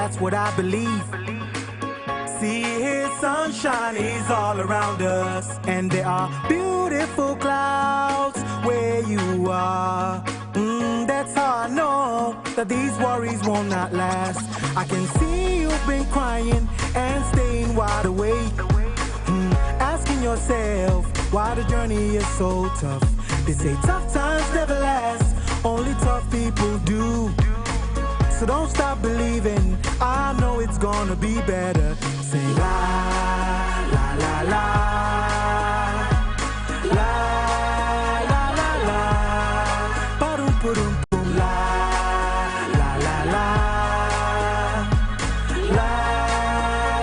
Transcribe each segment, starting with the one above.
that's what I believe. See his sunshine is all around us, and there are beautiful clouds where you are. That's how I know that these worries will not last. I can see you've been crying and staying wide awake, asking yourself why the journey is so tough. They say tough times never last, only tough people do. So don't stop believing, I know it's gonna be better. Say la, la, la, la, la, la, la, la, ba-dum, ba-dum, boom, la, la, la, la, la,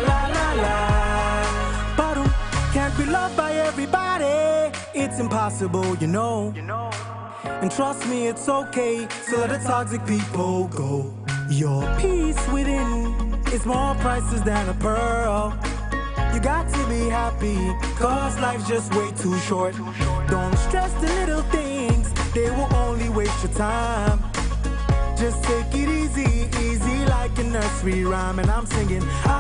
la, la, la, ba-dum. Can't be loved by everybody, it's impossible, you know. And trust me, it's okay, so let the toxic people go. Your peace within is more priceless than a pearl. You got to be happy, cause life's just way too short. Don't stress the little things, they will only waste your time. Just take it easy, easy like a nursery rhyme. And I'm singing, I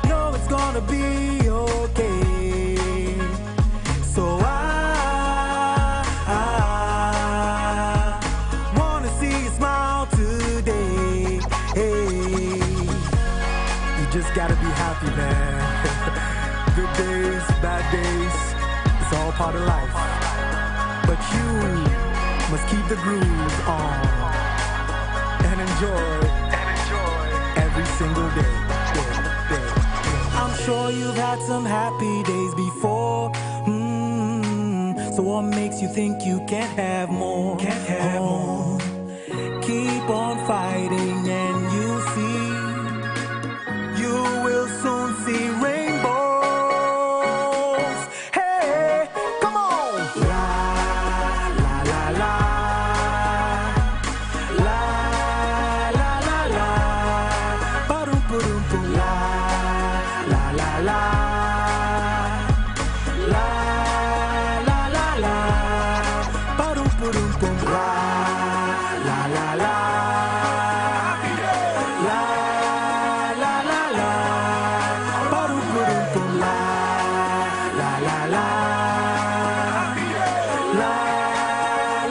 know it's gonna be okay. So I wanna see you smile today. Hey, you just gotta be happy, man. Good days, bad days, it's all part of life. But you must keep the groove on and enjoy every single day. I'm sure you've had some happy days before. So what makes you think you can't have more? Keep on fighting and you'll see. You will soon see rainbows. Hey, come on! La, la, la, la. La, la, la, la. Ba-dum, ba-dum, boom. La, la, la, la. La, la, la, la. Ba-dum, ba-dum, boom. La, la, la, la. La, la, la, la. Ba-dum, ba-dum, boom. La, la, la, la. La,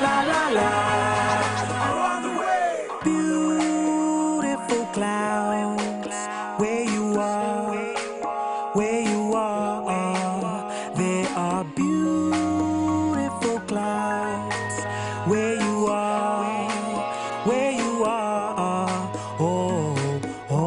la, la, la. On the way. Beautiful clouds, where you are, where you are. There are beautiful clouds, where you are, where you are. Oh, oh.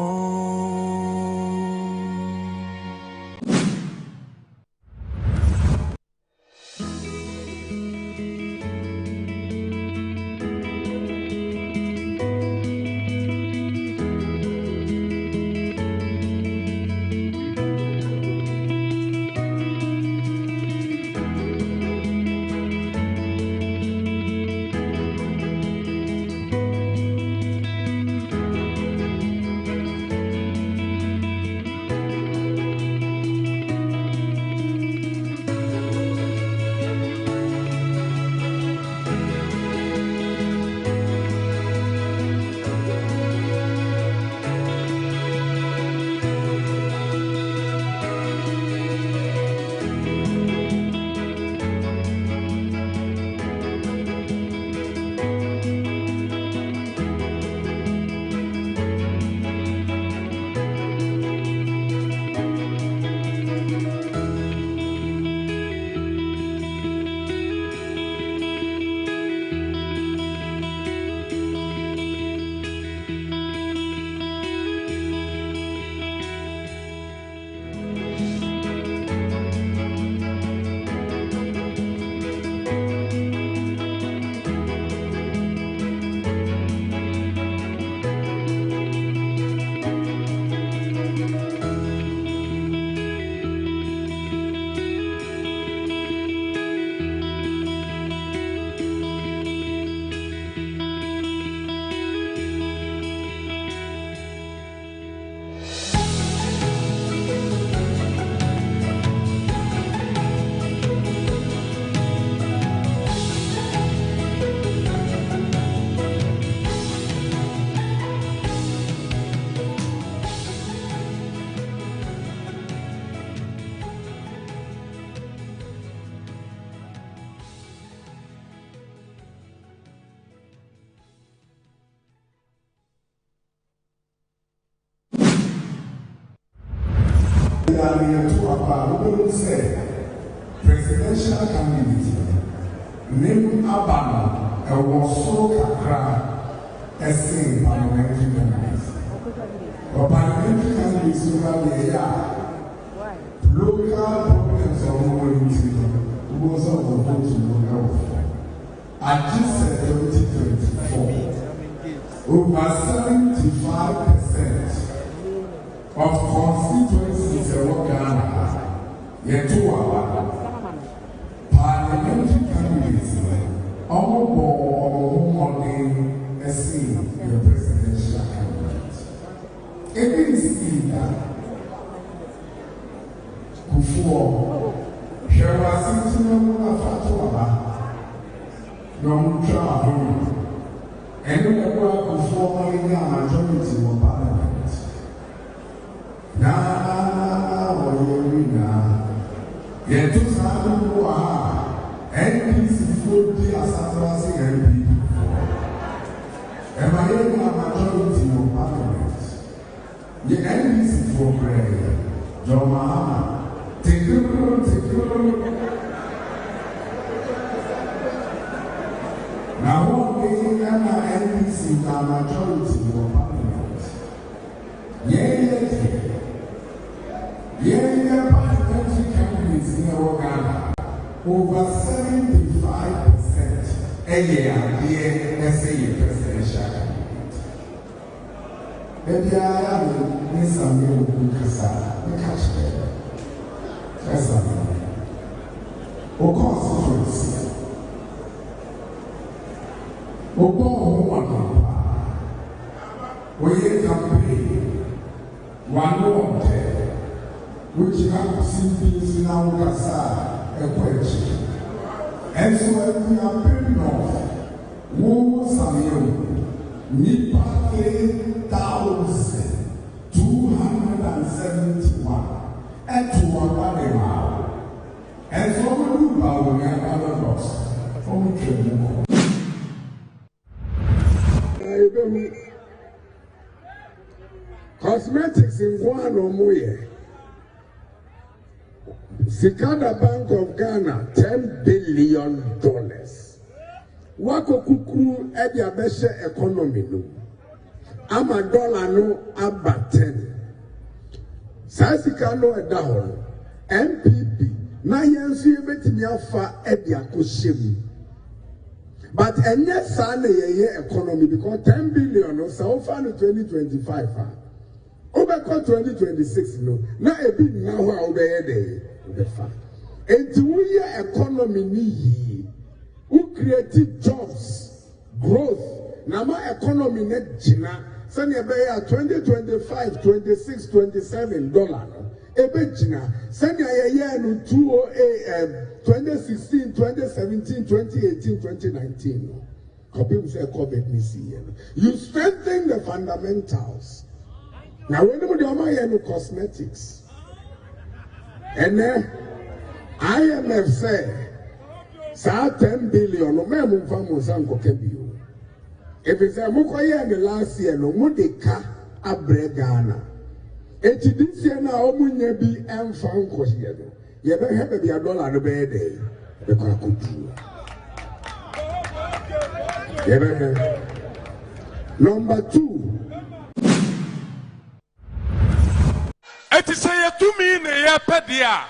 Presidential candidate name Abano and was so kakra as parliamentary candidates. Or parliamentary candidates over the local problems of mobility was of the vote to local. At just 2024, over 75% of constituencies in Ghana, yet 2 hours. Parliamentary candidates all born as the presidential candidate. It means that before there was something Fatuaba, no travel, and before a majority of parliament. Now, yet to NPC would be as MP. And my majority of parliament. The NPC for prayer, John Mahama, take you. Now, one day, NPC majority of parliament. Yeah, parliamentary candidates in our Ghana. Over 75% a year, let's say presidential candidate. Maybe I am in some new Kasa, the catch there. That's something. Or constituency. Or one. We campaign one more day, which have CPs in our Kasa. And so we are paying off. Who Samuel Nipa 8,271 and to one and so we do our other box from cosmetics in one or more. Sikada Bank of Ghana, $10 billion. Wako kuku edi abeshe economy no. Ama dollar no aba 10. Sasika no edaho. MPP na yensu yebetimi afa edi akoshem. But enye sane ye economy because 10 billion no sa ofa no 2025 Obeko 2026 no. Na ebi na ho a obeye dey. And we economy need who created jobs, growth. Now my economy net jina. Send you 2025, 26, 27 dollar. Ebe jina. Send you a year no 2008, 2016, 2017, 2018, 2019. People say COVID this year. You strengthen the fundamentals. Now when you do no cosmetics. And then IMF say, "Sa 10 billion no me mum fa mo san koke bio." If it's a mukoye the last year no mudeka abre Ghana. Eti this year na omunye bi emfa nkohye no. Ye be he be dollar no be dey. Be kwa kutu. Ye be. Number 2. Eti say to me ne ya pedia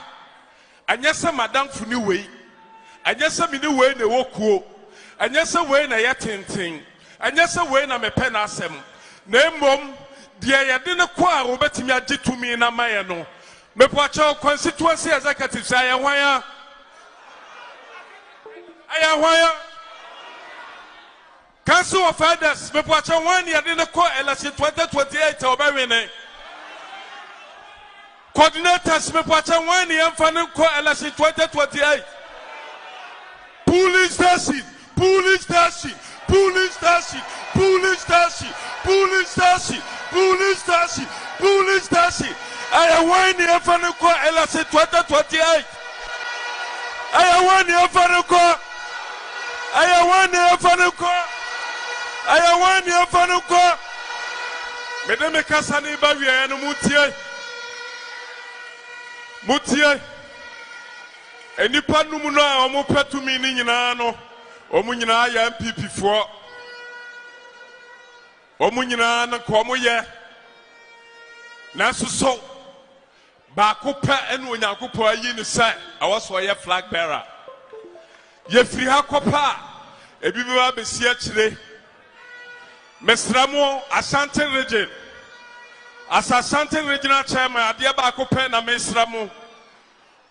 anyesa madam funi wei anyesa mini wei ne wokuo anyesa wei na ya tenten anyesa wei na mepe na asem na emom de ya de ne kwa ro betimi age to me na maye no mepoacha constituency executive say ya hwan Council of Elders mepoacha wan ya de ne ko election 2028 obawene coordinators me pacha one year for election 2028. Police station. I am 1 year for election 2028. I am 1 year for Mesdames et Kassani Bavia and Moutier. Mutie enipa numu no a omo petumi ni nyina no omo nyina ya MPP fo omo nyina na ko omo ye na so ba ko pe enu onyakopo ayi ni se awoso ye flag bearer ye free ha kopa ebi ba be si akire mesramo Asante region Asante regional chairman adia ba ko pe na mesramo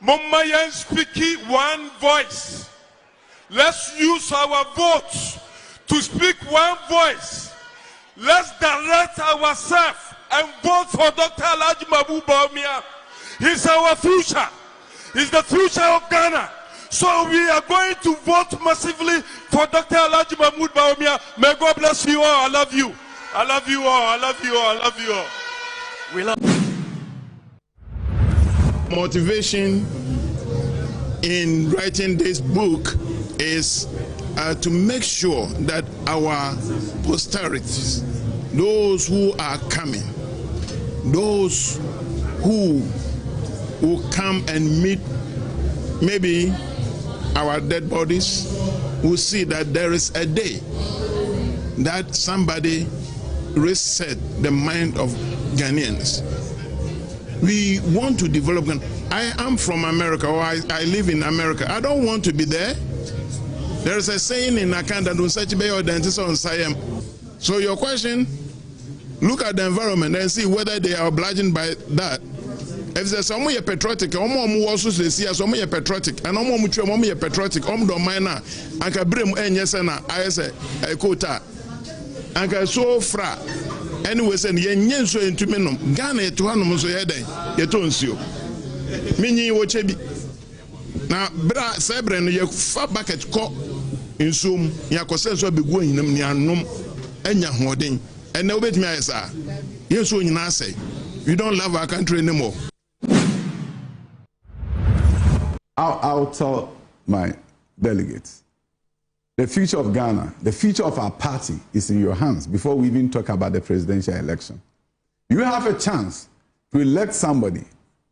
Mama yen speaking one voice. Let's use our votes to speak one voice. Let's direct ourselves and vote for Dr. Alhaji Mahmoud Bawumia. He's our future. He's the future of Ghana. So we are going to vote massively for Dr. Alhaji Mahmoud Bawumia. May God bless you all. I love you. I love you all. I love you all. I love you all. We love motivation in writing this book is to make sure that our posterities, those who are coming, those who will come and meet maybe our dead bodies, will see that there is a day that somebody reset the mind of Ghanaians. We want to develop. I am from America, or I live in America. I don't want to be there. There is a saying in Akanda, so your question, look at the environment and see whether they are obliged by that. If there's someone patriotic, also see someone patriotic, and patriotic, don't mind now. I can bring I say a quota. I can so fra. Anyway, and yen so into menum Ghana to Hanum so yede yetonsio. Mini wochebi. Na bra sebre no ye fa bucket ko insum yakose so be go yinam ni anom anya hoden. And now bet me ayesa. Yen so nyina say, we don't love our country anymore. I'll tell my delegates. The future of Ghana, the future of our party is in your hands before we even talk about the presidential election. You have a chance to elect somebody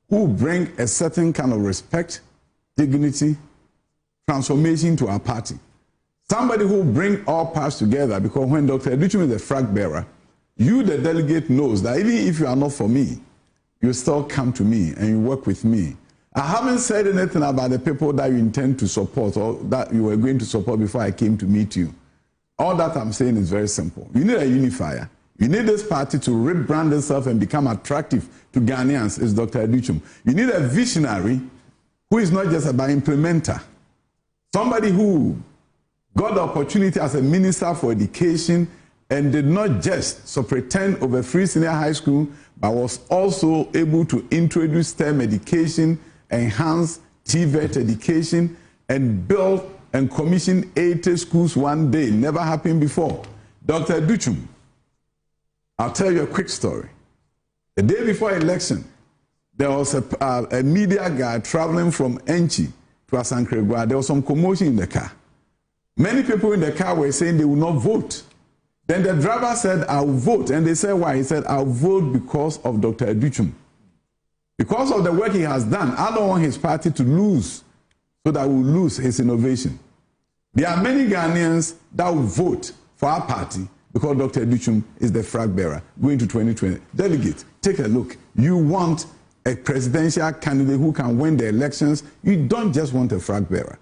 who will bring a certain kind of respect, dignity, transformation to our party. Somebody who will bring all parts together, because when Dr. Adutwum is the flag bearer, you, the delegate, knows that even if you are not for me, you still come to me and you work with me. I haven't said anything about the people that you intend to support or that you were going to support before I came to meet you. All that I'm saying is very simple. You need a unifier. You need this party to rebrand itself and become attractive to Ghanaians, is Dr. Adutwum. You need a visionary who is not just about implementer. Somebody who got the opportunity as a minister for education and did not just superintend over free senior high school, but was also able to introduce STEM education, enhance TVET education, and build and commission 80 schools one day. Never happened before. Dr. Adutwum, I'll tell you a quick story. The day before election, there was a media guy traveling from Enchi to Asankregwa. There was some commotion in the car. Many people in the car were saying they will not vote. Then the driver said, I'll vote. And they said, why? He said, I'll vote because of Dr. Adutwum. Because of the work he has done, I don't want his party to lose, so that we'll lose his innovation. There are many Ghanaians that will vote for our party because Dr. Adutwum is the flag bearer going to 2020. Delegate, take a look. You want a presidential candidate who can win the elections. You don't just want a flag bearer.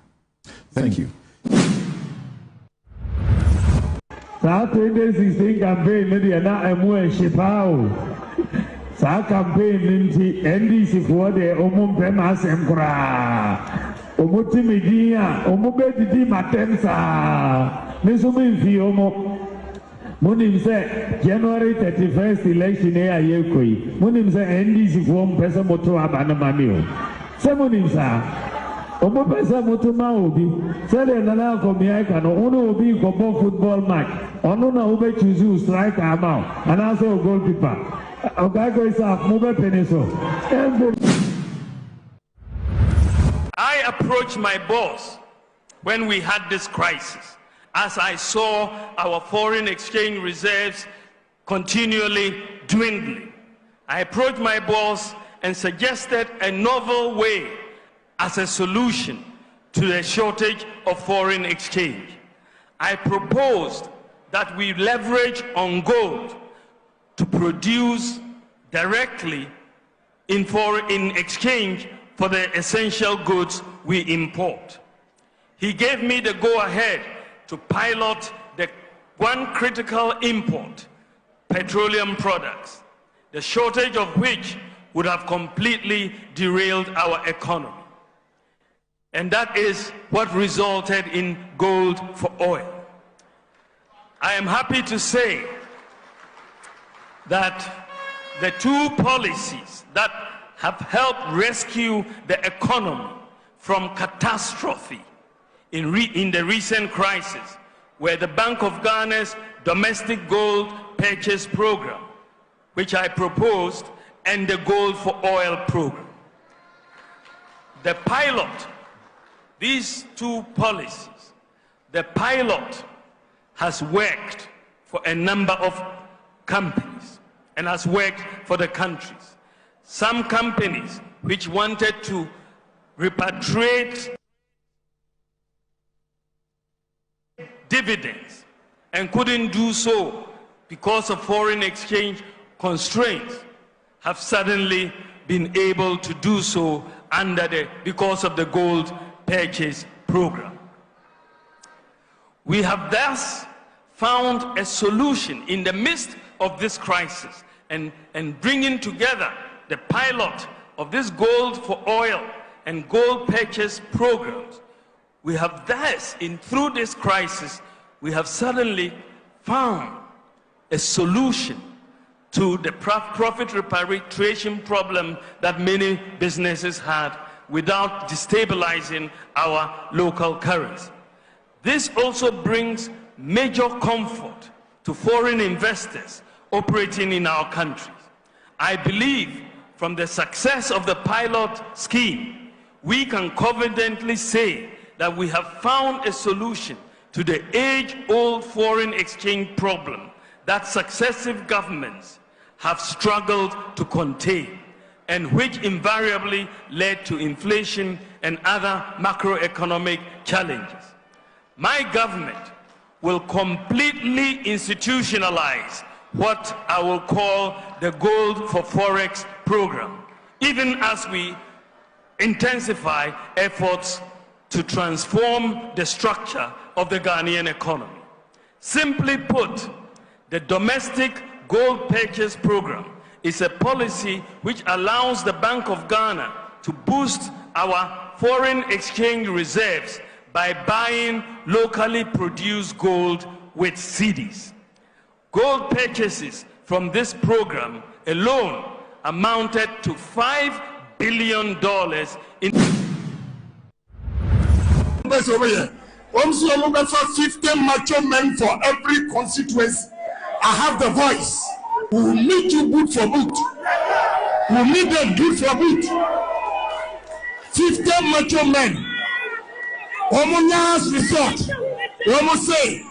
Thank you. Sa campaign ninti NDC for the pema semkura omutimidia omubedidi matemsa nisumimfi munim se January 31st election ayekoi munim se NDC for pesa moto abana mamio se munim sa omupesa moto ma obi se le nana ko mi aka no ono obi go football match ono na obe choose strike amount and also goalkeeper. I approached my boss when we had this crisis, as I saw our foreign exchange reserves continually dwindling. I approached my boss and suggested a novel way as a solution to the shortage of foreign exchange. I proposed that we leverage on gold to produce directly in exchange for the essential goods we import. He gave me the go-ahead to pilot the one critical import, petroleum products, the shortage of which would have completely derailed our economy. And that is what resulted in gold for oil. I am happy to say that the two policies that have helped rescue the economy from catastrophe in the recent crisis were the Bank of Ghana's domestic gold purchase program, which I proposed, and the gold for oil program. The pilot, these two policies, the pilot has worked for a number of companies and has worked for the countries. Some companies which wanted to repatriate dividends and couldn't do so because of foreign exchange constraints have suddenly been able to do so because of the gold purchase program. We have thus found a solution in the midst of this crisis, and bringing together the pilot of this gold for oil and gold purchase programs. We have thus, through this crisis, we have suddenly found a solution to the profit repatriation problem that many businesses had without destabilizing our local currency. This also brings major comfort to foreign investors operating in our countries. I believe from the success of the pilot scheme, we can confidently say that we have found a solution to the age-old foreign exchange problem that successive governments have struggled to contain, and which invariably led to inflation and other macroeconomic challenges. My government will completely institutionalize what I will call the Gold for Forex program, even as we intensify efforts to transform the structure of the Ghanaian economy. Simply put, the domestic gold purchase program is a policy which allows the Bank of Ghana to boost our foreign exchange reserves by buying locally produced gold with cedis. Gold purchases from this program alone amounted to $5 billion in 50 macho men for every constituency. I have the voice. We will meet you boot for boot. We will meet them boot for boot. 50 macho men. Omunya's resort. Omu say,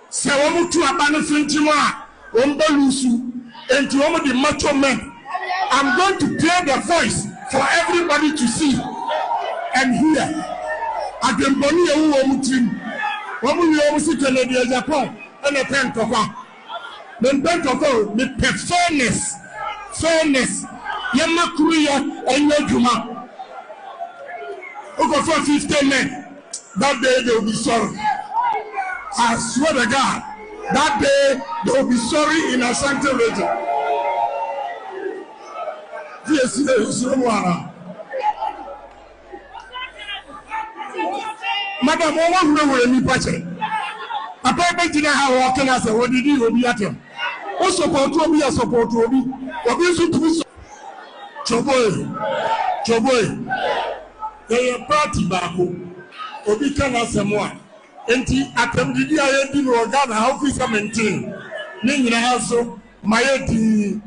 se omu tu abanu fintima, omba lusu, and to omu the macho men. I'm going to play the voice for everybody to see and hear. Agemboni ewu omu trim. Omu ni omu si Kennedy Japan, and a pen to go. Then pen to go, me fairness. Yama Kuria and Yajuma. Over for 50 men. That day they will be sorry. I swear to God, that day they will be sorry in Ashanti region. Madam, what will you patch? A paper didn't have walking as a what did you be at him? Also, support to be a support to be. What is it to be? Choboy. They are party baku. Obi kana semwa enti atamdidi ayedi no Ghana how fi maintain ne nyina ha so mayedi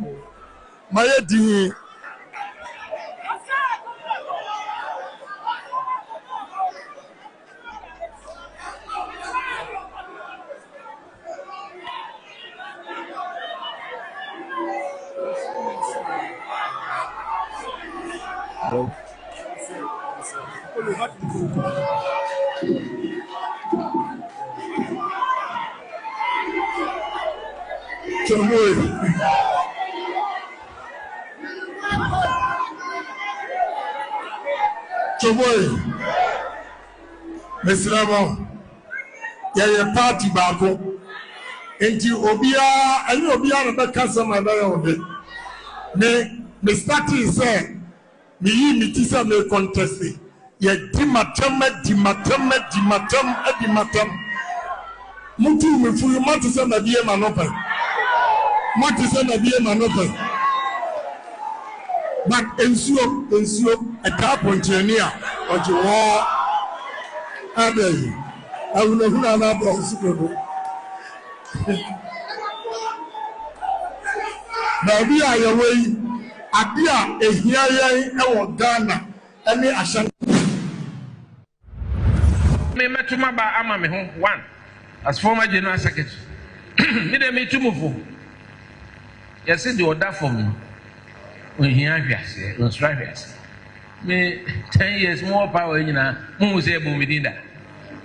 Choboy, Mr. Ramo, yeah, party bako. Enti Obia, and Obia, the customer, me starting say, me tisa me contest. Ye dimatem. Mutu me fu matu se na biye manope. Matu se na biye manope. But ensuo a tap on Chenia or Joa Abbey. I will never know about now we are away. Abia a here our Ghana and the Ashan. Me metuma ba ama me ho one as former general secretary. Me dey me tumufu. Yes, the order for me. When he has on strikers. Me 10 years more power in a say Bumidinda.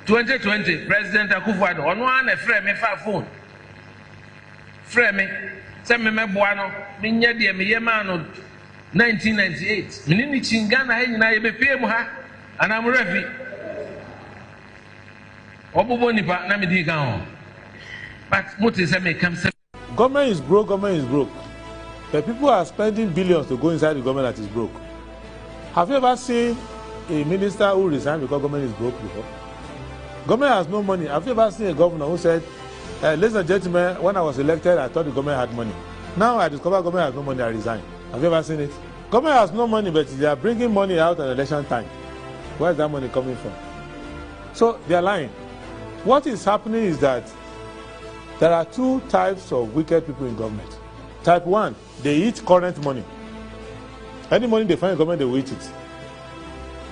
2020, President Akufo-Addo, on one a frame me phone. Frame me, send me Buano, Minya de Miyamano 1998. Minini Chingana, I be pay muha, and I'm ready. Obubonipa, Namidigan. But what is a make come? Government is broke. The people are spending billions to go inside the government that is broke. Have you ever seen a minister who resigned because government is broke before? Government has no money. Have you ever seen a governor who said, ladies and gentlemen, when I was elected, I thought the government had money. Now I discover government has no money, I resign. Have you ever seen it? Government has no money, but they are bringing money out at election time. Where is that money coming from? So they are lying. What is happening is that there are two types of wicked people in government. Type 1, they eat current money. Any money they find in government, they will eat it.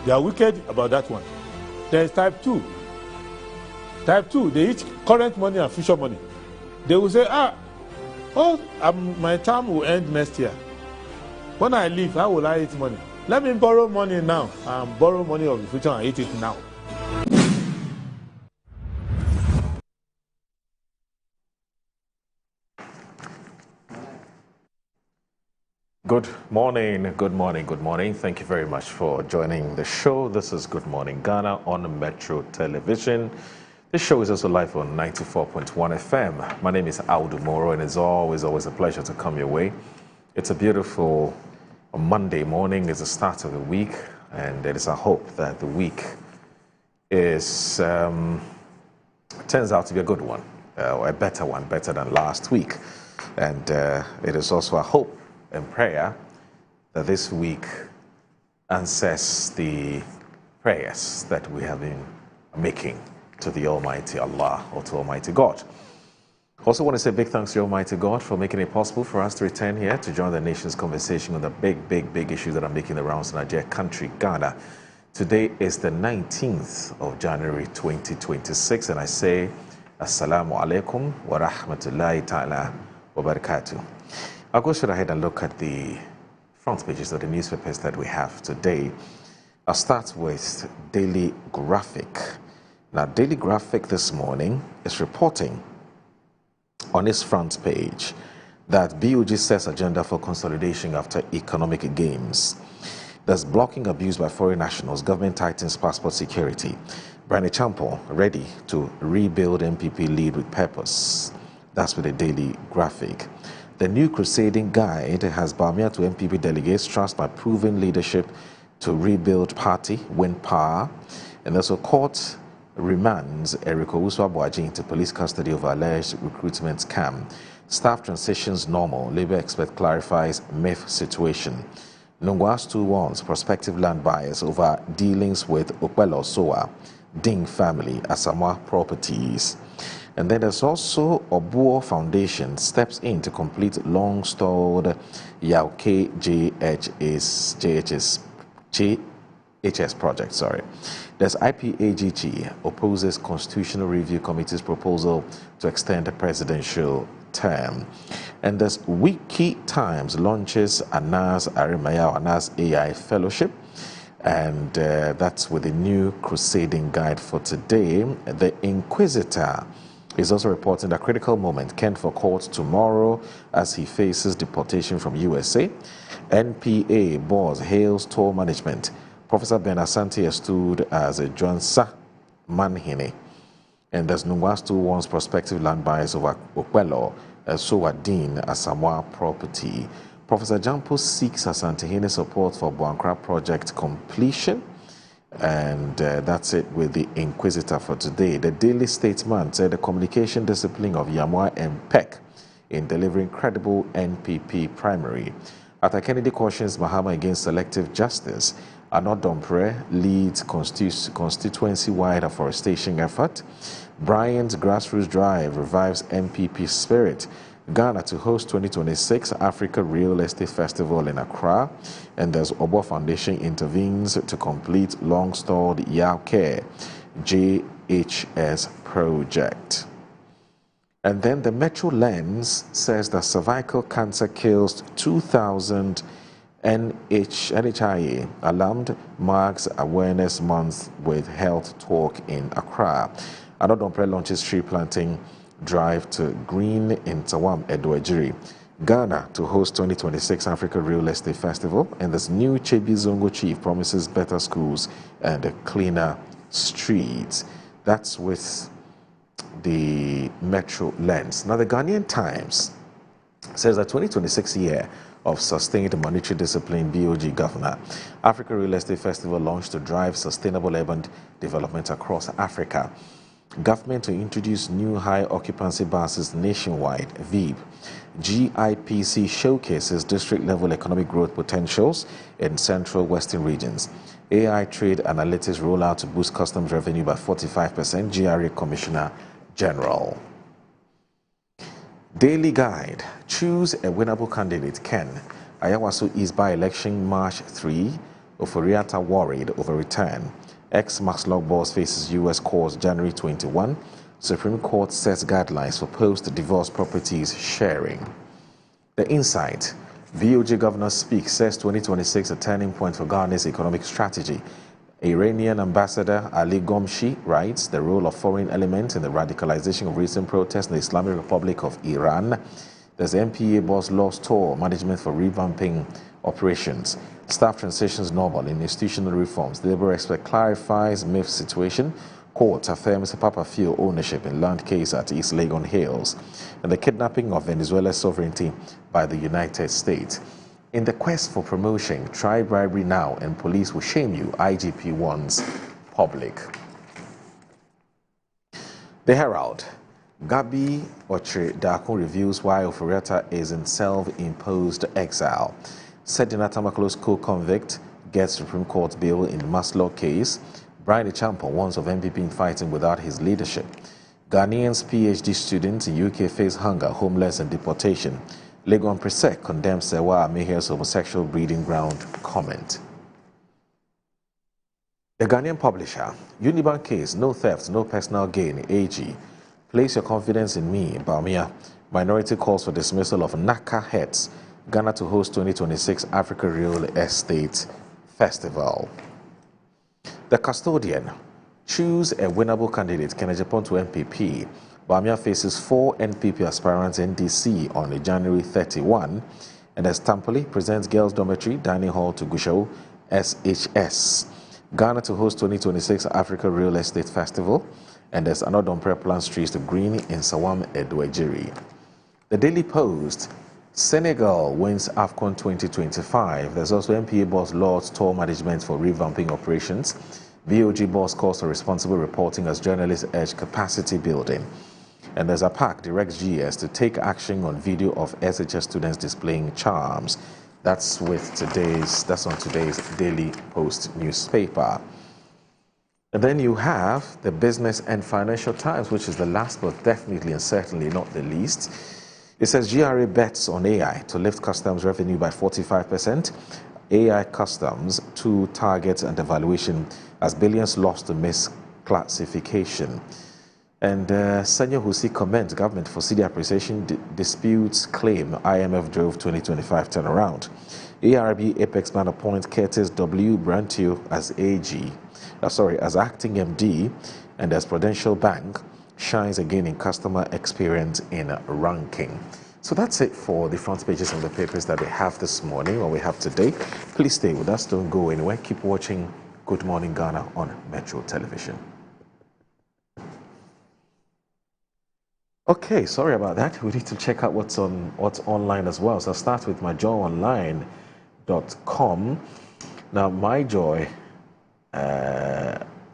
They are wicked about that one. There is type 2. Type 2, they eat current money and future money. They will say, my term will end next year. When I leave, how will I eat money? Let me borrow money now and borrow money of the future and eat it now. Good morning. Thank you very much for joining the show. This is Good Morning Ghana on Metro Television. The show is also live on 94.1 FM. My name is Audu Moro, and it's always a pleasure to come your way. It's a beautiful Monday morning. It's the start of the week, and it is our hope that the week turns out to be a good one, or a better one, better than last week. And it is also a hope and prayer that this week answers the prayers that we have been making to the Almighty Allah, or to Almighty God. Also want to say big thanks to Almighty God for making it possible for us to return here to join the nation's conversation on the big issues that are making the rounds in Nigeria country, Ghana. Today is the 19th of January 2026, and I say Assalamu alaikum wa rahmatullahi ta'ala wa barakatuh. I'll go straight ahead and look at the front pages of the newspapers that we have today. I'll start with Daily Graphic. Now, Daily Graphic this morning is reporting on its front page that BOG sets agenda for consolidation after economic gains. There's blocking abuse by foreign nationals, government tightens passport security. Brani Champo ready to rebuild MPP lead with purpose. That's with the Daily Graphic. The new crusading guide has Bamia to MPP delegates trust by proven leadership to rebuild party, win power, and also court remands Eric Owusu-Aboagye into police custody over alleged recruitment scam. Staff transitions normal. Labour expert clarifies myth situation. Nungwas 2 warns prospective land buyers over dealings with Okwelo Soa, Ding family, Asamoah Properties. And then there's also Obuo Foundation steps in to complete long-stalled Yauke JHS project. There's IPAGG opposes Constitutional Review Committee's proposal to extend the presidential term. And there's Wiki Times launches Anas Arimaya Anas AI Fellowship. And that's with the new crusading guide for today. The Inquisitor is also reporting a critical moment can for court tomorrow as he faces deportation from USA. NPA boss hails toll management. Professor Ben Asante stood as a Johnsa Manhine. And there's Nungwastu wants prospective land buyers of Okwelo, Sowadin, Asamoah property. Professor Jampo seeks Asantehene support for Buankra project completion. And that's it with the Inquisitor for today. The Daily Statesman said the communication discipline of Yamwa and Peck in delivering credible NPP primary. After Kennedy cautions Mahama against selective justice, Arnaud Dompre leads constituency-wide afforestation effort. Bryant's grassroots drive revives MPP spirit. Ghana to host 2026 Africa Real Estate Festival in Accra. And there's Obo Foundation intervenes to complete long-stalled Yawcare JHS project. And then the Metro Lens says that cervical cancer kills 2,000 NHIA alarmed marks Awareness Month with health talk in Accra. Anodompre launches tree planting drive to green in Tawam Edwajiri. Ghana to host 2026 Africa Real Estate Festival, and this new Chebi Zongo chief promises better schools and cleaner streets. That's with the Metro Lens. Now the Ghanaian Times says that 2026 year of sustained monetary discipline, BOG Governor. Africa Real Estate Festival launched to drive sustainable urban development across Africa. Government to introduce new high occupancy buses nationwide, VEEB. GIPC showcases district-level economic growth potentials in central western regions. AI trade analytics rollout to boost customs revenue by 45%, GRA Commissioner General. Daily Guide, choose a winnable candidate, Ken. Ayawaso East by-election March 3, Oforiatta worried over return. Ex-Maxlock boss faces U.S. court January 21. Supreme Court sets guidelines for post-divorce properties sharing. The Insight, BOG Governor speaks, says 2026 a turning point for Ghana's economic strategy. Iranian Ambassador Ali Gomshi writes the role of foreign elements in the radicalization of recent protests in the Islamic Republic of Iran. There's MPA boss lost toll management for revamping operations. Staff transitions normal in institutional reforms. The Labour expert clarifies MIF situation. Court affirms Papa Fio ownership in land case at East Legon Hills. And the kidnapping of Venezuela's sovereignty by the United States. In the quest for promotion, try bribery now and police will shame you, IGP warns public. The Herald. Gabi Ochre Dakun reveals why Oforiatta is in self-imposed exile. Sedina Tamaklo's co-convict gets Supreme Court bail in the Maslow case. Brian Echampo warns of MPP fighting without his leadership. Ghanaians PhD students in UK face hunger, homeless and deportation. Legon Presec condemns Sewa Amehia's homosexual breeding ground comment. The Ghanaian publisher, Unibank case, no theft, no personal gain, AG. Place your confidence in me, Bawumia. Minority calls for dismissal of NACA heads. Ghana to host 2026 Africa Real Estate Festival. The Custodian. Choose a winnable candidate, Kenejapon to MPP. Bawumia faces 4 NPP aspirants in DC on January 31. And as Tampoli presents Girls Dormitory Dining Hall to Gusau SHS. Ghana to host 2026 Africa Real Estate Festival. And there's another Dompre plans trees to green in Sawam Edwajiri. The Daily Post. Senegal wins AFCON 2025. There's also MPA boss Lord's tour management for revamping operations. BOG boss calls for responsible reporting as journalists urge capacity building. And there's a PAC directs GS to take action on video of SHS students displaying charms. That's on today's Daily Post newspaper. And then you have the Business and Financial Times, which is the last but definitely and certainly not the least. It says GRA bets on AI to lift customs revenue by 45%. AI customs to targets and evaluation as billions lost to misclassification. And Sanya Husi comments government for city appreciation disputes claim IMF drove 2025 turnaround. ARB Apex Man appoints Curtis W. Brantio as as acting MD, and as Prudential Bank shines again in customer experience in ranking. So that's it for the front pages of the papers that we have this morning, or we have today. Please stay with us, don't go anywhere. Keep watching Good Morning Ghana on Metro Television. Okay, sorry about that. We need to check out what's online as well. So I'll start with myjoyonline.com. Now, MyJoy.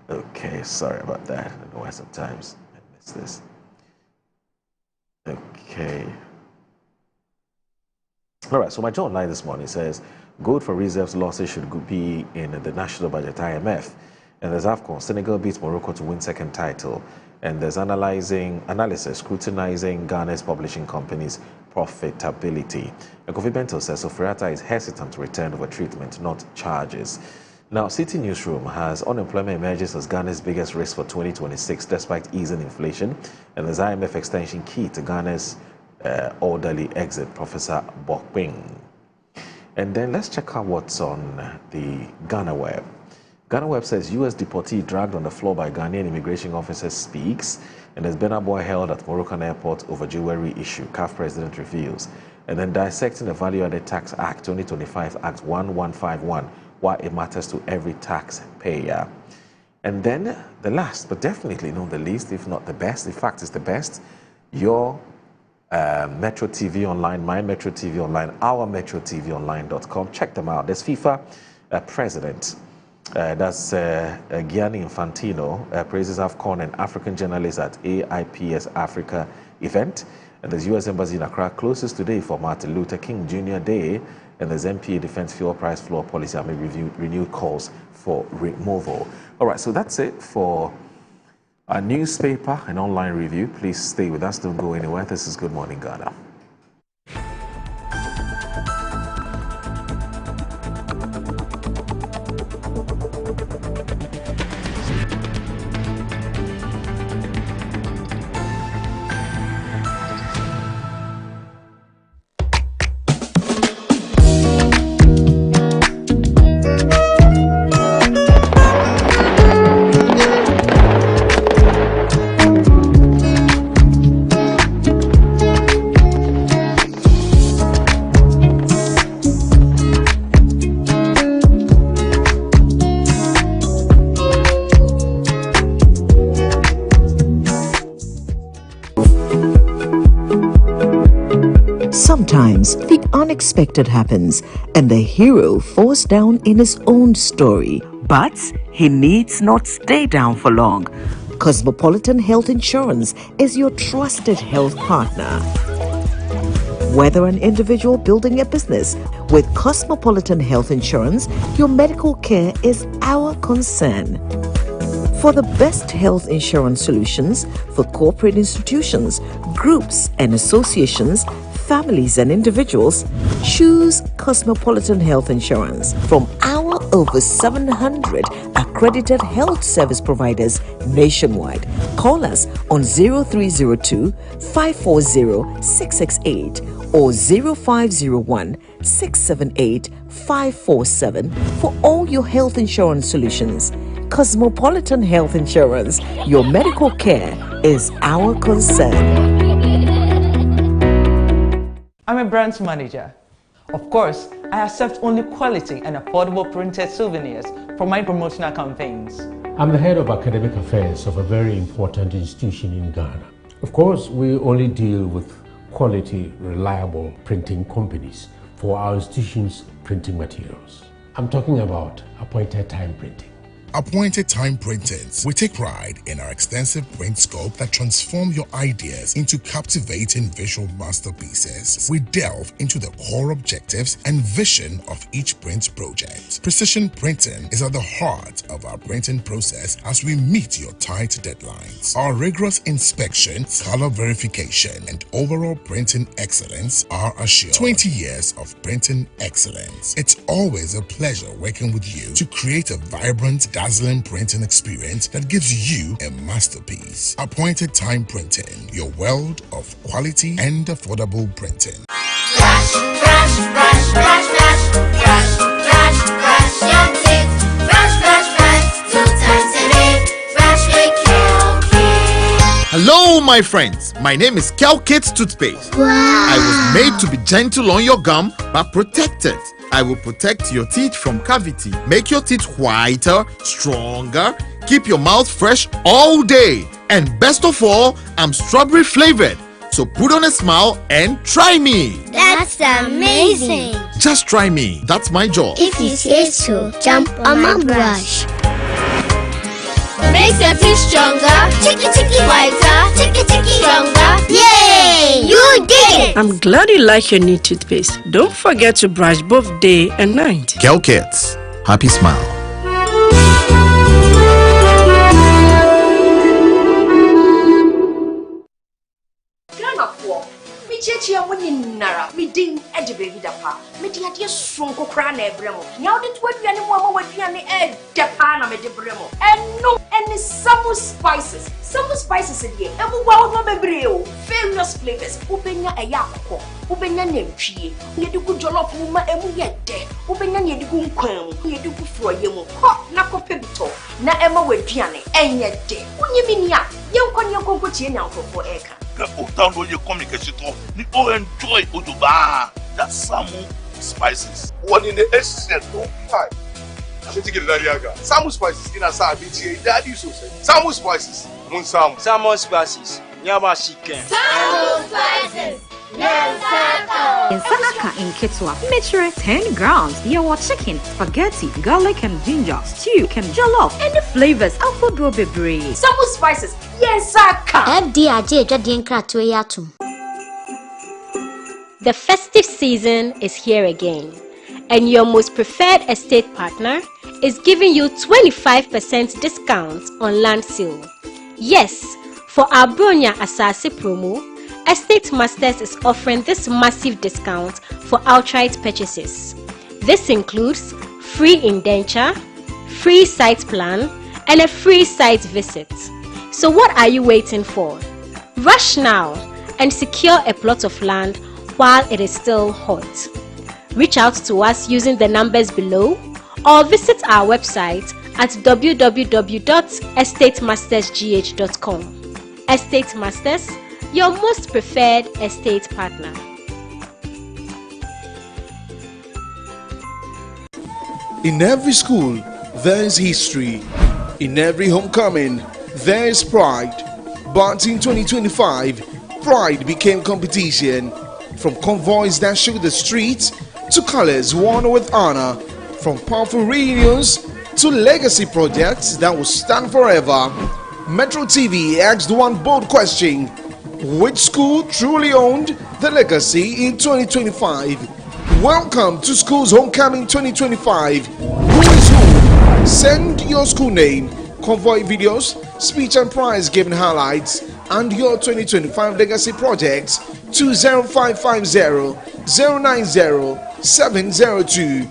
Okay, sorry about that. I don't know why sometimes I miss this. Okay. All right, so MyJoy Online this morning says gold for reserves losses should be in the national budget, IMF. And there's AFCON. Senegal beats Morocco to win second title. And there's analysis scrutinizing Ghana's publishing companies' profitability. And Kofi Bento says Oforiatta is hesitant to return over treatment, not charges. Now, City Newsroom has unemployment emerges as Ghana's biggest risk for 2026 despite easing inflation. And there's IMF extension key to Ghana's orderly exit, Professor Bokping. And then let's check out what's on the Ghana Web. Ghana Web says U.S. deportee dragged on the floor by Ghanaian immigration officers speaks. And there's Burna Boy held at Moroccan airport over jewelry issue, CAF president reveals. And then dissecting the Value Added Tax Act 2025, Act 1151, why it matters to every taxpayer. And then the last, but definitely not the least, if not the best, in fact it's the best, your Metro TV Online, my Metro TV Online, our MetroTVOnline.com. Check them out. There's FIFA president. That's Gianni Infantino praises AFCON and African journalists at AIPS Africa event. And there's U.S. Embassy in Accra closes today for Martin Luther King Jr. Day. And there's MPA Defense Fuel Price Floor Policy amid renewed calls for removal. All right, so that's it for our newspaper and online review. Please stay with us. Don't go anywhere. This is Good Morning Ghana. Sometimes the unexpected happens and the hero falls down in his own story. But he needs not stay down for long. Cosmopolitan Health Insurance is your trusted health partner. Whether an individual building a business, with Cosmopolitan Health Insurance, your medical care is our concern. For the best health insurance solutions for corporate institutions, groups and associations, families and individuals, choose Cosmopolitan Health Insurance from our over 700 accredited health service providers nationwide. Call us on 0302 540 668 or 0501 678 547 for all your health insurance solutions. Cosmopolitan Health Insurance, your medical care is our concern. I'm a brand manager. Of course, I accept only quality and affordable printed souvenirs for my promotional campaigns. I'm the head of academic affairs of a very important institution in Ghana. Of course, we only deal with quality, reliable printing companies for our institution's printing materials. I'm talking about appointed time printing. Appointed Time Printers. We take pride in our extensive print scope that transform your ideas into captivating visual masterpieces. We delve into the core objectives and vision of each print project. Precision printing is at the heart of our printing process as we meet your tight deadlines. Our rigorous inspection, color verification, and overall printing excellence are assured. 20 years of printing excellence. It's always a pleasure working with you to create a vibrant, dazzling printing experience that gives you a masterpiece. Appointed Time Printing, your world of quality and affordable printing. Brush, brush, brush, brush, brush, brush, brush, brush your teeth. Brush, brush, brush, 2 times a day. Brush with Kel-Kate. Hello, my friends. My name is Kel-Kate Toothpaste. Wow. I was made to be gentle on your gum, but protected. I will protect your teeth from cavity, make your teeth whiter, stronger, keep your mouth fresh all day. And best of all, I'm strawberry flavored. So put on a smile and try me. That's amazing. Just try me. That's my job. If you say so, jump on my brush. Makes your teeth stronger, chicky chicky whiter, chicky chicky stronger. Yay! You did it! I'm glad you like your new toothpaste. Don't forget to brush both day and night. Kel-Kate, happy smile. Chia woni nara me din e de baby da pa me de ade sonko kra na ebremo nya ode to aduane mo ama waduane e de pa na me de bremo eno any some spices de e bu wa no bebre o various flavors ubenya e yakoko ubenya nantwie ye de ku jollof mu ma emu ye de ubenya ye de ku nkwan mu ye de ku froye mu ho na ko pebito na ema waduane enye de unyimi nia ye nkon ye konko tie nyankofo eka autant de communication ni o enjoy oduba that Samu spices one in the essence no time afiti ke lariaga Samu spices ina sa abiti daddy so say Samu spices mun Samu spices nyama chicken Samu spices Sanaka in Kitwa, measure 10 grams. Your chicken, spaghetti, garlic and ginger, stew, can jollof, and the flavors of Bebre. Samu spices, yes, Saka. The festive season is here again, and your most preferred estate partner is giving you 25% discount on land sale. Yes, for our Bronya Asase promo, Estate Masters is offering this massive discount for outright purchases. This includes free indenture, free site plan, and a free site visit. So what are you waiting for? Rush now and secure a plot of land while it is still hot. Reach out to us using the numbers below or visit our website at www.estatemastersgh.com. Estate Masters, your most preferred estate partner. In every school, there is history. In every homecoming, there is pride. But in 2025, pride became competition. From convoys that shook the streets to colors worn with honor, from powerful reunions to legacy projects that will stand forever, Metro TV asked one bold question: which school truly owned the legacy in 2025? Welcome to School's Homecoming 2025. Who is who? Send your school name, convoy videos, speech and prize giving highlights, and your 2025 legacy projects to 0550-090-702.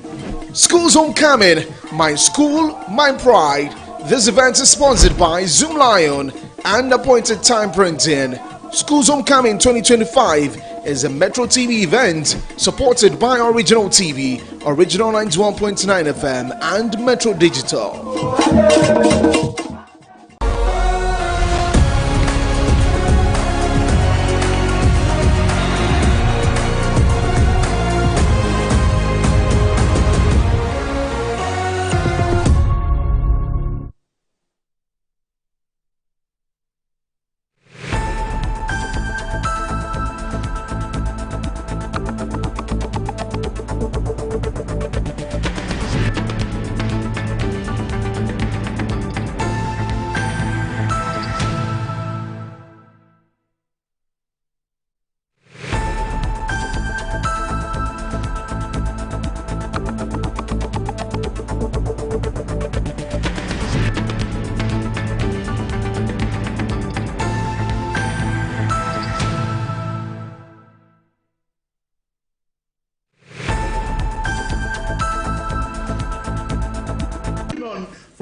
School's Homecoming, my school, my pride. This event is sponsored by Zoom Lion and Appointed Time Printing. School's Homecoming 2025 is a Metro TV event supported by Original TV, Original 91.9 FM, and Metro Digital.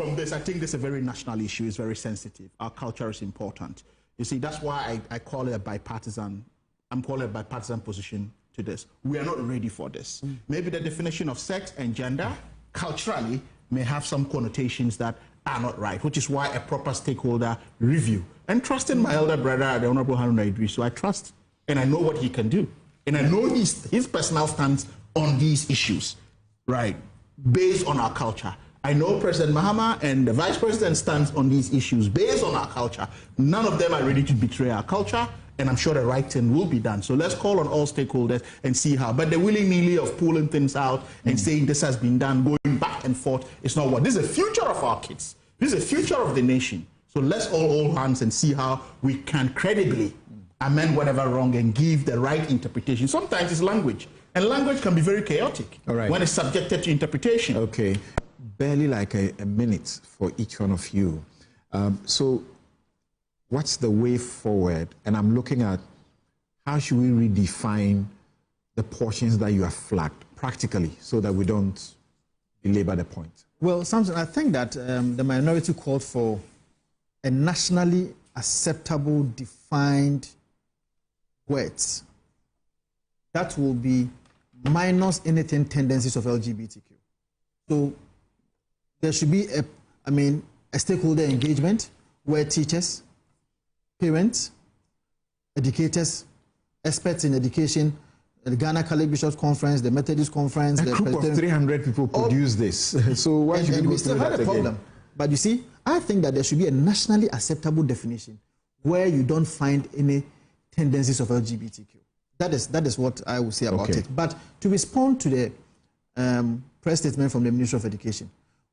from this, I think this is a very national issue. It's very sensitive. Our culture is important. You see, that's why I call it a bipartisan. I'm calling a bipartisan position to this. We are not ready for this. Maybe the definition of sex and gender culturally may have some connotations that are not right, which is why a proper stakeholder review. And trusting my elder brother, the Honorable Haruna Idris, so I trust and I know what he can do. And I know his personal stance on these issues, right, based on our culture. I know President Mahama and the Vice President stands on these issues based on our culture. None of them are ready to betray our culture, and I'm sure the right thing will be done. So let's call on all stakeholders and see how. But the willy-nilly of pulling things out and saying this has been done, going back and forth, it's not what. This is the future of our kids. This is the future of the nation. So let's all hold hands and see how we can credibly amend whatever wrong and give the right interpretation. Sometimes it's language, and language can be very chaotic when it's subjected to interpretation. Okay, barely like a minute for each one of you. So what's the way forward? And I'm looking at how should we redefine the portions that you have flagged practically so that we don't belabor the point? Well, Samson, I think that the minority called for a nationally acceptable, defined words that will be minus anything tendencies of LGBTQ. So there should be a stakeholder engagement where teachers, parents, educators, experts in education, the Ghana Catholic Bishops Conference, the Methodist Conference, a group of 300 people produce this. So why should we still have a problem? But you see, I think that there should be a nationally acceptable definition where you don't find any tendencies of LGBTQ. That is what I would say about it. But to respond to the press statement from the Ministry of Education,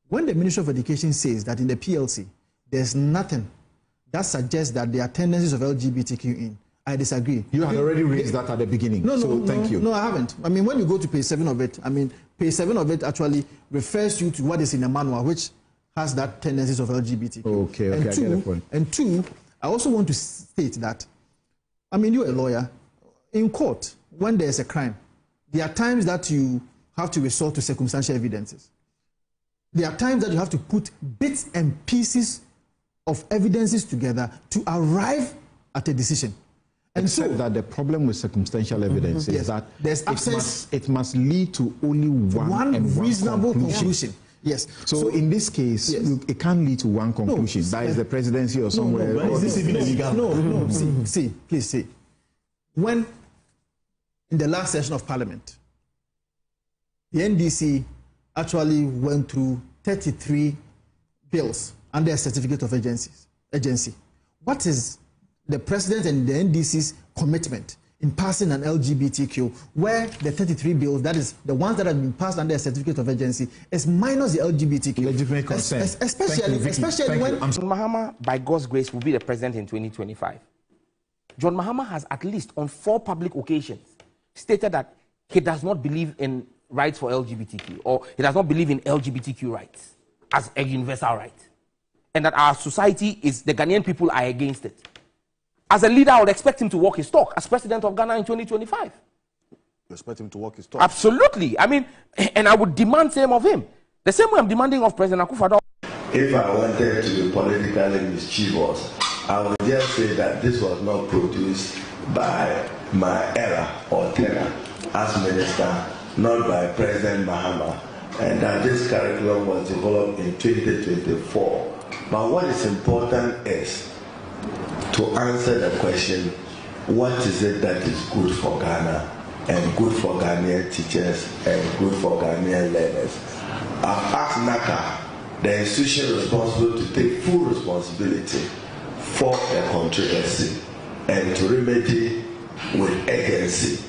when the Ministry of Education says that in the PLC there's nothing that suggests that there are tendencies of LGBTQ in, I disagree. You had already raised that at the beginning. Thank you. No, I haven't. I mean, when you go to page 7 of it, page 7 of it actually refers you to what is in the manual, which has that tendencies of LGBTQ. Okay, I get the point. And two, I also want to state that, you're a lawyer. In court, when there's a crime, there are times that you have to resort to circumstantial evidences. There are times that you have to put bits and pieces of evidences together to arrive at a decision. And so that the problem with circumstantial evidence is that there's absence. It must lead to only one reasonable conclusion. Yes. So in this case, it can't lead to one conclusion. That is the presidency or somewhere. Is this even illegal? No. Please see. When in the last session of Parliament, the NDC actually went through 33 bills under a certificate of agency. What is the President and the NDC's commitment in passing an LGBTQ, where the 33 bills, that is the ones that have been passed under a certificate of agency, is minus the LGBTQ. Legitimate concern. Especially when John Mahama, by God's grace, will be the president in 2025. John Mahama has at least on 4 public occasions stated that he does not believe in rights for LGBTQ, or he does not believe in LGBTQ rights as a universal right, and that our society the Ghanaian people are against it. As a leader, I would expect him to walk his talk as president of Ghana in 2025. You expect him to walk his talk? Absolutely. And I would demand same of him. The same way I'm demanding of President Akufo-Addo. If I wanted to be politically mischievous, I would just say that this was not produced by my era or tenure as minister, not by President Mahama, and that this curriculum was developed in 2024. But what is important is to answer the question, what is it that is good for Ghana and good for Ghanaian teachers and good for Ghanaian learners? I've asked NACA, the institution responsible, to take full responsibility for the controversy and to remedy with urgency.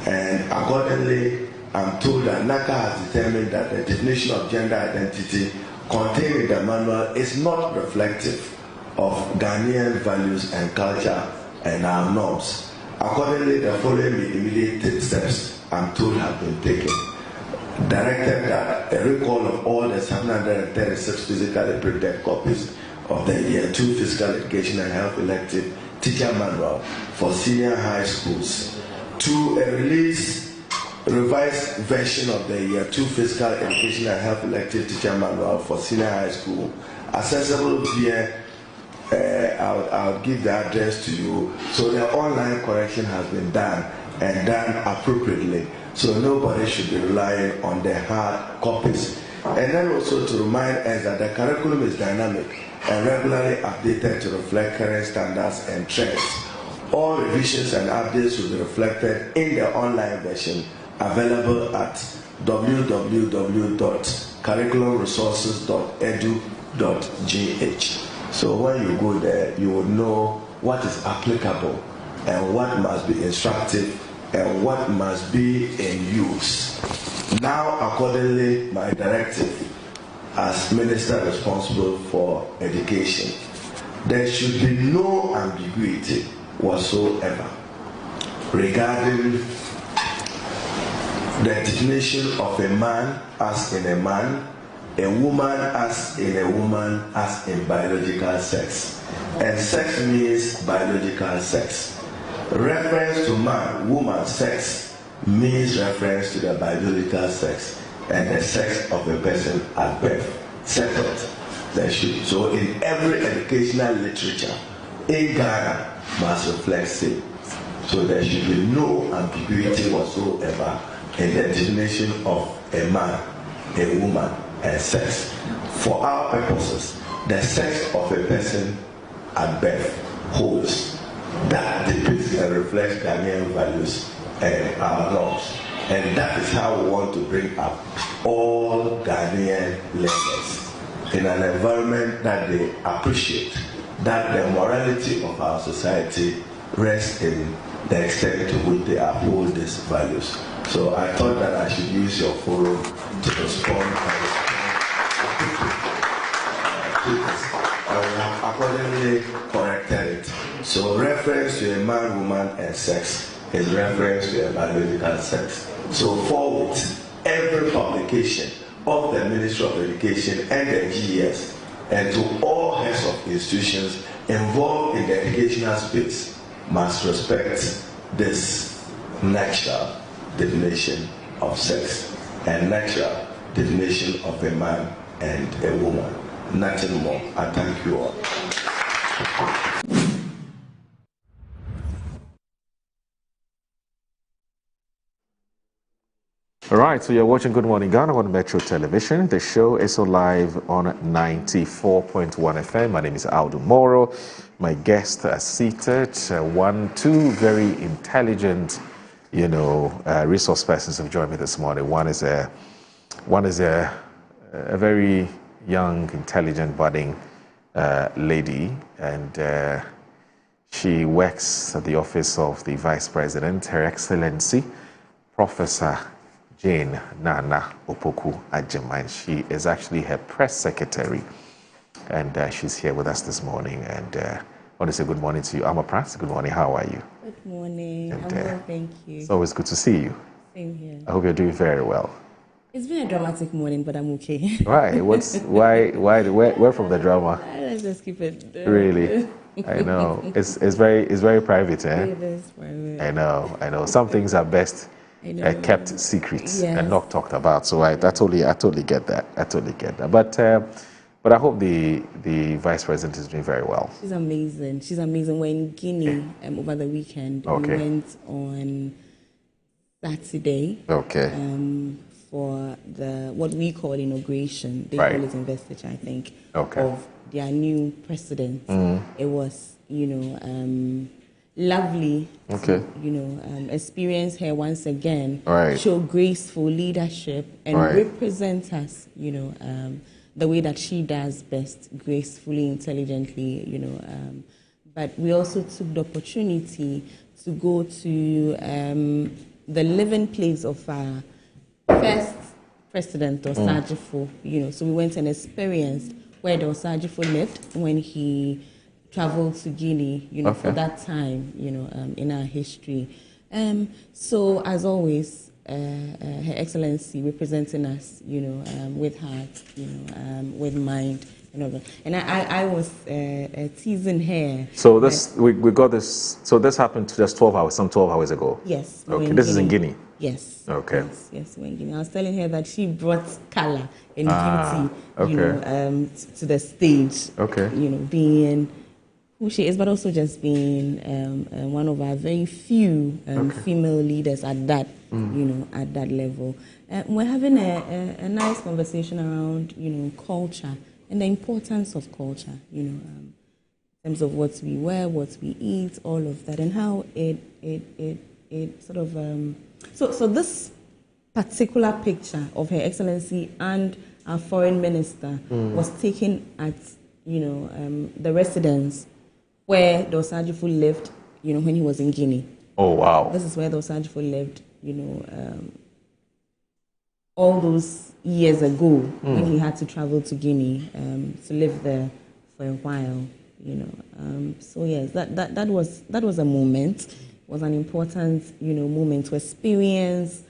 And accordingly, I'm told that NACA has determined that the definition of gender identity contained in the manual is not reflective of Ghanaian values and culture and our norms. Accordingly, the following immediate steps, I'm told, have been taken. Directed that a recall of all the 736 physically printed copies of the Year 2 Physical Education and Health Elective Teacher Manual for senior high schools. 2, a release revised version of the Year 2 Physical Education and Health Elective Teacher Manual for Senior High School, accessible via, I'll give the address to you. So the online correction has been done and done appropriately. So nobody should be relying on the hard copies. And then also to remind us that the curriculum is dynamic and regularly updated to reflect current standards and trends. All revisions and updates will be reflected in the online version available at www.curriculumresources.edu.gh. So when you go there, you will know what is applicable and what must be instructive and what must be in use. Now, accordingly, my directive as Minister responsible for education, there should be no ambiguity whatsoever regarding the definition of a man as in a man, a woman as in a woman, as in biological sex. And sex means biological sex. Reference to man, woman, sex means reference to the biological sex and the sex of a person at birth. Separate. So in every educational literature in Ghana must reflect same. So there should be no ambiguity whatsoever in the definition of a man, a woman, and sex. For our purposes, the sex of a person at birth holds. That depicts and reflects Ghanaian values and our norms. And that is how we want to bring up all Ghanaian learners in an environment that they appreciate, that the morality of our society rests in the extent to which they uphold these values. So I thought that I should use your forum to respond I have accordingly corrected it. So reference to a man, woman, and sex is reference to a biological sex. So forward, every publication of the Ministry of Education and the GES, and to all heads of institutions involved in the educational space, must respect this natural definition of sex and natural definition of a man and a woman. Nothing more. I thank you all. All right, so you're watching Good Morning Ghana on Metro Television. The show is live on 94.1 FM. My name is Aldo Moro. My guests are seated. Two very intelligent, resource persons have joined me this morning. One is a very young, intelligent, budding lady, and she works at the office of the Vice President, Her Excellency, Professor Jane Nana Opoku Agyeman. She is actually her press secretary, and she's here with us this morning. And I want to say good morning to you, Ama Pras. Good morning. How are you? Good morning. I'm well, thank you. It's always good to see you. Same here. I hope you're doing very well. It's been a dramatic morning, but I'm okay. Why? Where from the drama? Let's just keep it. Really? I know. It's very private, eh? It is private. I know. Some things are best kept secrets and not talked about. So I totally get that. But I hope the Vice President is doing very well. She's amazing. We're in Guinea over the weekend. Okay. We went on Saturday. Okay. For what we call inauguration. They right. call it investiture, I think, okay. of their new president. It was, lovely okay. to, experience her once again, right. show graceful leadership and right. represent us, the way that she does best, gracefully, intelligently, but we also took the opportunity to go to the living place of our first president, Osajifo, so we went and experienced where the Osajifo lived when he traveled to Guinea, for that time, in our history. So as always, Her Excellency representing us, with heart, with mind, and I was teasing her. So we got this. So this happened just some 12 hours ago. Yes. Okay. This is in Guinea. Yes. Okay. Yes, when Guinea. I was telling her that she brought color and beauty, okay. to the stage. Okay. Being who she is, but also just being one of our very few female leaders at that, at that level. We're having a nice conversation around, culture and the importance of culture, in terms of what we wear, what we eat, all of that, and how it sort of. So this particular picture of Her Excellency and our foreign minister was taken at, the residence where Dosajifo lived, when he was in Guinea. Oh, wow. This is where Dosajifo lived, all those years ago when he had to travel to Guinea to live there for a while, So yes, that was a moment. It was an important, moment to experience,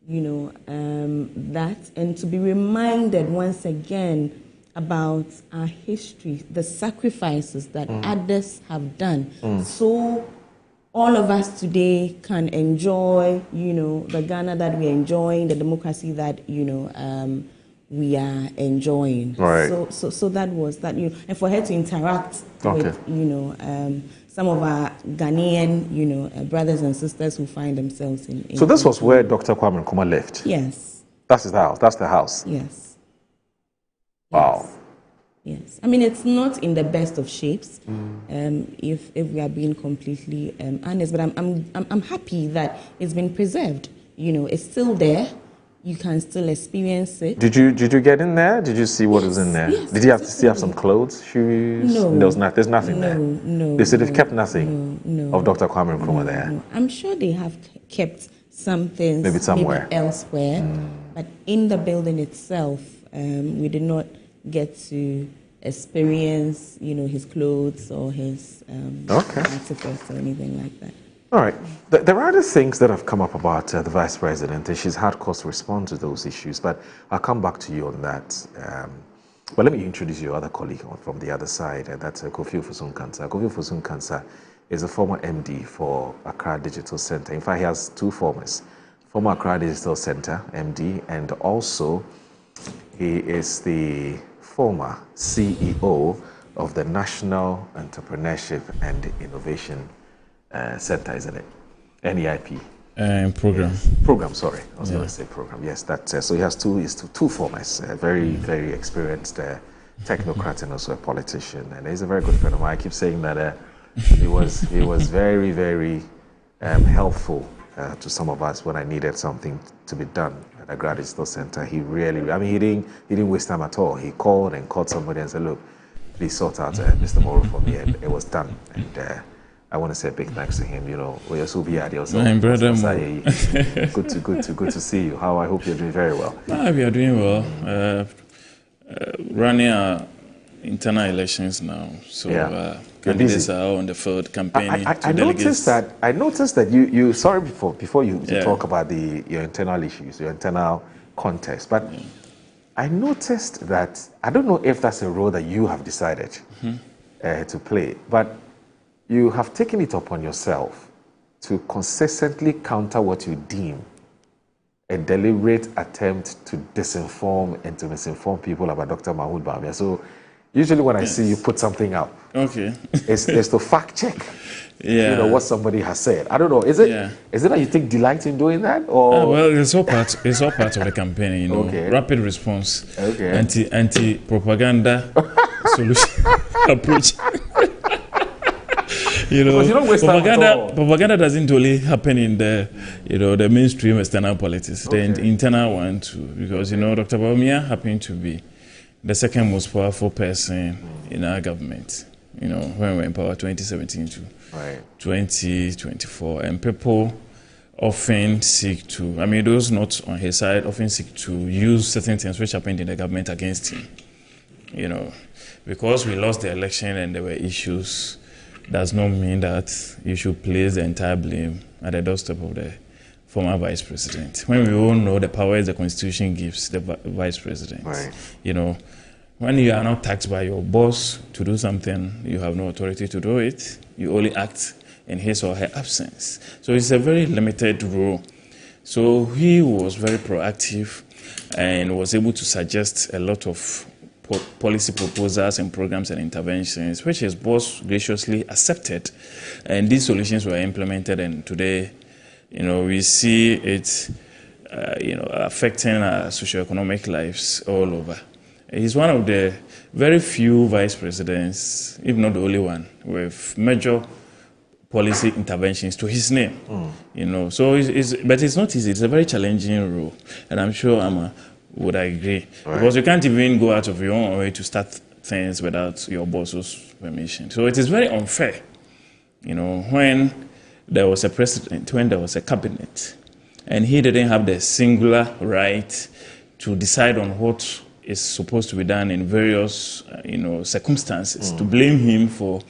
that, and to be reminded once again about our history, the sacrifices that others have done. So all of us today can enjoy, the Ghana that we're enjoying, the democracy that, we are enjoying. Right. So that was that, and for her to interact with, some of our Ghanaian, brothers and sisters who find themselves in. So this was where Dr. Kwame Nkrumah lived? Yes. That's his house? That's the house? Yes. Wow. Yes. I mean, it's not in the best of shapes, if we are being completely honest, but I'm happy that it's been preserved. It's still there. You can still experience it. Did you get in there? Did you see what was in there? Yes, did you have to still have some clothes, shoes? No. There's nothing there. No. They said they've kept nothing of Dr. Kwame Nkrumah there. No. I'm sure they have kept some things maybe somewhere elsewhere, but in the building itself, we did not get to experience, his clothes or his artifacts or anything like that. All right. There are other things that have come up about the Vice President, and she's had cause to respond to those issues, but I'll come back to you on that. But let me introduce your other colleague from the other side, and that's Kofi Ofosu-Nkansah. Kofi Ofosu-Nkansah is a former MD for Accra Digital Center. In fact, he has two formers. Former Accra Digital Center, MD, and also he is the former CEO of the National Entrepreneurship and Innovation Center, isn't it? NEIP. Program, sorry. I was going to say program. Yes, that's so he has two formers, very, very experienced technocrat and also a politician. And he's a very good friend of mine. I keep saying that he was very, very helpful to some of us when I needed something to be done at the Accra Digital Center. He really, he didn't waste time at all. He called somebody and said, look, please sort out Mr. Moro for me, and it was done. And I want to say a big thanks to him. We also be at yourself. My brother, good to see you. I hope you're doing very well. We are doing well. Running our internal elections now, so candidates are on the field campaigning. I noticed that you. Sorry before you talk about your internal issues, your internal contest, but I noticed that I don't know if that's a role that you have decided to play, but you have taken it upon yourself to consistently counter what you deem a deliberate attempt to disinform and to misinform people about Dr. Mahmoud Bawumia. So usually when I see you put something up, it's to fact check what somebody has said. I don't know. Is it that you take delight in doing that, or well, it's all part of the campaign. Rapid response, anti-propaganda solution approach. Propaganda doesn't only happen in the the mainstream external politics. The internal one too, because Dr. Bawumia happened to be the second most powerful person in our government. When we were in power 2017 to 2024, and people often seek to, those not on his side often seek to use certain things which happened in the government against him. Because we lost the election and there were issues, does not mean that you should place the entire blame at the doorstep of the former vice president. When we all know the powers the constitution gives the vice president. When you are not taxed by your boss to do something, you have no authority to do it. You only act in his or her absence. So it's a very limited role So he was very proactive and was able to suggest a lot of policy proposals and programs and interventions, which his boss graciously accepted. And these solutions were implemented, and today, we see it, affecting our socioeconomic lives all over. He's one of the very few vice presidents, if not the only one, with major policy interventions to his name. So but it's not easy. It's a very challenging role, and I'm sure Amma would agree, because you can't even go out of your own way to start things without your boss's permission. So it is very unfair, when there was a president, when there was a cabinet, and he didn't have the singular right to decide on what is supposed to be done in various, circumstances, to blame him for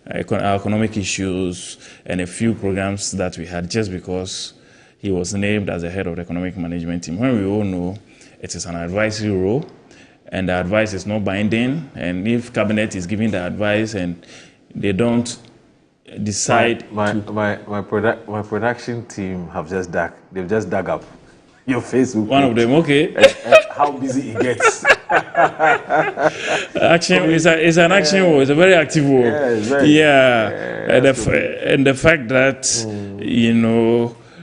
our economic issues and a few programs that we had just because he was named as the head of the economic management team. When we all know it is an advisory role, and the advice is not binding, and if cabinet is giving the advice and they don't decide my production team they've just dug up your Facebook one page. Of them, okay. And how busy it gets. Action is an action war. It's a very active war. And the fact that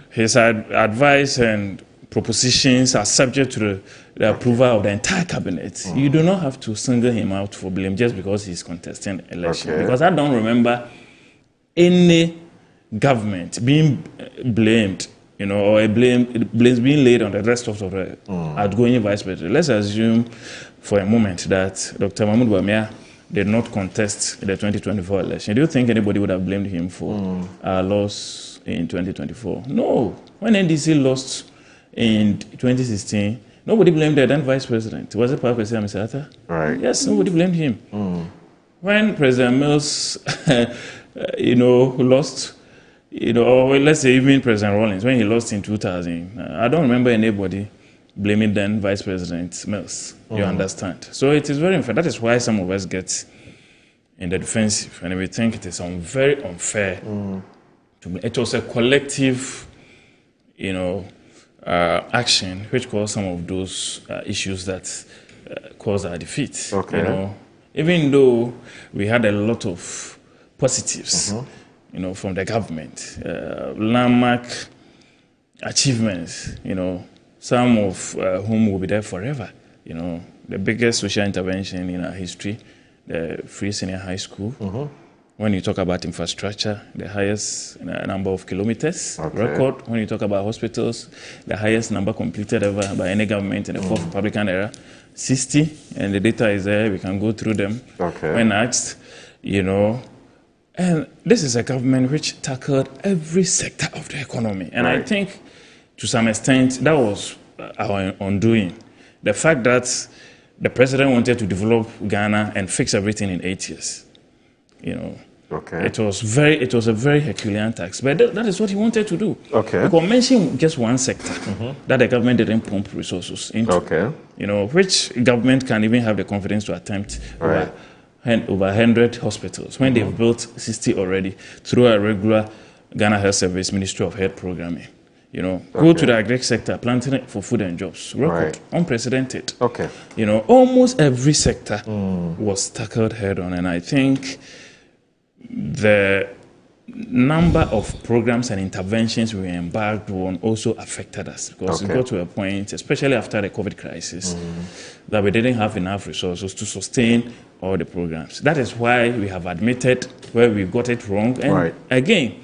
his advice and propositions are subject to the approval of the entire cabinet. You do not have to single him out for blame just because he's contesting election. Because I don't remember any government being blamed, or blame being laid on the rest of the outgoing vice president. Let's assume for a moment that Dr. Mahmoud Bawumia did not contest the 2024 election. Do you think anybody would have blamed him for our loss in 2024? No. When NDC lost in 2016, nobody blamed the then vice president. Was it Papa Mr. Right. Yes, nobody blamed him. When President Mills, lost, or let's say even President Rawlings, when he lost in 2000, I don't remember anybody blaming then Vice President Mills. You understand? So it is very unfair. That is why some of us get in the defensive, and we think it is very unfair. It was a collective, action which caused some of those issues that caused our defeat. Even though we had a lot of positives, from the government, landmark achievements, some of whom will be there forever. The biggest social intervention in our history, the free senior high school. When you talk about infrastructure, the highest number of kilometers record. When you talk about hospitals, the highest number completed ever by any government in the Fourth Republican era, 60, and the data is there. We can go through them when asked, And this is a government which tackled every sector of the economy. And I think, to some extent, that was our undoing. The fact that the president wanted to develop Ghana and fix everything in 8 years. It was a very Herculean task, but that is what he wanted to do. We can mention just one sector that the government didn't pump resources into. Which government can even have the confidence to attempt over 100 hospitals when they've built 60 already through a regular Ghana Health Service Ministry of Health programming. Go to the agri sector, planting for food and jobs. Record, unprecedented. Almost every sector was tackled head on, and I think the number of programs and interventions we embarked on also affected us, because we got to a point, especially after the COVID crisis, that we didn't have enough resources to sustain all the programs. That is why we have admitted where we got it wrong. And again,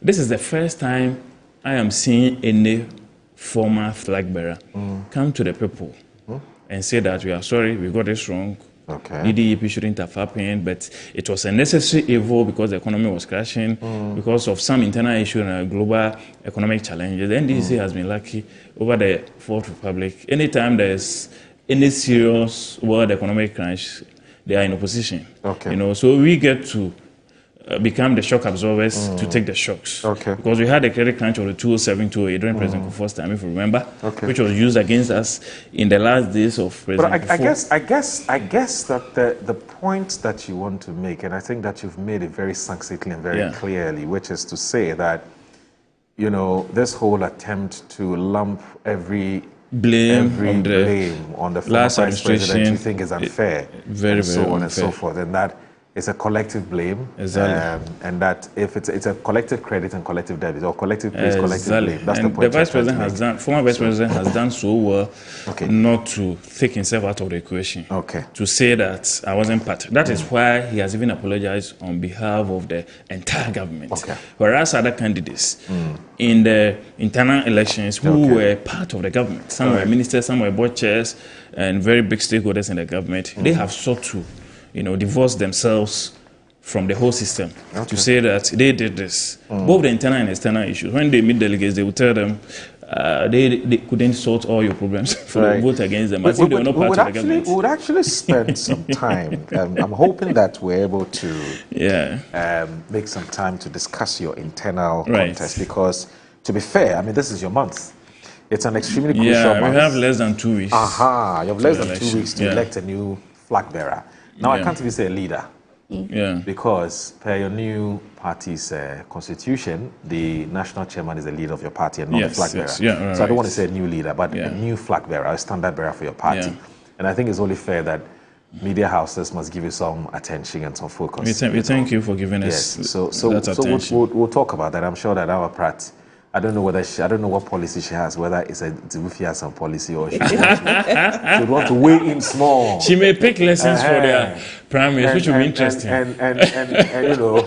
this is the first time I am seeing any former flag bearer come to the people and say that we are sorry, we got this wrong. EDEP shouldn't have happened, but it was a necessary evil because the economy was crashing, because of some internal issue and global economic challenges. The NDC has been lucky over the Fourth Republic. Anytime there's any serious world economic crunch, they are in opposition. So we get to become the shock absorbers to take the shocks. Because we had a credit crunch of the 2007-2008 during President Kufuor's time, if you remember, which was used against us in the last days of President Kufuor. I guess that the point that you want to make, and I think that you've made it very succinctly and very clearly, which is to say that you know, this whole attempt to lump every blame on the former last vice president, administration, you think is unfair, very, and so very on unfair. and so forth, and that it's a collective blame, Exactly. and that if it's a collective credit and collective debit, or collective praise, collective Exactly. blame. That's And the point. the vice president you're has trying done, former vice president has done so well not to take himself out of the equation. Okay. To say that I wasn't part. That is why he has even apologized on behalf of the entire government. Okay. Whereas other candidates in the internal elections who were part of the government, some were ministers, some were board chairs, and very big stakeholders in the government, they have sought to, you know, divorce themselves from the whole system to say that they did this. Both the internal and external issues. When they meet delegates, they will tell them they couldn't sort all your problems, so they vote against them. As if they were not part of the government. We would actually spend some time. I'm hoping that we're able to make some time to discuss your internal contest, because, to be fair, I mean, this is your month. It's an extremely crucial month. We have less than 2 weeks. You have less than 2 weeks to Yeah. elect a new flag bearer. Now, I can't even say a leader. Because per your new party's constitution, the national chairman is the leader of your party and not the flag bearer. So I don't want to say a new leader, but a new flag bearer, a standard bearer for your party. And I think it's only fair that media houses must give you some attention and some focus. We thank you for giving us that attention. We'll talk about that. I'm sure that our Pratt, I don't know what policy she has, whether it's a Ziwufiasan policy or she would want to weigh in small. She may pick lessons for their primaries, which will be interesting. And you know,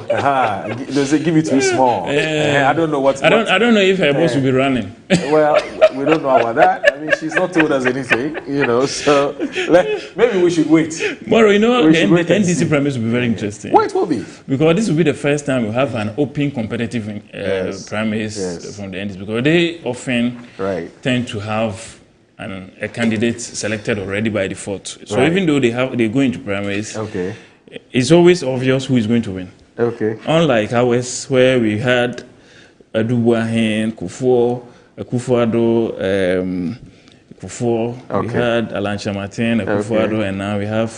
does it give it too small? I don't know what. I don't know if her boss will be running. Well, we don't know about that. I mean, she's not told us anything, you know. So maybe we should wait. Moro, you know, the NDC primaries will be very interesting. Why it will be? Because this will be the first time we have an open competitive primaries from the NDC, because they often tend to have a candidate selected already by default. So even though they go into primaries, it's always obvious who is going to win. Unlike ours, where we had Adubuahen, Akufo-Addo, we had Alan Chamartin, Akufo-Addo, and now we have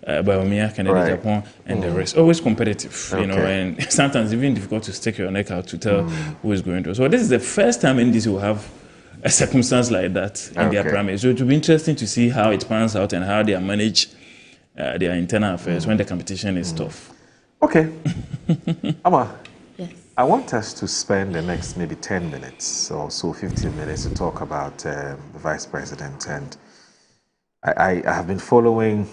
Bawumia, Kennedy Japan, and the rest. Always competitive, you know, and sometimes even difficult to stick your neck out to tell who is going to. So this is the first time NDC will have a circumstance like that in their primaries. So it will be interesting to see how it pans out and how they manage their internal affairs when the competition is tough. Okay. Amma, I want us to spend the next maybe 10 minutes or so, 15 minutes to talk about the Vice President. And I have been following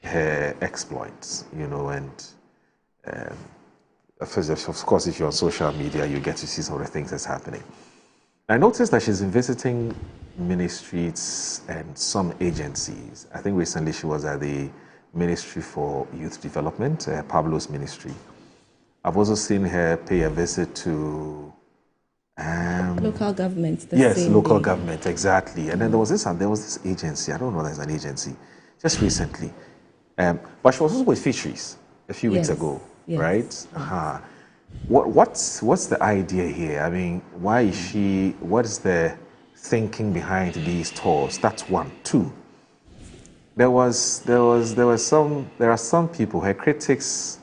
her exploits, you know, and of course, if you're on social media, you get to see some of the things that's happening. I noticed that she's been visiting ministries and some agencies. I think recently she was at the Ministry for Youth Development, Pablo's ministry. I've also seen her pay a visit to local government. Local government, exactly. And then there was this agency. I don't know if there's an agency, just recently. But she was also with Fisheries a few weeks ago, right? What's the idea here? I mean, why is she? What is the thinking behind these tours? That's one. Two. There are some people. Her critics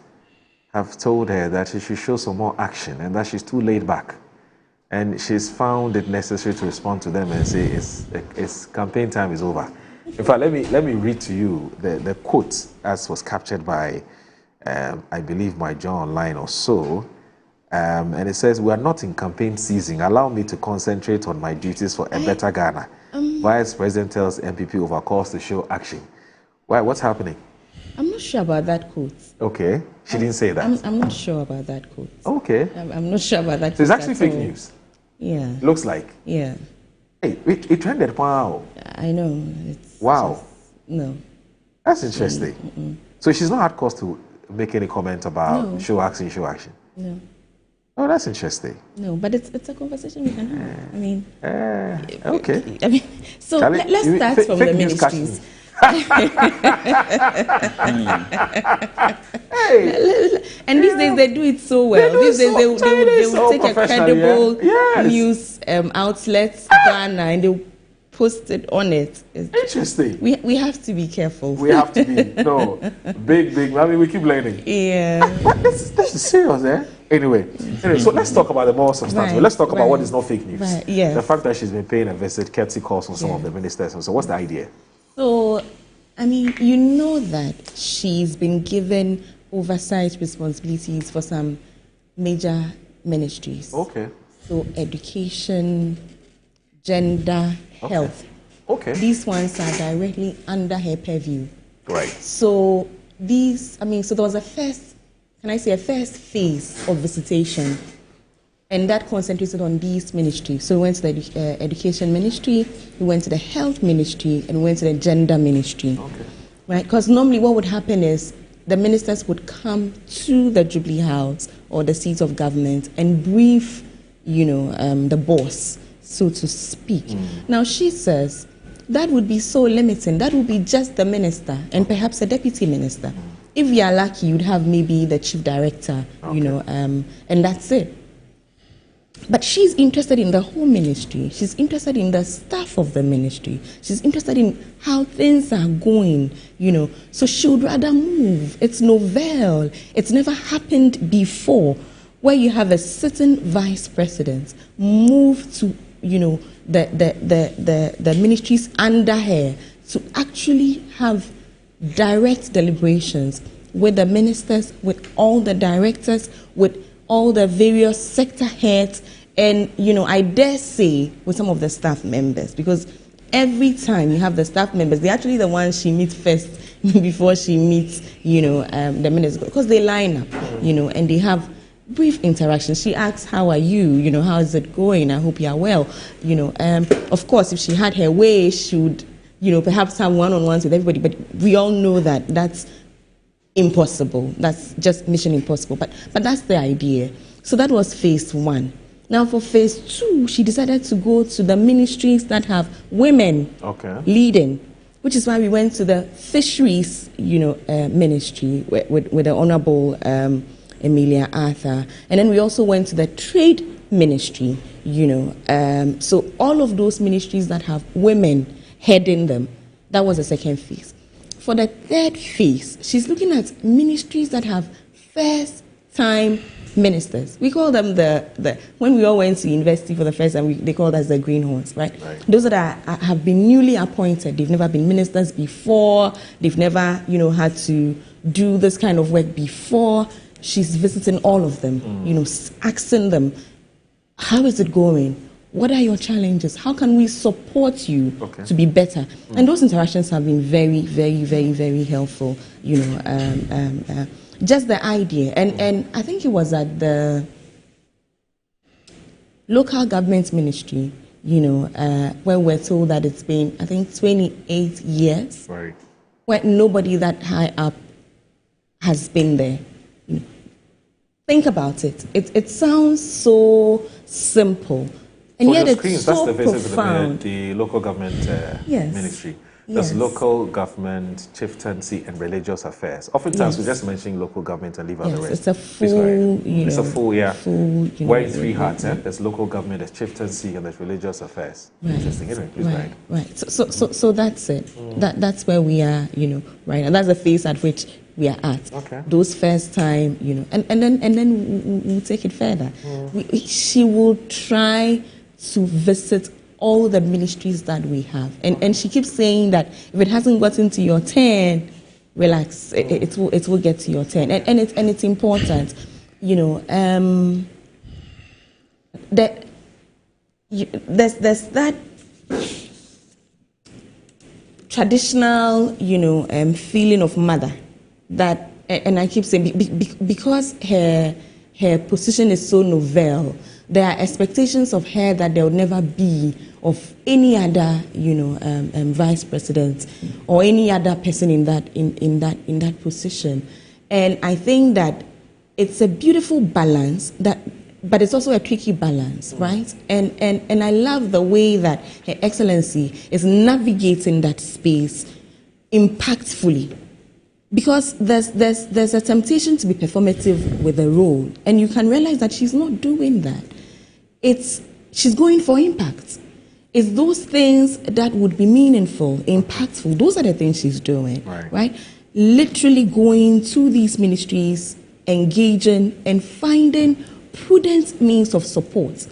have told her that she should show some more action and that she's too laid back, and she's found it necessary to respond to them and say it's campaign time is over. In fact, let me read to you the quote as was captured by I believe my John Online or so. And it says, "We are not in campaign season. Allow me to concentrate on my duties for a better Ghana." Vice President tells MPP over calls to show action. Why? What's happening? I'm not sure about that quote. Okay. She didn't say that. I'm not sure about that quote. Okay. I'm not sure about that So quote. it's actually fake news. Yeah. Looks like. Yeah. Hey, it trended. Wow. I know. Wow. No. That's interesting. So she's not had cause to make any comment about show action. No. Oh, that's interesting. No, but it's a conversation we can have. I mean, okay. I mean, so Charlie, let's start from the ministries. And these days they do it so well. These days they will take a credible news outlet, Ghana, and they'll post it on it. Interesting. We have to be careful. We have to be. No, big. I mean, we keep learning. Yeah. But this is serious, eh? Anyway, so let's talk about the more substantive. Right, Let's talk about what right. is not fake news. Right, yes. The fact that she's been paying a visit, courtesy calls on some of the ministers. So what's the idea? So, I mean, you know that she's been given oversight responsibilities for some major ministries. Okay. So, education, gender, health. Okay. These ones are directly under her purview. Right. So, so there was a first phase of visitation, and that concentrated on these ministries. So we went to the education ministry, we went to the health ministry, and we went to the gender ministry. Okay. Right? Because normally what would happen is the ministers would come to the Jubilee House or the seat of government and brief, the boss, so to speak. Now she says that would be so limiting. That would be just the minister and perhaps a deputy minister. If we are lucky, you'd have maybe the chief director, and that's it. But she's interested in the whole ministry. She's interested in the staff of the ministry. She's interested in how things are going, So she would rather move. It's novel. It's never happened before where you have a certain vice president move to, the ministries under her to actually have direct deliberations with the ministers, with all the directors, with all the various sector heads, and I dare say with some of the staff members, because every time you have the staff members, they're actually the ones she meets first before she meets the ministers, because they line up, and they have brief interactions. She asks, how are you, how is it going, I hope you are well, of course if she had her way she would perhaps have one-on-ones with everybody, but we all know that that's impossible. That's just mission impossible. But that's the idea. So that was phase one. Now for phase two, she decided to go to the ministries that have women leading, which is why we went to the fisheries, ministry with the Honorable Emilia Arthur, and then we also went to the trade ministry. So all of those ministries that have women heading them, that was the second phase. For the third phase, she's looking at ministries that have first-time ministers. We call them when we all went to university for the first time, they called us the greenhorns, right? Those that have been newly appointed, they've never been ministers before, they've never, had to do this kind of work before. She's visiting all of them, asking them, how is it going? What are your challenges? How can we support you to be better? And those interactions have been very, very, very, very helpful. Just the idea, and I think it was at the local government ministry, where we're told that it's been, I think, 28 years, where nobody that high up has been there. Think about it. It sounds so simple. And yet it's so profound. The local government ministry. There's local government, chieftaincy, and religious affairs. Oftentimes we just mention local government and leave out the rest. It's a full, it's a full, wearing three hats. Yeah. There's local government, there's chieftaincy, and there's religious affairs. Right. Interesting, isn't it? Please go ahead. Right. So that's it. That's where we are, right, and that's the phase at which we are at. Okay. Those first time, and then we'll take it further. She will try to visit all the ministries that we have. And she keeps saying that if it hasn't gotten to your turn, relax, it will get to your turn. And it's important, that there's that traditional, feeling of mother that, and I keep saying, because her position is so novel, there are expectations of her that there will never be of any other, vice president or any other person in that position. And I think that it's a beautiful balance, but it's also a tricky balance, right? And I love the way that Her Excellency is navigating that space impactfully. Because there's a temptation to be performative with the role, and you can realize that she's not doing that. She's going for impact. It's those things that would be meaningful, impactful. Those are the things she's doing, right? Literally going to these ministries, engaging, and finding prudent means of support,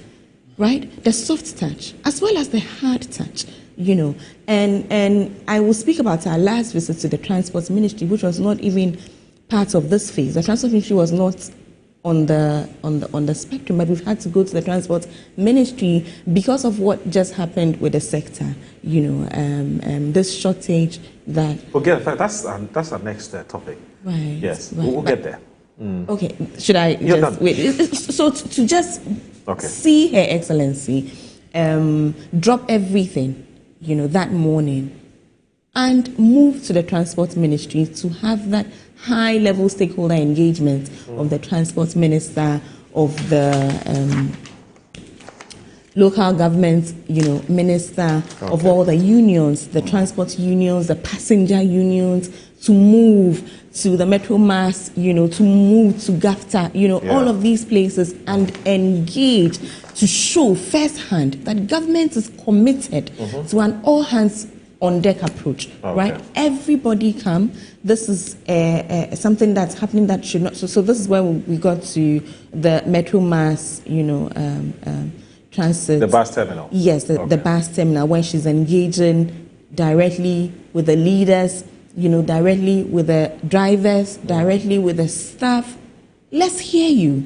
right? The soft touch as well as the hard touch, you know. And I will speak about our last visit to the Transport Ministry, which was not even part of this phase. The Transport Ministry was not on the spectrum, but we've had to go to the Transport Ministry because of what just happened with the sector, you know, this shortage that... Okay, in fact, that's our next topic. Right. Yes, right. we'll get there. Okay, should I You're just done. wait? So to just see Her Excellency drop everything, you know, that morning and move to the Transport Ministry to have that high-level stakeholder engagement of the Transport Minister, of the local government, you know, minister, of all the unions, the transport unions, the passenger unions, to move to the Metro Mass, you know, to move to GAFTA, you know, all of these places, and engage to show firsthand that government is committed to an all-hands-on-deck approach, right? Everybody come. This is something that's happening that should not. So this is when we got to the Metro Mass, you know, transit. The bus terminal. Yes, the bus terminal, where she's engaging directly with the leaders, you know, directly with the drivers, directly with the staff. Let's hear you.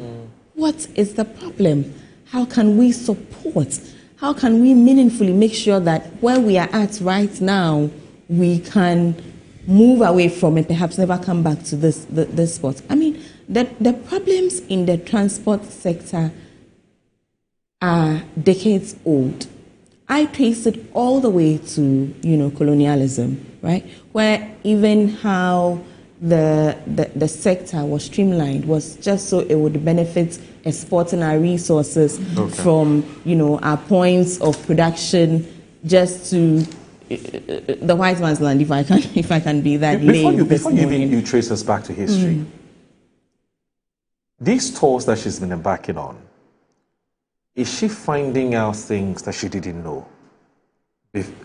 What is the problem? How can we support? How can we meaningfully make sure that where we are at right now, we can move away from it, perhaps never come back to this spot? I mean, the problems in the transport sector are decades old. I trace it all the way to, you know, colonialism, right? Where even how the sector was streamlined was just so it would benefit exporting our resources from, you know, our points of production just to the white man's land, if I can be that lame. Before you trace us back to history, these tours that she's been embarking on, is she finding out things that she didn't know?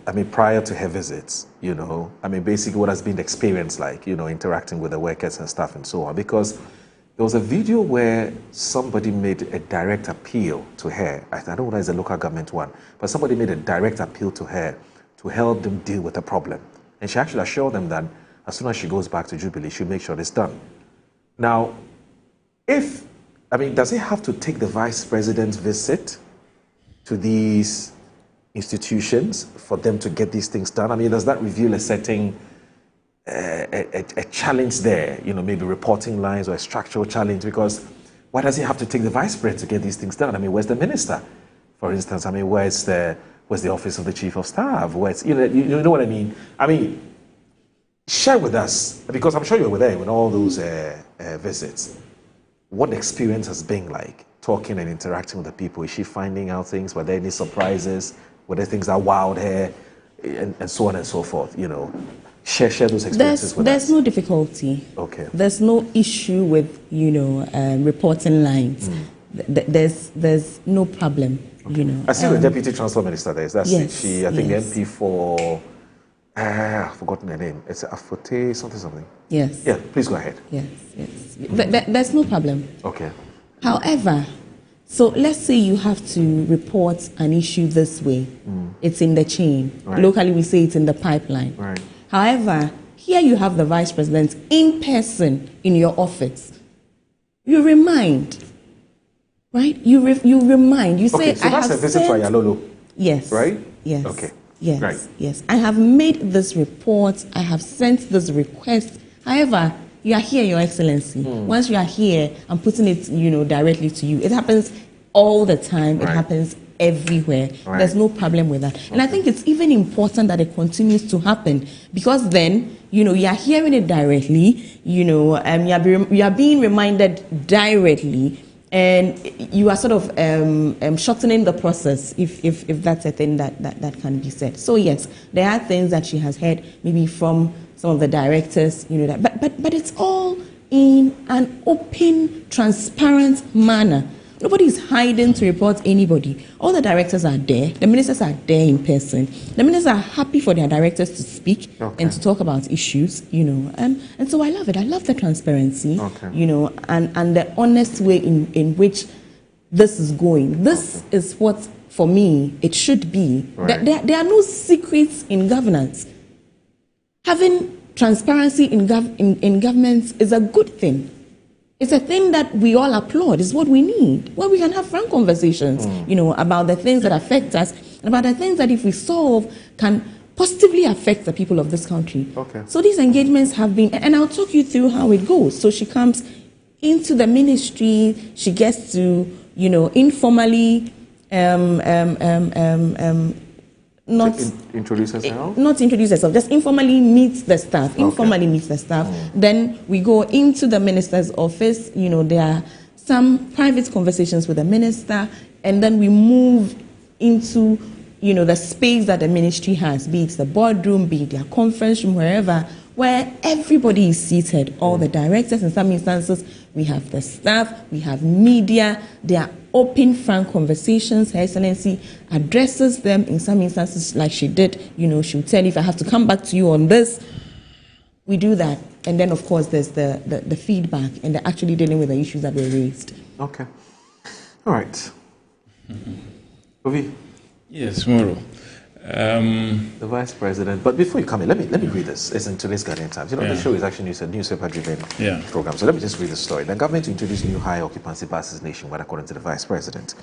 I mean, prior to her visits, you know, I mean, basically what has been the experience like, you know, interacting with the workers and stuff and so on. Because there was a video where somebody made a direct appeal to her. I don't know whether it's a local government one, but somebody made a direct appeal to her to help them deal with the problem. And she actually assured them that as soon as she goes back to Jubilee, she'll make sure it's done. Now, does it have to take the vice president's visit to these institutions for them to get these things done? I mean, does that reveal a certain a challenge there? You know, maybe reporting lines or a structural challenge? Because why does he have to take the vice president to get these things done? I mean, where's the minister, for instance? I mean, where's the office of the chief of staff? Where's you know what I mean? I mean, share with us, because I'm sure you were there with all those visits. What the experience has been like, talking and interacting with the people. Is she finding out things? Were there any surprises? Were there things that wowed her? And so on and so forth, you know. Share those experiences with us. There's no difficulty. Okay. There's no issue with, you know, reporting lines. There's no problem, you know. I see the Deputy Transport Minister there. That's she, I think the MP for... I've forgotten her name. It's Afote something. Yes. Yeah, please go ahead. Yes. There's no problem. Okay. However, so let's say you have to report an issue this way. It's in the chain. Right. Locally, we say it's in the pipeline. Right. However, here you have the vice president in person in your office. You remind, right? You remind. You say, so that's a visit to Ayalolo. Yes. Right? Yes. Okay. Yes. Right. Yes. I have made this report. I have sent this request. However, you are here, Your Excellency. Once you are here, I'm putting it, you know, directly to you. It happens all the time. It happens everywhere. There's no problem with that. And I think it's even important that it continues to happen, because then, you know, you are hearing it directly, you know, you are being reminded directly, and you are sort of shortening the process, if that's a thing that can be said. So yes, there are things that she has heard maybe from some of the directors, you know, that, but it's all in an open, transparent manner, Nobody is hiding to report anybody. All the directors are there. The ministers are there in person. The ministers are happy for their directors to speak and to talk about issues, and so I love it. I love the transparency, and the honest way in which this is going. This is what, for me, it should be. Right. There are no secrets in governance. Having transparency in governments is a good thing. It's a thing that we all applaud. It's what we need. Where we can have frank conversations, about the things that affect us, about the things that if we solve can positively affect the people of this country. Okay. So these engagements have been, and I'll talk you through how it goes. So she comes into the ministry, she gets to, informally, introduce herself? Not introduce herself, just informally meet the staff. Then we go into the minister's office. There are some private conversations with the minister, and then we move into, the space that the ministry has, be it the boardroom, be it their conference room, wherever, where everybody is seated, all the directors. In some instances, we have the staff, we have media. There are open, frank conversations. Her Excellency addresses them. In some instances, like she did, she'll tell you, if I have to come back to you on this, we do that. And then, of course, there's the feedback, and they're actually dealing with the issues that were raised. Okay. All right. Ovi? Yes, Moro. The Vice President. But before you come in, let me read this. It's in today's Guardian Times. The show is actually a newspaper-driven program. So let me just read the story. The government to introduce new high occupancy buses nationwide, according to the Vice President.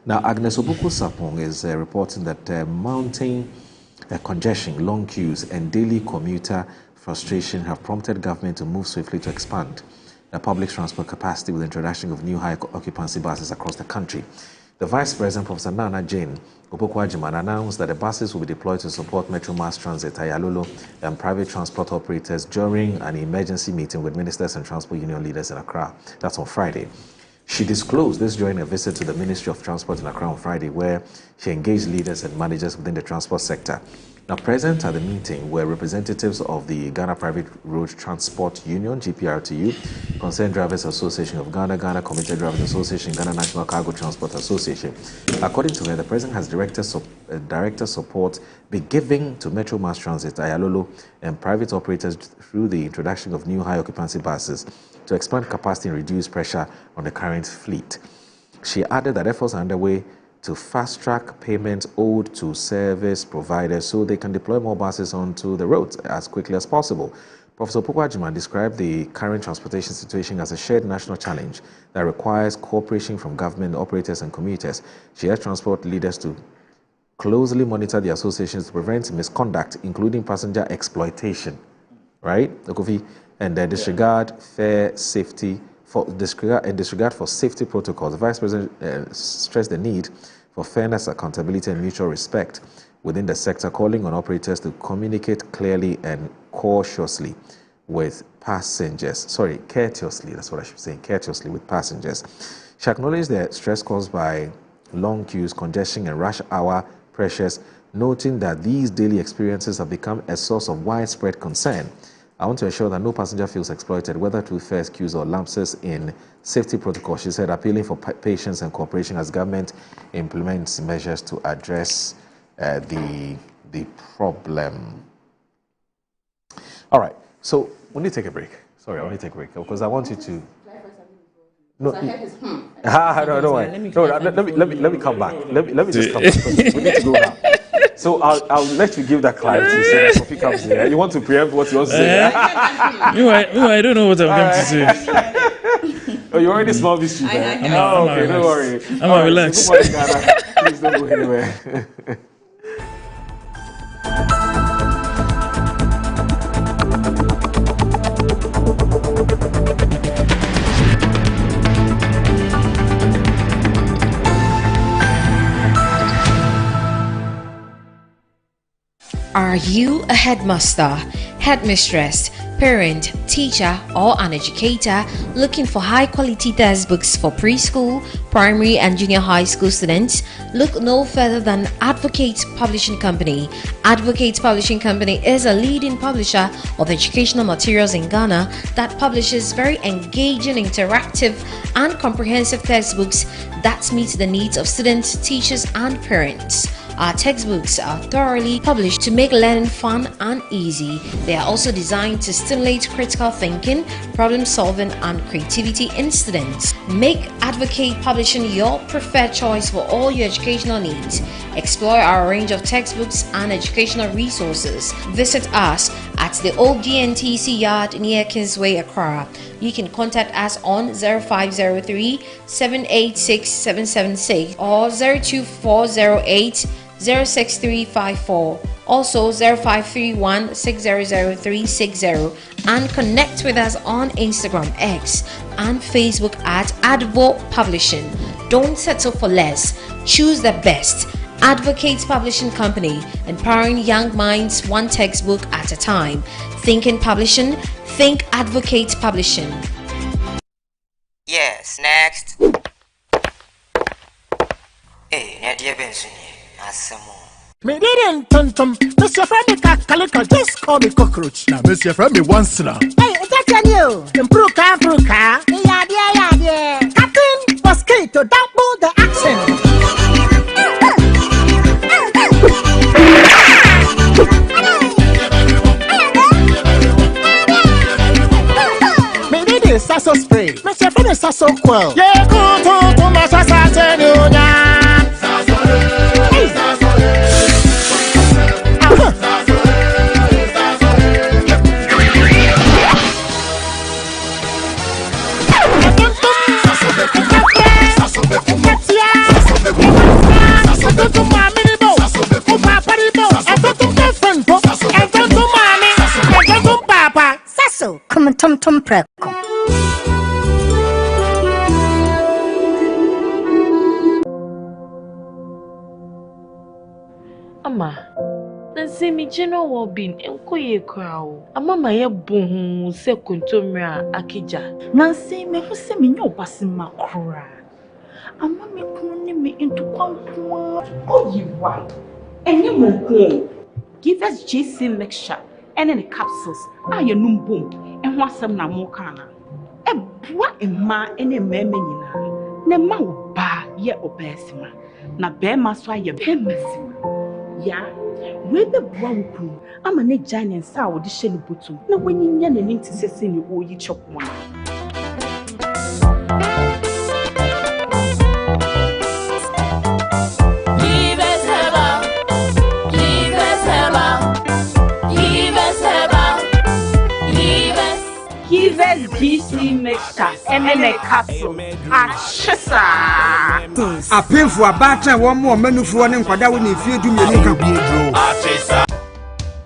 Now, Agnes Obuku-Sapong is reporting that mounting congestion, long queues, and daily commuter frustration have prompted government to move swiftly to expand the public transport capacity with the introduction of new high occupancy buses across the country. The Vice President, Professor Nana Jane Opoku-Agyeman, announced that the buses will be deployed to support Metro Mass Transit, Ayalolo, and private transport operators during an emergency meeting with ministers and transport union leaders in Accra. That's on Friday. She disclosed this during a visit to the Ministry of Transport in Accra on Friday, where she engaged leaders and managers within the transport sector. Now, present at the meeting were representatives of the Ghana Private Road Transport Union, GPRTU, Concerned Drivers Association of Ghana, Ghana Commuter Drivers Association, Ghana National Cargo Transport Association. According to her, the President has director support be given to Metro Mass Transit, Ayalolo, and private operators through the introduction of new high occupancy buses to expand capacity and reduce pressure on the current fleet. She added that efforts are underway to fast-track payments owed to service providers so they can deploy more buses onto the roads as quickly as possible. Professor Opoku-Agyeman described the current transportation situation as a shared national challenge that requires cooperation from government, operators, and commuters. She urged transport leaders to closely monitor the associations to prevent misconduct, including passenger exploitation, right, Okofi, and disregard for safety protocols. The Vice President stressed the need for fairness, accountability, and mutual respect within the sector, calling on operators to communicate clearly and cautiously with passengers. Courteously, that's what I should say, courteously with passengers. She acknowledged the stress caused by long queues, congestion, and rush hour pressures, noting that these daily experiences have become a source of widespread concern. I want to ensure that no passenger feels exploited, whether through fares, queues, or lapses in safety protocols, she said, appealing for patience and cooperation as government implements measures to address the problem. All right, so we need to take a break. Sorry, I want to take a break because I want you to... No, no, let me come back. Let me just come back. We need to go now. So I'll let you give that clarity so that Sophie comes here. You want to preempt what you want to say? I don't know what I'm going to say. Oh, you already smell this shit. Okay, don't worry. I'm relaxed. Good morning, Ghana. Please don't go anywhere. Are you a headmaster, headmistress, Parent, teacher, or an educator looking for high-quality textbooks for preschool, primary, and junior high school students, look no further than Advocate Publishing Company. Advocate Publishing Company is a leading publisher of educational materials in Ghana that publishes very engaging, interactive, and comprehensive textbooks that meet the needs of students, teachers, and parents. Our textbooks are thoroughly published to make learning fun and easy. They are also designed to stimulate critical thinking, problem solving, and creativity in students. Make Advocate Publishing your preferred choice for all your educational needs. Explore our range of textbooks and educational resources. Visit us at the old GNTC yard near Kingsway, Accra. You can contact us on 0503 786 776 or 02408 06354, also 0531 600360, and connect with us on Instagram, X, and Facebook at Advo Publishing. Don't settle for less. Choose the best. Advocate Publishing Company, empowering young minds one textbook at a time. Thinking publishing, think Advocate Publishing. Yes, next. Hey, Nadia Benson. Me didn't tum. Mr. Friendly Calico, just call me cockroach. Now, Mr. Friendly once now. Hey, that's you. Improve car. Yeah. Captain Mosquito, double the action. Me did Sasso spray. Mr. Friendly Sasso quell. Yeah, go to my Sasso. Come on, Tom Prep. Ama, nansi mi general well-being enkoye kwao. Ama maye bohu se kontomra akija. Nansi me hu se me nyo basi makura. Ama me kunu ni me into kwankwa. Oyiwa. Enye mo give us JC mixture and the capsules. Aye num boom. And what some na mo kana. E bua emma ene meme nyina. Ne ma wo ba ye obesima. Na be ma so aye be masima. Ya, we be bua wo kunu. Ama ne giant sa wo de hye ne botum. Na wanyinya ne nti sese ne wo yi chokwa. GC mixture and then a capsule. A pin for a batter, one more menu for one and Quadawi if you do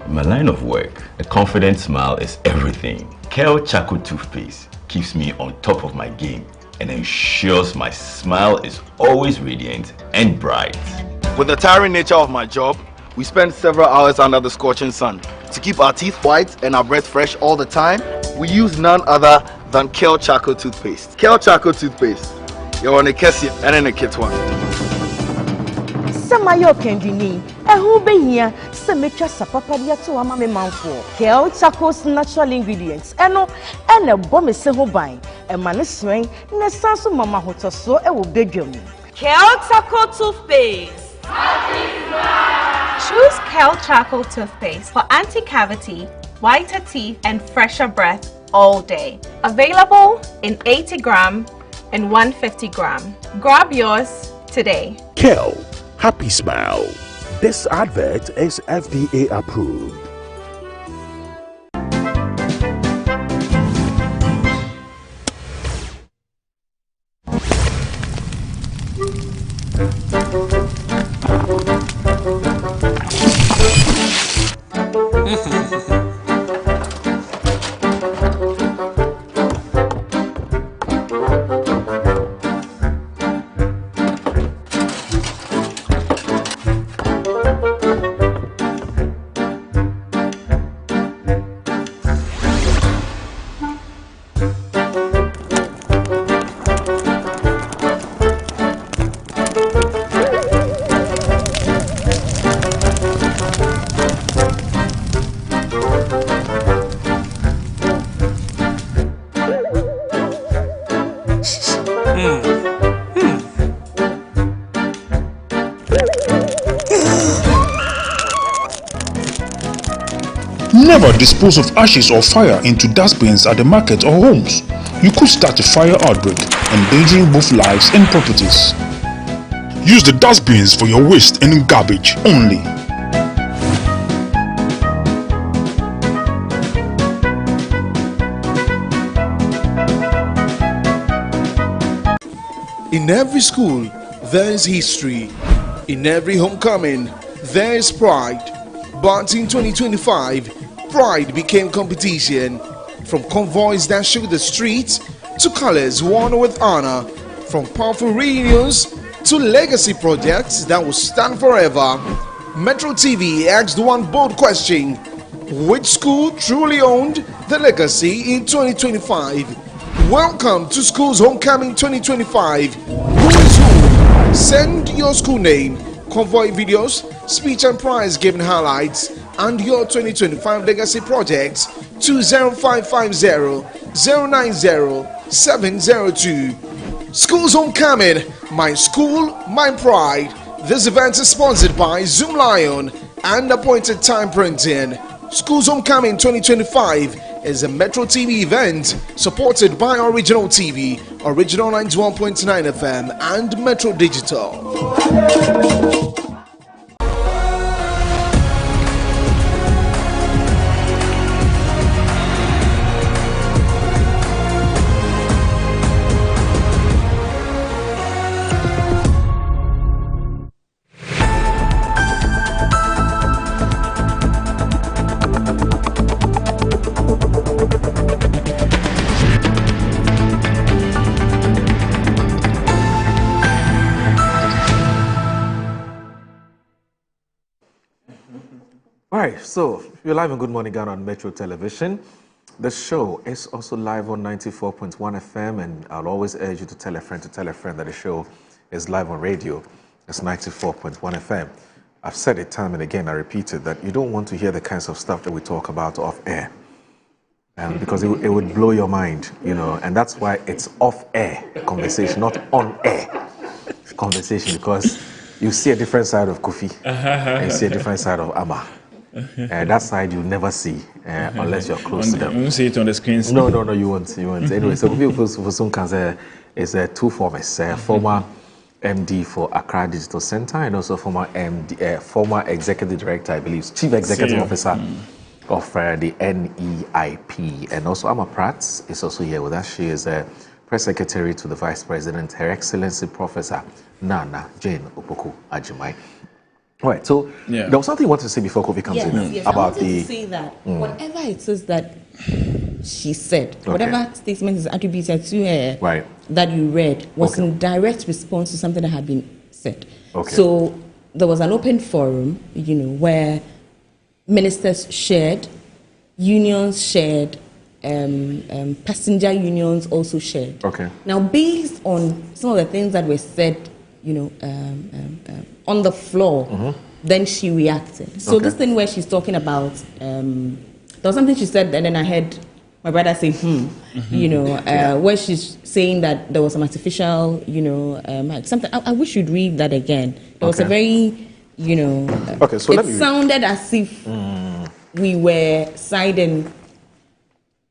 In my line of work, a confident smile is everything. Kel Charcoal toothpaste keeps me on top of my game and ensures my smile is always radiant and bright. With the tiring nature of my job, we spend several hours under the scorching sun. To keep our teeth white and our breath fresh all the time, we use none other than Kel Charcoal toothpaste. Kel Charcoal toothpaste. You're on a Kessie and in a kit one. Samayo Kendini, who be here, Semetra Sapapadia to Amame Manfo. Kel Charcoal's natural ingredients, and a bomb is a buying, and maniswing, Nesansu Mama Hotoso, a will beg you. Kel Charcoal toothpaste. Choose Kel Charcoal toothpaste for anti-cavity, whiter teeth, and fresher breath all day. Available in 80 gram and 150 gram. Grab yours today. Kel, happy smile. This advert is FDA approved. Never dispose of ashes or fire into dustbins at the market or homes. You could start a fire outbreak, endangering both lives and properties. Use the dustbins for your waste and garbage only. In every school, there is history. In every homecoming, there is pride. But in 2025, pride became competition. From convoys that shook the streets to colors worn with honor, from powerful reunions to legacy projects that will stand forever. Metro TV asked one bold question: which school truly owned the legacy in 2025? Welcome to School's Homecoming 2025. Who is who? Send your school name, convoy videos, speech and prize giving highlights, and your 2025 legacy projects to 0550 090 702. School's Homecoming, my school, my pride. This event is sponsored by Zoom Lion and Appointed Time Printing. School's Homecoming 2025 is a Metro TV event supported by Original TV, Original 91.9 FM, and Metro Digital. Alright, so you're live on Good Morning Ghana on Metro Television. The show is also live on 94.1 FM, and I'll always urge you to tell a friend that the show is live on radio. It's 94.1 FM. I've said it time and again, I repeat it, that you don't want to hear the kinds of stuff that we talk about off air. Because it would blow your mind, you know, and that's why it's off air conversation, not on air conversation, because you see a different side of Kofi and you see a different side of Amma. That side you'll never see unless you're close to them. You won't see it on the screen. No, you won't. Anyway, so Kofi Ofosu is two formers, former MD for Accra Digital Center and also former executive director, I believe, chief executive officer of the NEIP. And also Amma Pratt is also here with us. She is a press secretary to the Vice President, Her Excellency Professor Nana Jane Opoku Agyeman. All right, so there was something you wanted to say before Kofi comes in yes. about I to say that whatever it is that she said, whatever statement is attributed to her that you read was in direct response to something that had been said. So there was an open forum, you know, where ministers shared, unions shared, passenger unions also shared. Now, based on some of the things that were said, you know, on the floor, then she reacted. So this thing where she's talking about, there was something she said, and then I heard my brother say, you know, where she's saying that there was some artificial, you know, something. I wish you'd read that again. There was a very, you know, so it sounded as if we were siding.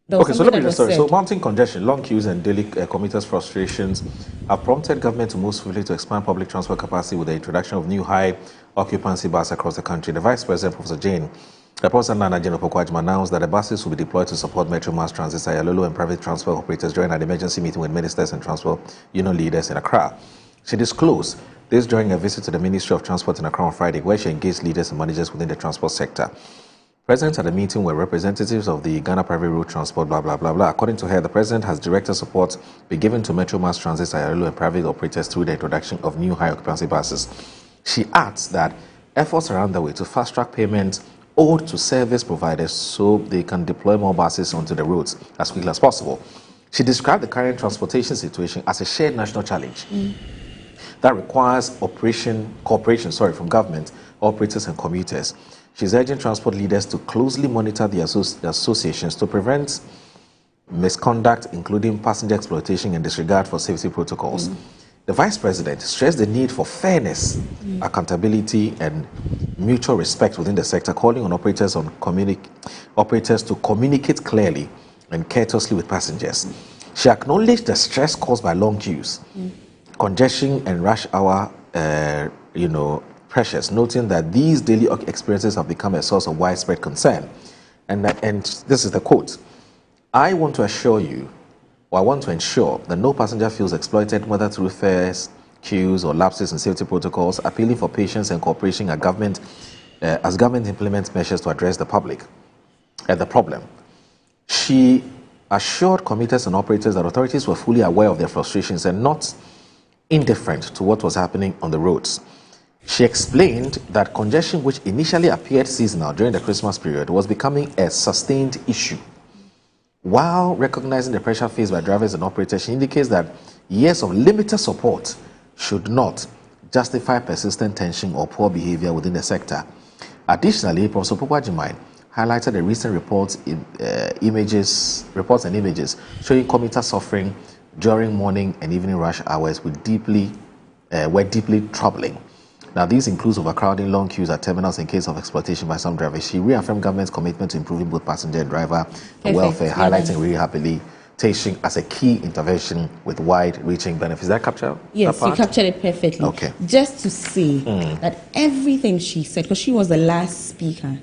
So let me just So mounting congestion, long queues and daily commuters' frustrations have prompted government to move swiftly to expand public transport capacity with the introduction of new high-occupancy buses across the country. The Vice President, Professor Nana Jane Opoku Agyeman, announced that the buses will be deployed to support Metro Mass Transit, Ayalolo, and private transport operators during an emergency meeting with ministers and transport union leaders in Accra. She disclosed this during a visit to the Ministry of Transport in Accra on Friday, where she engaged leaders and managers within the transport sector. Present at the meeting were representatives of the Ghana Private Road Transport, blah, blah, blah, blah. According to her, the President has directed support be given to Metro Mass Transit, Ayalolo, and private operators through the introduction of new high-occupancy buses. She adds that efforts are underway to fast-track payments owed to service providers so they can deploy more buses onto the roads as quickly as possible. She described the current transportation situation as a shared national challenge that requires cooperation from government, operators, and commuters. She's urging transport leaders to closely monitor the associations to prevent misconduct, including passenger exploitation and disregard for safety protocols. The Vice President stressed the need for fairness, accountability, and mutual respect within the sector, calling on operators to communicate clearly and courteously with passengers. She acknowledged the stress caused by long queues, congestion, and rush hour, pressures, noting that these daily experiences have become a source of widespread concern. And this is the quote: I want to ensure that no passenger feels exploited, whether through fares, queues, or lapses in safety protocols, appealing for patience and cooperation as government implements measures to address the problem. She assured commuters and operators that authorities were fully aware of their frustrations and not indifferent to what was happening on the roads. She explained that congestion, which initially appeared seasonal during the Christmas period, was becoming a sustained issue. While recognizing the pressure faced by drivers and operators, she indicates that years of limited support should not justify persistent tension or poor behavior within the sector. Additionally, Professor Popo Agyeman highlighted the recent reports and images showing commuters suffering during morning and evening rush hours were deeply troubling. Now, these include overcrowding, long queues at terminals in case of exploitation by some drivers. She reaffirmed government's commitment to improving both passenger and driver welfare, highlighting rehabilitation as a key intervention with wide-reaching benefits. Did I capture Yes, that part? you captured it perfectly. Okay. Just to say that everything she said, because she was the last speaker,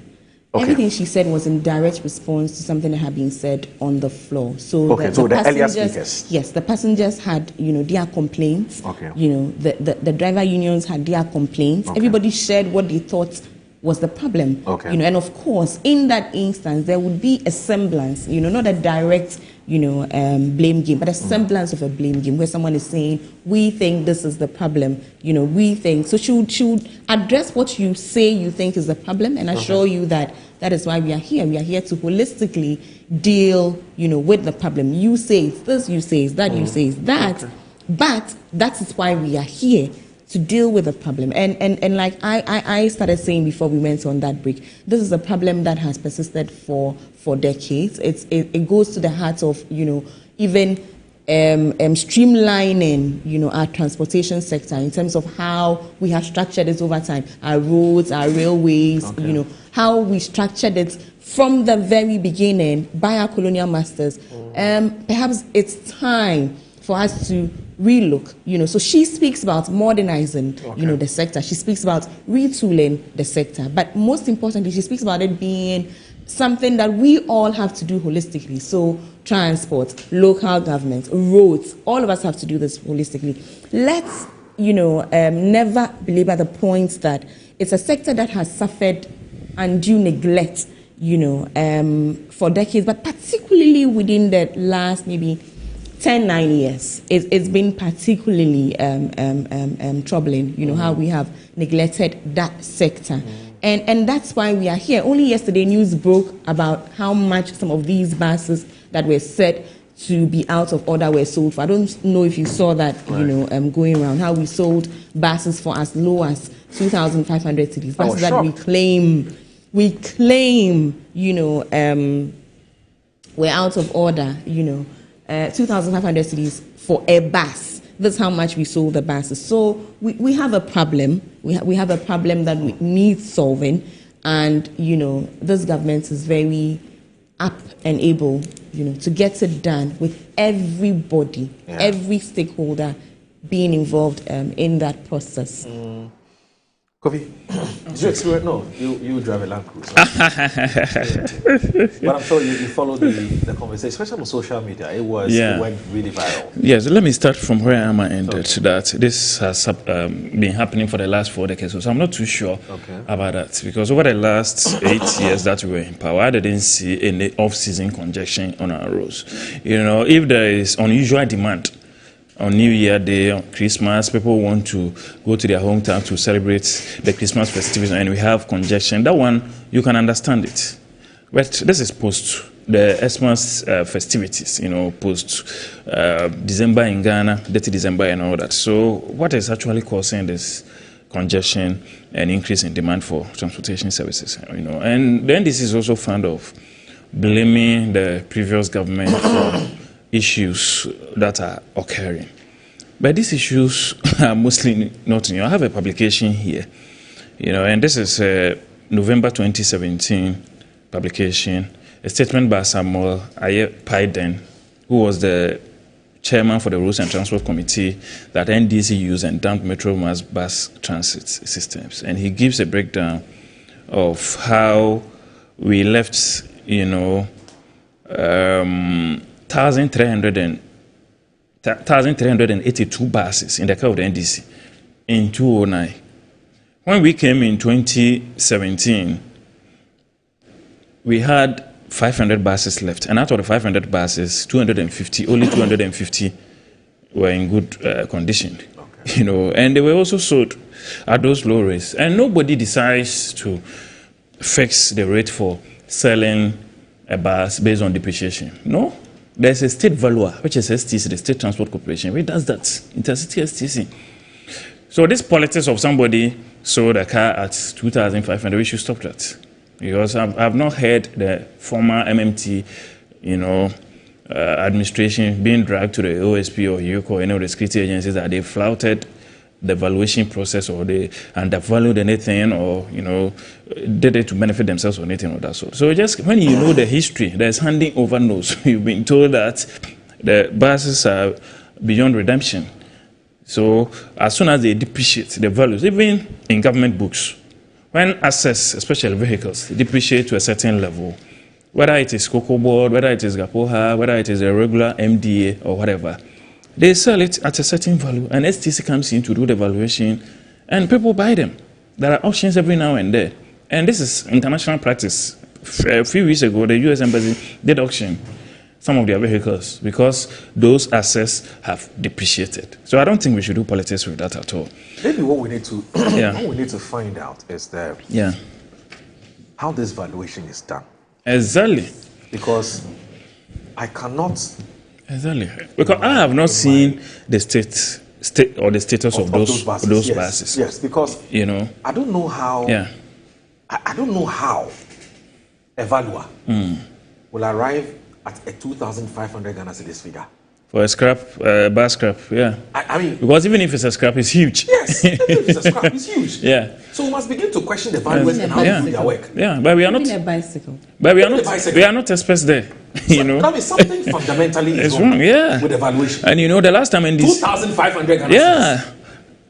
everything she said was in direct response to something that had been said on the floor. So the earlier speakers. Yes, the passengers had, their complaints. Okay. The driver unions had their complaints. Okay. Everybody shared what they thought was the problem. Okay. And of course, in that instance, there would be a semblance, not a direct, blame game, but a semblance of a blame game where someone is saying, we think this is the problem, we think. So she would address what you say you think is the problem and assure you that is why we are here. We are here to holistically deal, with the problem. You say it's this, you say it's that, you say it's that. Okay. But that is why we are here, to deal with the problem. And like I started saying before we went on that break, this is a problem that has persisted for decades. It goes to the heart of, even streamlining, our transportation sector in terms of how we have structured it over time, our roads, our railways, how we structured it from the very beginning by our colonial masters. Perhaps it's time for us to relook, so she speaks about modernizing, the sector. She speaks about retooling the sector. But most importantly, she speaks about it being something that we all have to do holistically. So transport, local government, roads, all of us have to do this holistically. Let's, never belabor the point that it's a sector that has suffered undue neglect, for decades, but particularly within the last maybe 9 years, it's been particularly troubling, how we have neglected that sector. And that's why we are here. Only yesterday, news broke about how much some of these buses that were said to be out of order were sold for. I don't know if you saw that, going around, how we sold buses for as low as 2,500 cedis. Buses that we claim, were out of order, 2,500 cedis for a bus. That's how much we sold the buses. So we have a problem. We have a problem that needs solving. And, this government is very up and able, to get it done with everybody, every stakeholder being involved in that process. Kofi, did you experience? No, you drive a Land Cruiser. But I'm sure you followed the conversation, especially on social media. It went really viral. Yes, let me start from where Amma ended. That this has been happening for the last 4 decades. So I'm not too sure about that, because over the last 8 years that we were in power, I didn't see any off-season congestion on our roads. If there is unusual demand on New Year Day, on Christmas, people want to go to their hometown to celebrate the Christmas festivities, and we have congestion. That one, you can understand it. But this is post the Xmas festivities, post December in Ghana, dirty December and all that. So what is actually causing this congestion and increase in demand for transportation services? And then this is also fond of blaming the previous government for issues that are occurring. But these issues are mostly not new. I have a publication here, and this is a November 2017 publication, a statement by Samuel Paiden, who was the chairman for the Roads and Transport Committee that NDC used and dumped Metro bus transit systems. And he gives a breakdown of how we left, 1,382 buses in the car of the NDC in 2009. When we came in 2017, we had 500 buses left, and out of the 500 buses, only 250 were in good condition. Okay. And they were also sold at those low rates. And nobody decides to fix the rate for selling a bus based on depreciation. No, there's a state valuer, which is STC, the State Transport Corporation, which does that, Intercity STC. So this politics of somebody sold a car at 2,500, we should stop that. Because I've not heard the former MMT, administration being dragged to the OSP or UCO or any of the security agencies that they flouted the valuation process or they undervalued anything or, did it to benefit themselves or anything of that sort. So just when you know the history, there's handing over notes. You've been told that the buses are beyond redemption. So as soon as they depreciate the values, even in government books, when assets, especially vehicles, depreciate to a certain level, whether it is Cocoa Board, whether it is Gapoha, whether it is a regular MDA or whatever, they sell it at a certain value, and STC comes in to do the valuation, and people buy them. There are auctions every now and then, and this is international practice. A few weeks ago, the U.S. Embassy did auction some of their vehicles because those assets have depreciated. So I don't think we should do politics with that at all. Maybe what we need to what we need to find out is how this valuation is done. Exactly. Because I cannot. Exactly. Because I have not seen the state or the status of those buses. Yes, because I don't know how. Yeah. I don't know how a valuer will arrive at a 2,500 Ghana cedis figure. For a scrap, bus scrap, yeah. I mean, because even if it's a scrap, it's huge. Yes, even if it's a scrap, it's huge. Yeah. So we must begin to question the valuers and how they do their work. Yeah, but we are not. Even a bicycle. But we are not experts there. That means something fundamentally is wrong. Yeah. With the valuation. And the last time in this 2,500 Ghana cedis.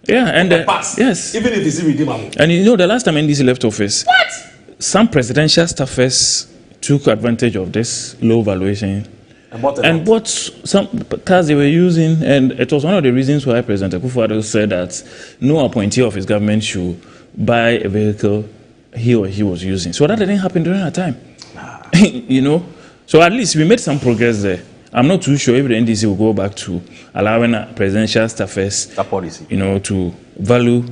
Yeah, and the bus. Yes. Even if it's irredeemable. And the last time NDC left office. What? Some presidential staffers took advantage of this low valuation and bought some cars they were using, and it was one of the reasons why President Akufo-Addo said that no appointee of his government should buy a vehicle he or he was using. So that didn't happen during our time. So at least we made some progress there. I'm not too sure if the NDC will go back to allowing presidential staffers that policy, to value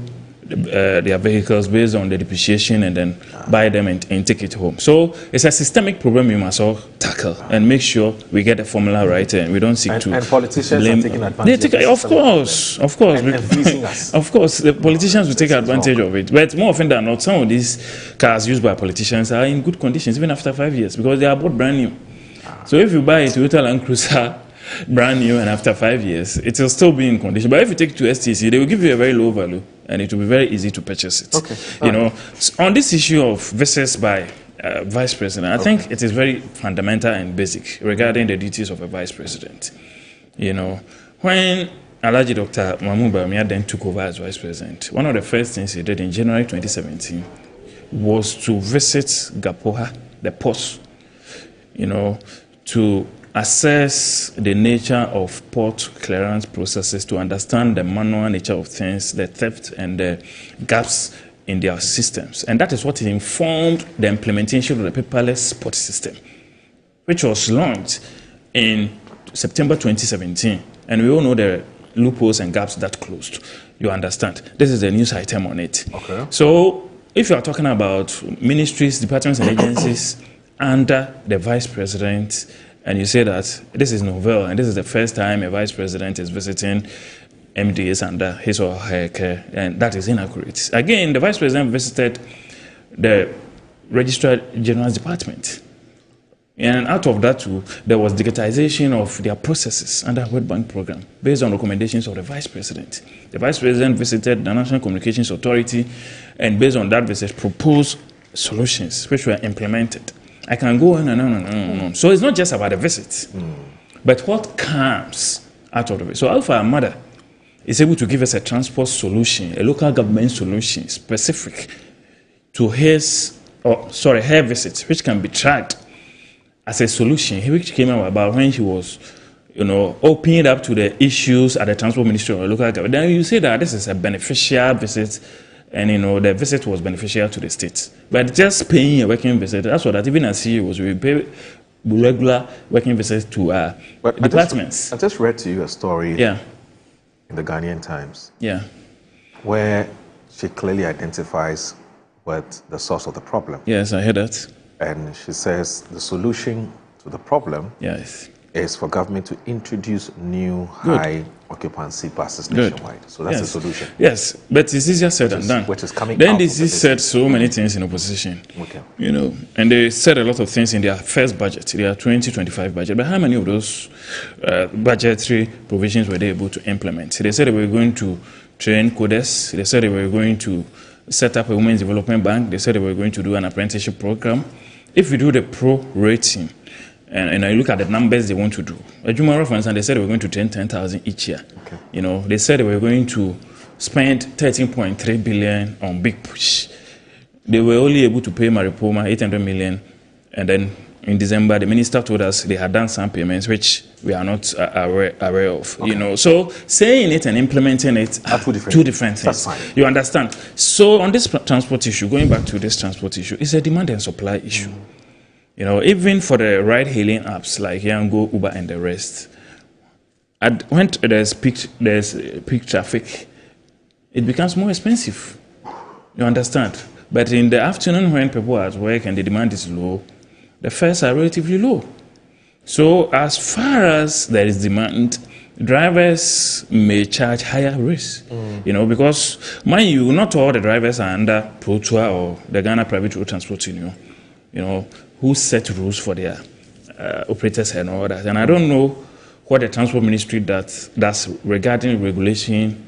their vehicles based on the depreciation and then buy them and take it home. So it's a systemic problem we must all tackle and make sure we get the formula right and we don't seek to and politicians blame. are taking advantage Of course. And fleecing us. Of course, the politicians will take advantage of it. But more often than not, some of these cars used by politicians are in good conditions even after 5 years because they are bought brand new. So if you buy a Toyota Land Cruiser brand new and after 5 years, it will still be in condition. But if you take it to STC, they will give you a very low value and it will be very easy to purchase it. Okay. On this issue of visits by vice president, I think it is very fundamental and basic regarding the duties of a vice president. When Alhaji Dr. Mahmoud Bawumia then took over as vice president, one of the first things he did in January 2017 was to visit Gapoha, the port, to assess the nature of port clearance processes, to understand the manual nature of things, the theft and the gaps in their systems. And that is what informed the implementation of the paperless port system, which was launched in September 2017. And we all know the loopholes and gaps that closed. You understand? This is a news item on it. Okay. So if you are talking about ministries, departments and agencies under the vice president, and you say that this is novel and this is the first time a vice president is visiting MDAs under his or her care, and that is inaccurate. Again, the vice president visited the Registrar General's department And out of that too, there was digitization of their processes under World Bank program based on recommendations of the Vice President. The Vice President visited the National Communications Authority and based on that visit proposed solutions which were implemented. I can go on and on and on and on. So it's not just about the visit, but what comes out of it. So Alpha Amada is able to give us a transport solution, a local government solution specific to her visit, which can be tracked as a solution, which came about when she was, opening up to the issues at the Transport Ministry or local government. Then you say that this is a beneficial visit, and the visit was beneficial to the state. But just paying a working visit, that's what that even as CEO was, we pay regular working visits to departments. I just read to you a story in the Ghanaian Times. Where she clearly identifies what the source of the problem. Yes, I heard that. And she says the solution to the problem is for government to introduce new high occupancy passes nationwide. So that's the solution. Yes, but it's easier said than done. Which is coming then out this said so many things in opposition. And they said a lot of things in their first budget, their 2025 budget. But how many of those budgetary provisions were they able to implement? They said they were going to train coders. They said they were going to set up a women's development bank. They said they were going to do an apprenticeship program. If you do the pro rating, and I look at the numbers they want to do, Ajumaro, for instance, they said they were going to train 10,000 each year. They said they were going to spend 13.3 billion on Big Push. They were only able to pay Maripoma 800 million, and then in December, the minister told us they had done some payments which we are not aware of. So saying it and implementing it are two different things. That's fine. You understand? So on this transport issue, going back to this transport issue, it's a demand and supply issue. Even for the ride-hailing apps like Yango, Uber, and the rest, when there's peak traffic, it becomes more expensive. You understand? But in the afternoon when people are at work and the demand is low, the fares are relatively low. So as far as there is demand, drivers may charge higher rates, because mind you, not all the drivers are under ProTour or the Ghana Private Road Transport Union, who set rules for their operators and all that. And I don't know what the Transport Ministry does regarding regulation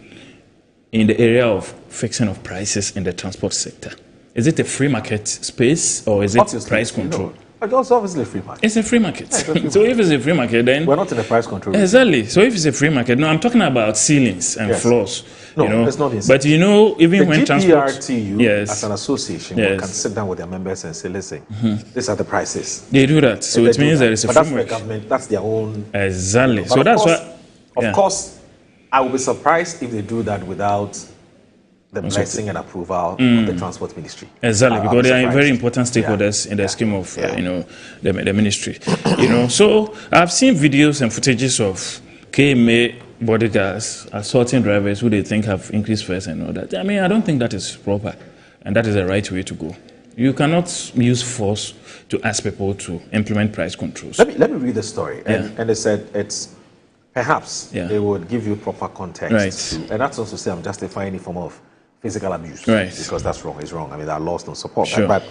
in the area of fixing of prices in the transport sector. Is it a free market space or is it price control? It's obviously a free market. It's a free market. So if it's a free market, then we're not in the price control. Exactly. So if it's a free market, no, I'm talking about ceilings and floors. No, it's not insane. But even the when transport, GPRTU as an association can sit down with their members and say, listen, these are the prices. They do that. So it means there is a framework. framework. That's the government. That's their own. Exactly. So that's why. Of course, I will be surprised if they do that without the blessing and approval of the Transport Ministry. Exactly, because they are very important stakeholders in the scheme of the ministry. So I've seen videos and footages of KMA bodyguards assaulting drivers who they think have increased fares and all that. I mean, I don't think that is proper, and that is the right way to go. You cannot use force to ask people to implement price controls. Let me read the story. And they said it's perhaps they would give you proper context. And that's also say I'm justifying any form of physical abuse, because that's wrong. It's wrong. I mean, our laws don't support that. But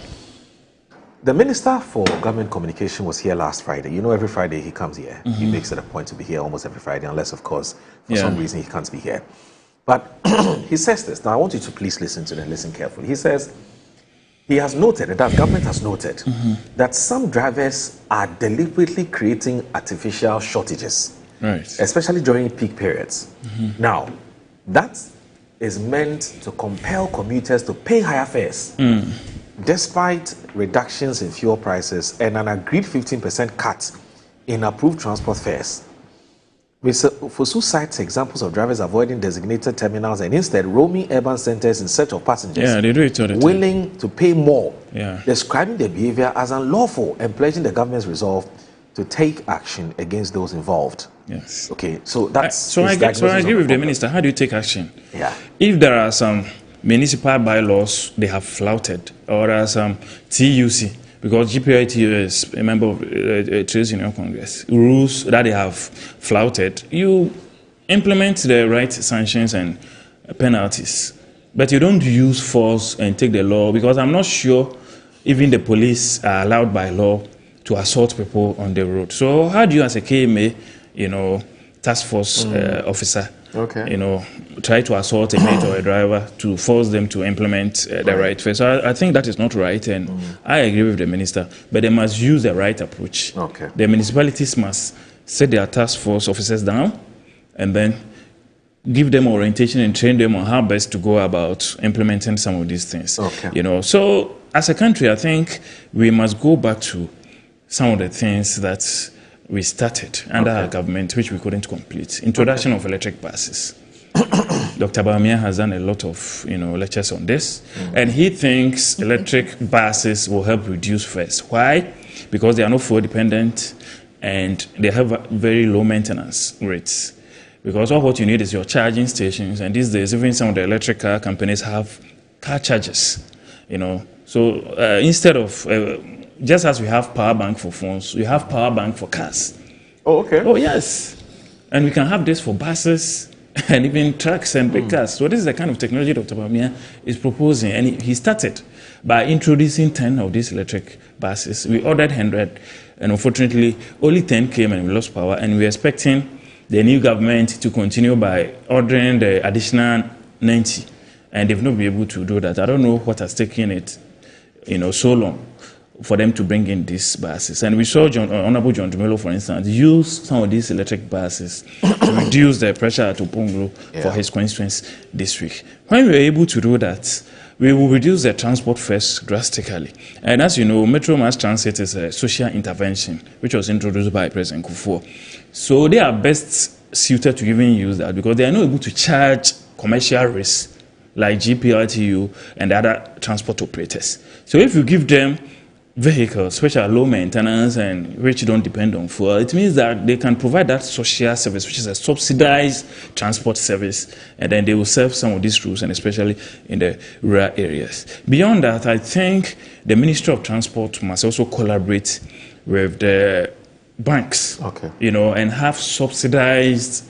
the Minister for Government Communication was here last Friday. Every Friday he comes here. He makes it a point to be here almost every Friday, unless, of course, for some reason he can't be here. But he says this. Now, I want you to please listen to it and listen carefully. He says he has noted, that government has noted, that some drivers are deliberately creating artificial shortages, especially during peak periods. Now, that is meant to compel commuters to pay higher fares, despite reductions in fuel prices and an agreed 15% cut in approved transport fares. Mr. Fosu cites examples of drivers avoiding designated terminals and instead roaming urban centers in search of passengers, they do it all the time, willing to pay more, describing their behavior as unlawful and pledging the government's resolve to take action against those involved. Okay, so that's so I agree with the minister. How do you take action? Yeah. If there are some municipal bylaws they have flouted, or there are some TUC, because GPITU is a member of Trades Union Congress, rules that they have flouted, you implement the right sanctions and penalties. But you don't use force and take the law, because I'm not sure even the police are allowed by law to assault people on the road. So how do you, as a KMA, task force officer, try to assault a mate or a driver to force them to implement the right phase? So I think that is not right, and I agree with the minister, but they must use the right approach. Okay. The municipalities must set their task force officers down and then give them orientation and train them on how best to go about implementing some of these things. Okay. So as a country, I think we must go back to some of the things that we started under our government, which we couldn't complete. Introduction of electric buses. Dr. Bawumia has done a lot of lectures on this, and he thinks electric buses will help reduce fares. Why? Because they are not fuel dependent and they have very low maintenance rates. Because all what you need is your charging stations, and these days even some of the electric car companies have car chargers. So instead of just as we have power bank for phones, we have power bank for cars. Oh, okay. Oh, yes. And we can have this for buses and even trucks and big cars. So this is the kind of technology Dr. Bawumia is proposing. And he started by introducing 10 of these electric buses. We ordered 100, and unfortunately, only 10 came and we lost power. And we're expecting the new government to continue by ordering the additional 90. And they've not been able to do that. I don't know what has taken it, so long for them to bring in these buses. And we saw Honorable John Dumelo, for instance, use some of these electric buses to reduce the pressure at Oponglo for his constituency this week. When we were able to do that, we will reduce the transport fares drastically. And as you know, Metro Mass Transit is a social intervention, which was introduced by President Kufuor. So they are best suited to even use that because they are not able to charge commercial rates like GPRTU and other transport operators. So if you give them vehicles which are low maintenance and which don't depend on fuel, it means that they can provide that social service, which is a subsidized transport service, and then they will serve some of these routes, and especially in the rural areas. Beyond that, I think the Ministry of Transport must also collaborate with the banks, and have subsidized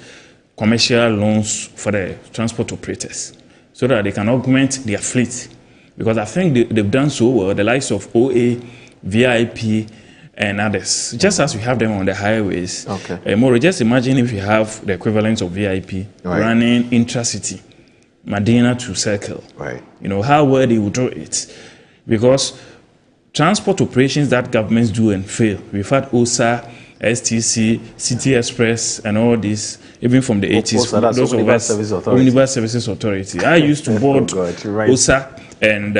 commercial loans for the transport operators so that they can augment their fleet. Because I think they've done so well, the likes of OA, VIP, and others, just as we have them on the highways. More, just imagine if you have the equivalent of VIP running intra-city, Medina to Circle. How well they will do it. Because transport operations that governments do and fail, we've had OSA, STC, City Express, and all this, even from the 80s. Those of us, Omnibus Services Authority. I used to board OSA and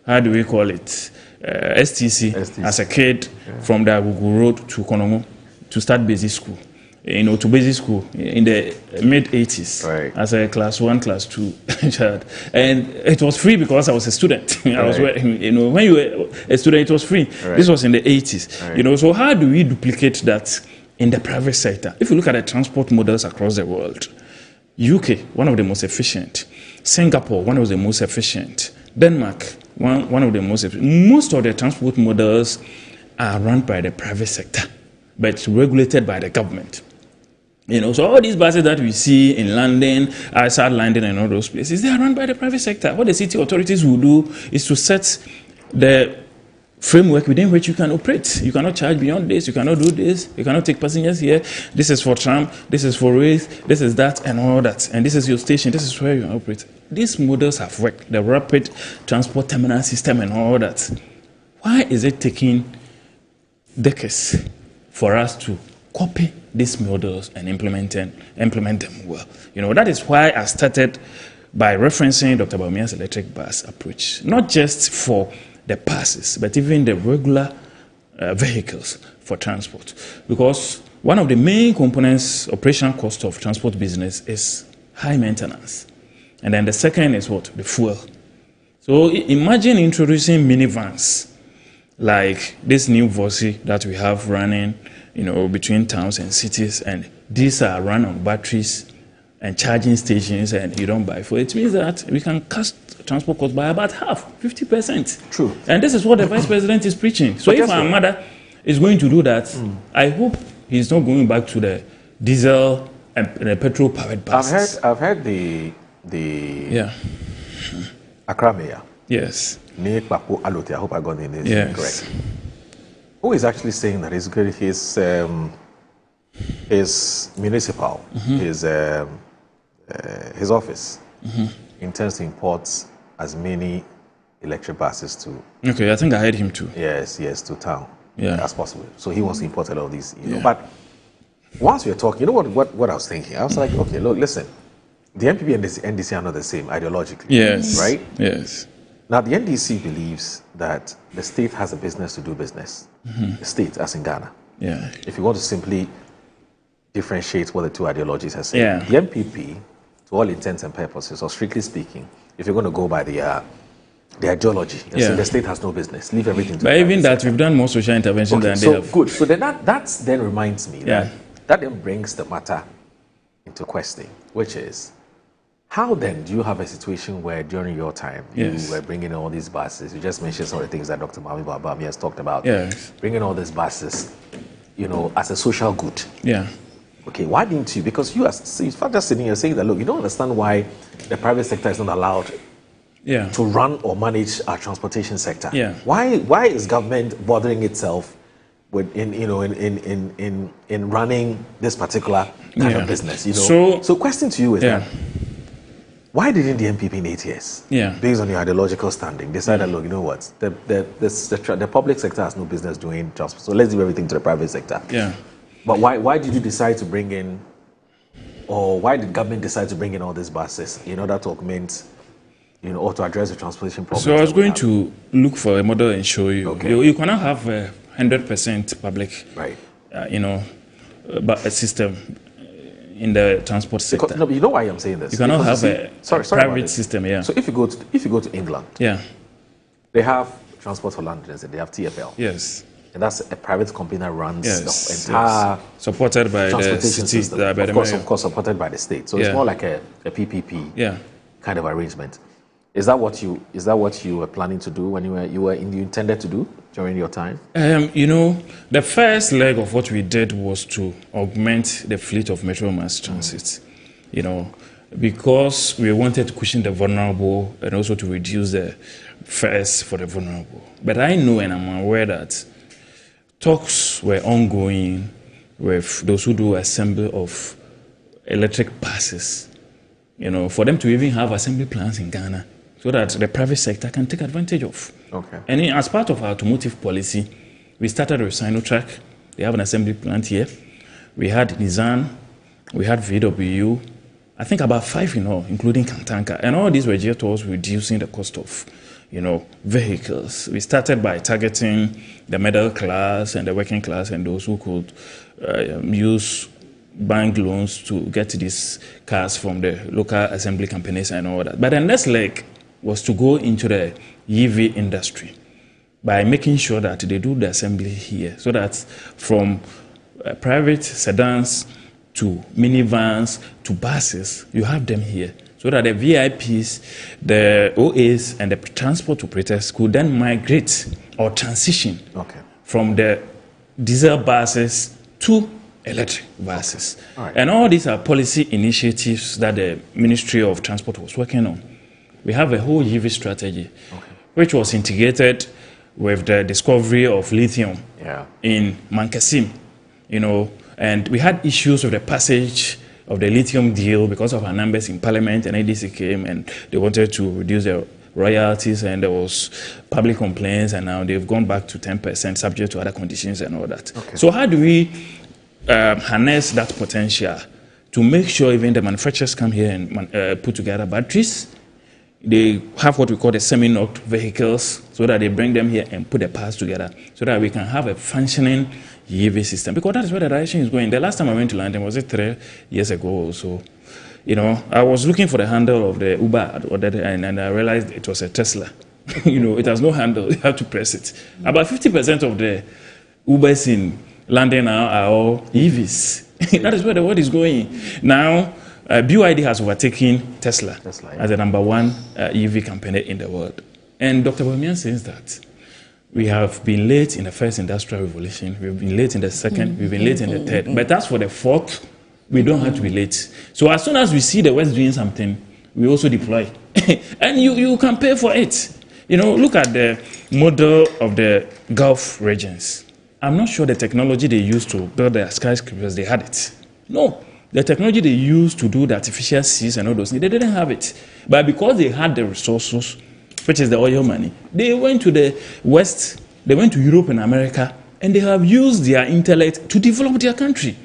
how do we call it? STC as a kid from the Agugu Road to Konongo to start basic school. To basic school in the mid-80s as a class 1, class 2 child. And it was free because I was a student. I was, when you were a student, it was free. This was in the 80s. So how do we duplicate that in the private sector? If you look at the transport models across the world, UK, one of the most efficient. Singapore, one of the most efficient. Denmark, one of the most efficient. Most of the transport models are run by the private sector, but regulated by the government. So all these buses that we see in London, outside London and all those places, they are run by the private sector. What the city authorities will do is to set the framework within which you can operate. You cannot charge beyond this, you cannot do this, you cannot take passengers here, this is for tram, this is for rails, this is that and all that, and this is your station, this is where you operate. These models have worked, the rapid transport terminal system and all that. Why is it taking decades for us to copy these models and implement them well? That is why I started by referencing Dr. Bawumia's electric bus approach, not just for the passes, but even the regular vehicles for transport. Because one of the main components, operational cost of transport business is high maintenance. And then the second is what? The fuel. So imagine introducing minivans like this new Vosi that we have running, between towns and cities, and these are run on batteries and charging stations, and you don't buy fuel. It means that we can cut transport costs by about half, 50%. True. And this is what the Vice President is preaching. So if our mother is going to do that, I hope he's not going back to the diesel and the petrol-powered buses. I've heard the Accra Mayor. Yes. I hope I got the name correct. Who is actually saying that his municipal, his office intends to import as many electric buses to. Okay, I think I heard him too. Yes, to town. Yeah, as possible. So he wants to import a lot of these. You know, but once we are talking, you know what I was thinking? I was like, okay, look, listen. The NPP and the NDC are not the same ideologically. Yes. Right? Yes. Now, the NDC believes that the state has a business to do business. The state, as in Ghana. Yeah. If you want to simply differentiate what the two ideologies are saying, the NPP, to all intents and purposes, or strictly speaking, if you're going to go by the ideology, so the state has no business. Leave everything to But even that, we've done more social intervention than they have. Good. So then that then reminds me that then brings the matter into question, which is, how then do you have a situation where during your time you were bringing all these buses? You just mentioned some of the things that Dr. Mahmoud Babami has talked about. Yes. Bringing all these buses, as a social good. Yeah. Okay, why didn't you? Because you are just sitting here saying that, look, you don't understand why the private sector is not allowed to run or manage our transportation sector. Yeah. Why is government bothering itself with in running this particular kind of business? So question to you is that, why didn't the NPP in 8 years, based on your ideological standing, decide that, look, you know what, the public sector has no business doing transport, so let's do everything to the private sector. Yeah. But why did you decide to bring in, or why did government decide to bring in all these buses in order to augment, or to address the transportation problem? So I was going to look for a model and show you. Okay. You cannot have 100% public, right? But a system in the transport sector. Because, no, you know why I'm saying this? You cannot have a private system. Yeah. So if you go to England, they have Transport for London, they have TfL. Yes. And that's a private company that runs the entire supported by the city, of course, supported by the state. So it's more like a PPP kind of arrangement. Is that what you were planning to do when you intended to do during your time? The first leg of what we did was to augment the fleet of Metro Mass Transit. Because we wanted to cushion the vulnerable and also to reduce the fares for the vulnerable. But I know and I'm aware that talks were ongoing with those who do assembly of electric buses, for them to even have assembly plants in Ghana so that the private sector can take advantage of. Okay. And as part of our automotive policy, we started with Sinotrack. They have an assembly plant here. We had Nissan, we had VW, I think about 5 in all, including Kantanka. And all these were geared towards reducing the cost of vehicles. We started by targeting the middle class and the working class and those who could use bank loans to get these cars from the local assembly companies and all that. But the next leg was to go into the EV industry by making sure that they do the assembly here, so that from private sedans to minivans to buses, you have them here, so that the VIPs, the OAs, and the transport operators could then migrate or transition from the diesel buses to electric buses. All right. And all these are policy initiatives that the Ministry of Transport was working on. We have a whole EV strategy, which was integrated with the discovery of lithium in Mankasim, and we had issues with the passage of the lithium deal because of our numbers in Parliament, and ADC came and they wanted to reduce the royalties, and there was public complaints, and now they've gone back to 10% subject to other conditions and all that. So how do we harness that potential to make sure even the manufacturers come here and put together batteries? They have what we call the semi-knocked vehicles, so that they bring them here and put the parts together so that we can have a functioning EV system. Because that is where the direction is going. The last time I went to London, was it 3 years ago or so? I was looking for the handle of the Uber, and I realized it was a Tesla. It has no handle. You have to press it. About 50% of the Ubers in London now are all EVs. That is where the world is going. Now, BYD has overtaken Tesla as the #1 EV company in the world. And Dr. Bamian says that we have been late in the first industrial revolution, we've been late in the second, we've been late in the third. But as for the fourth, we don't have to be late. So as soon as we see the West doing something, we also deploy. And you can pay for it. Look at the model of the Gulf regions. I'm not sure the technology they used to build their skyscrapers, they had it. No. The technology they used to do the artificial seas and all those things, they didn't have it. But because they had the resources, which is the oil money, they went to the West, they went to Europe and America, and they have used their intellect to develop their country.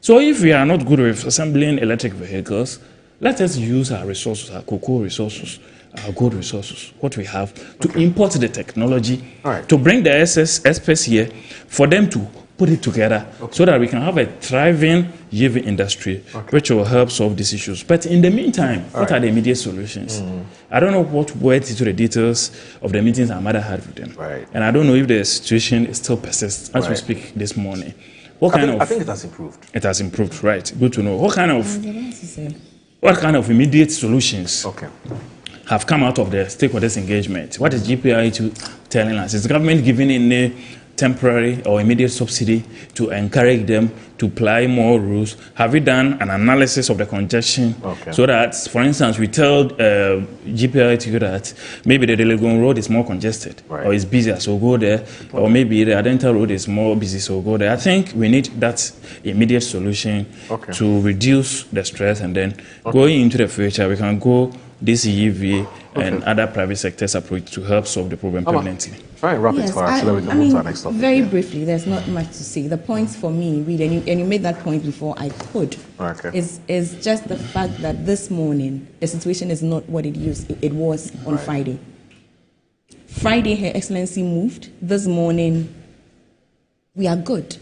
So if we are not good with assembling electric vehicles, let us use our resources, our cocoa resources, our gold resources, what we have, to import the technology, to bring the experts here, for them to put it together so that we can have a thriving YIVI industry, which will help solve these issues. But in the meantime, what are the immediate solutions? I don't know what went into the details of the meetings our mother had with them. And I don't know if the situation still persists as we speak this morning. I think it has improved. It has improved, right. Good to know. What kind of immediate solutions have come out of the stakeholders engagement? What is GPI2 telling us? Is the government giving any temporary or immediate subsidy to encourage them to apply more rules? Have we done an analysis of the congestion so that, for instance, we tell GPI2 that maybe the Delegon Road is more congested or is busier, so go there, or maybe the Adenta Road is more busy, so go there. I think we need that immediate solution to reduce the stress, and then going into the future, we can go this YIVI and other private sectors approach to help solve the problem permanently. Try and rapid fire so that we can move to our next topic. Very briefly, there's not much to say. The points for me, really, and you made that point before I could, is just the fact that this morning, the situation is not what it was on Friday. Friday, Her Excellency moved. This morning, we are good.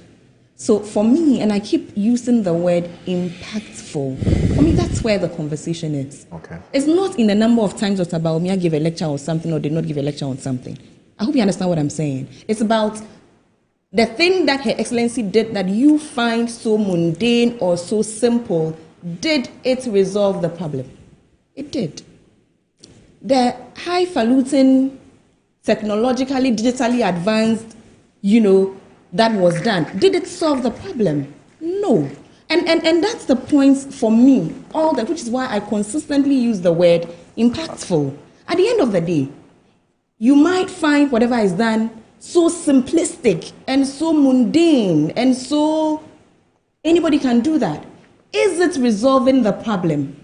So for me, and I keep using the word impactful, for me, that's where the conversation is. It's not in the number of times Dr. Bawumia gave a lecture on something or did not give a lecture on something. I hope you understand what I'm saying. It's about the thing that Her Excellency did that you find so mundane or so simple. Did it resolve the problem? It did. The highfalutin, technologically, digitally advanced, that was done. Did it solve the problem? No. And that's the point for me, which is why I consistently use the word impactful. At the end of the day, you might find whatever is done so simplistic and so mundane and so anybody can do that. Is it resolving the problem?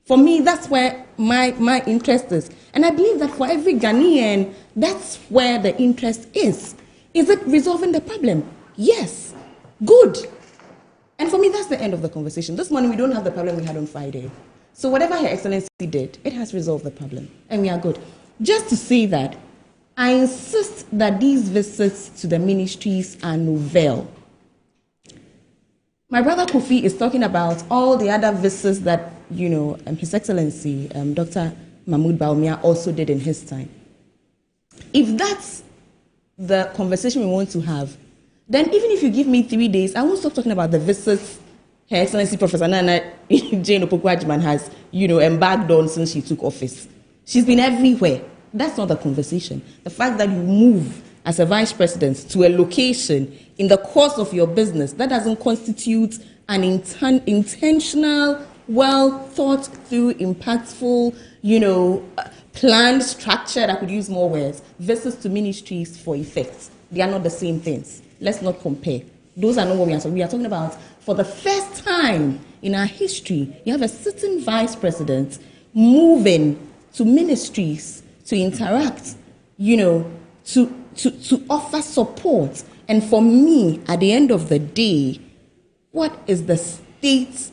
For me, that's where my interest is. And I believe that for every Ghanaian, that's where the interest is. Is it resolving the problem? Yes. Good. And for me, that's the end of the conversation. This morning, we don't have the problem we had on Friday. So whatever Her Excellency did, it has resolved the problem. And we are good. Just to say that, I insist that these visits to the ministries are novel. My brother Kofi is talking about all the other visits that, His Excellency, Dr. Mahmoud Bawumia also did in his time. If that's the conversation we want to have, then even if you give me 3 days, I won't stop talking about the visits Her Excellency Professor Nana Jane Opoku-Agyeman has, embarked on since she took office. She's been everywhere. That's not the conversation. The fact that you move as a vice president to a location in the course of your business, that doesn't constitute an intentional, well thought through, impactful, planned structure, I could use more words, visits to ministries for effects. They are not the same things. Let's not compare. Those are not what we are talking about. We are talking about, for the first time in our history, you have a sitting vice president moving to ministries to interact, to offer support. And for me, at the end of the day, what is the state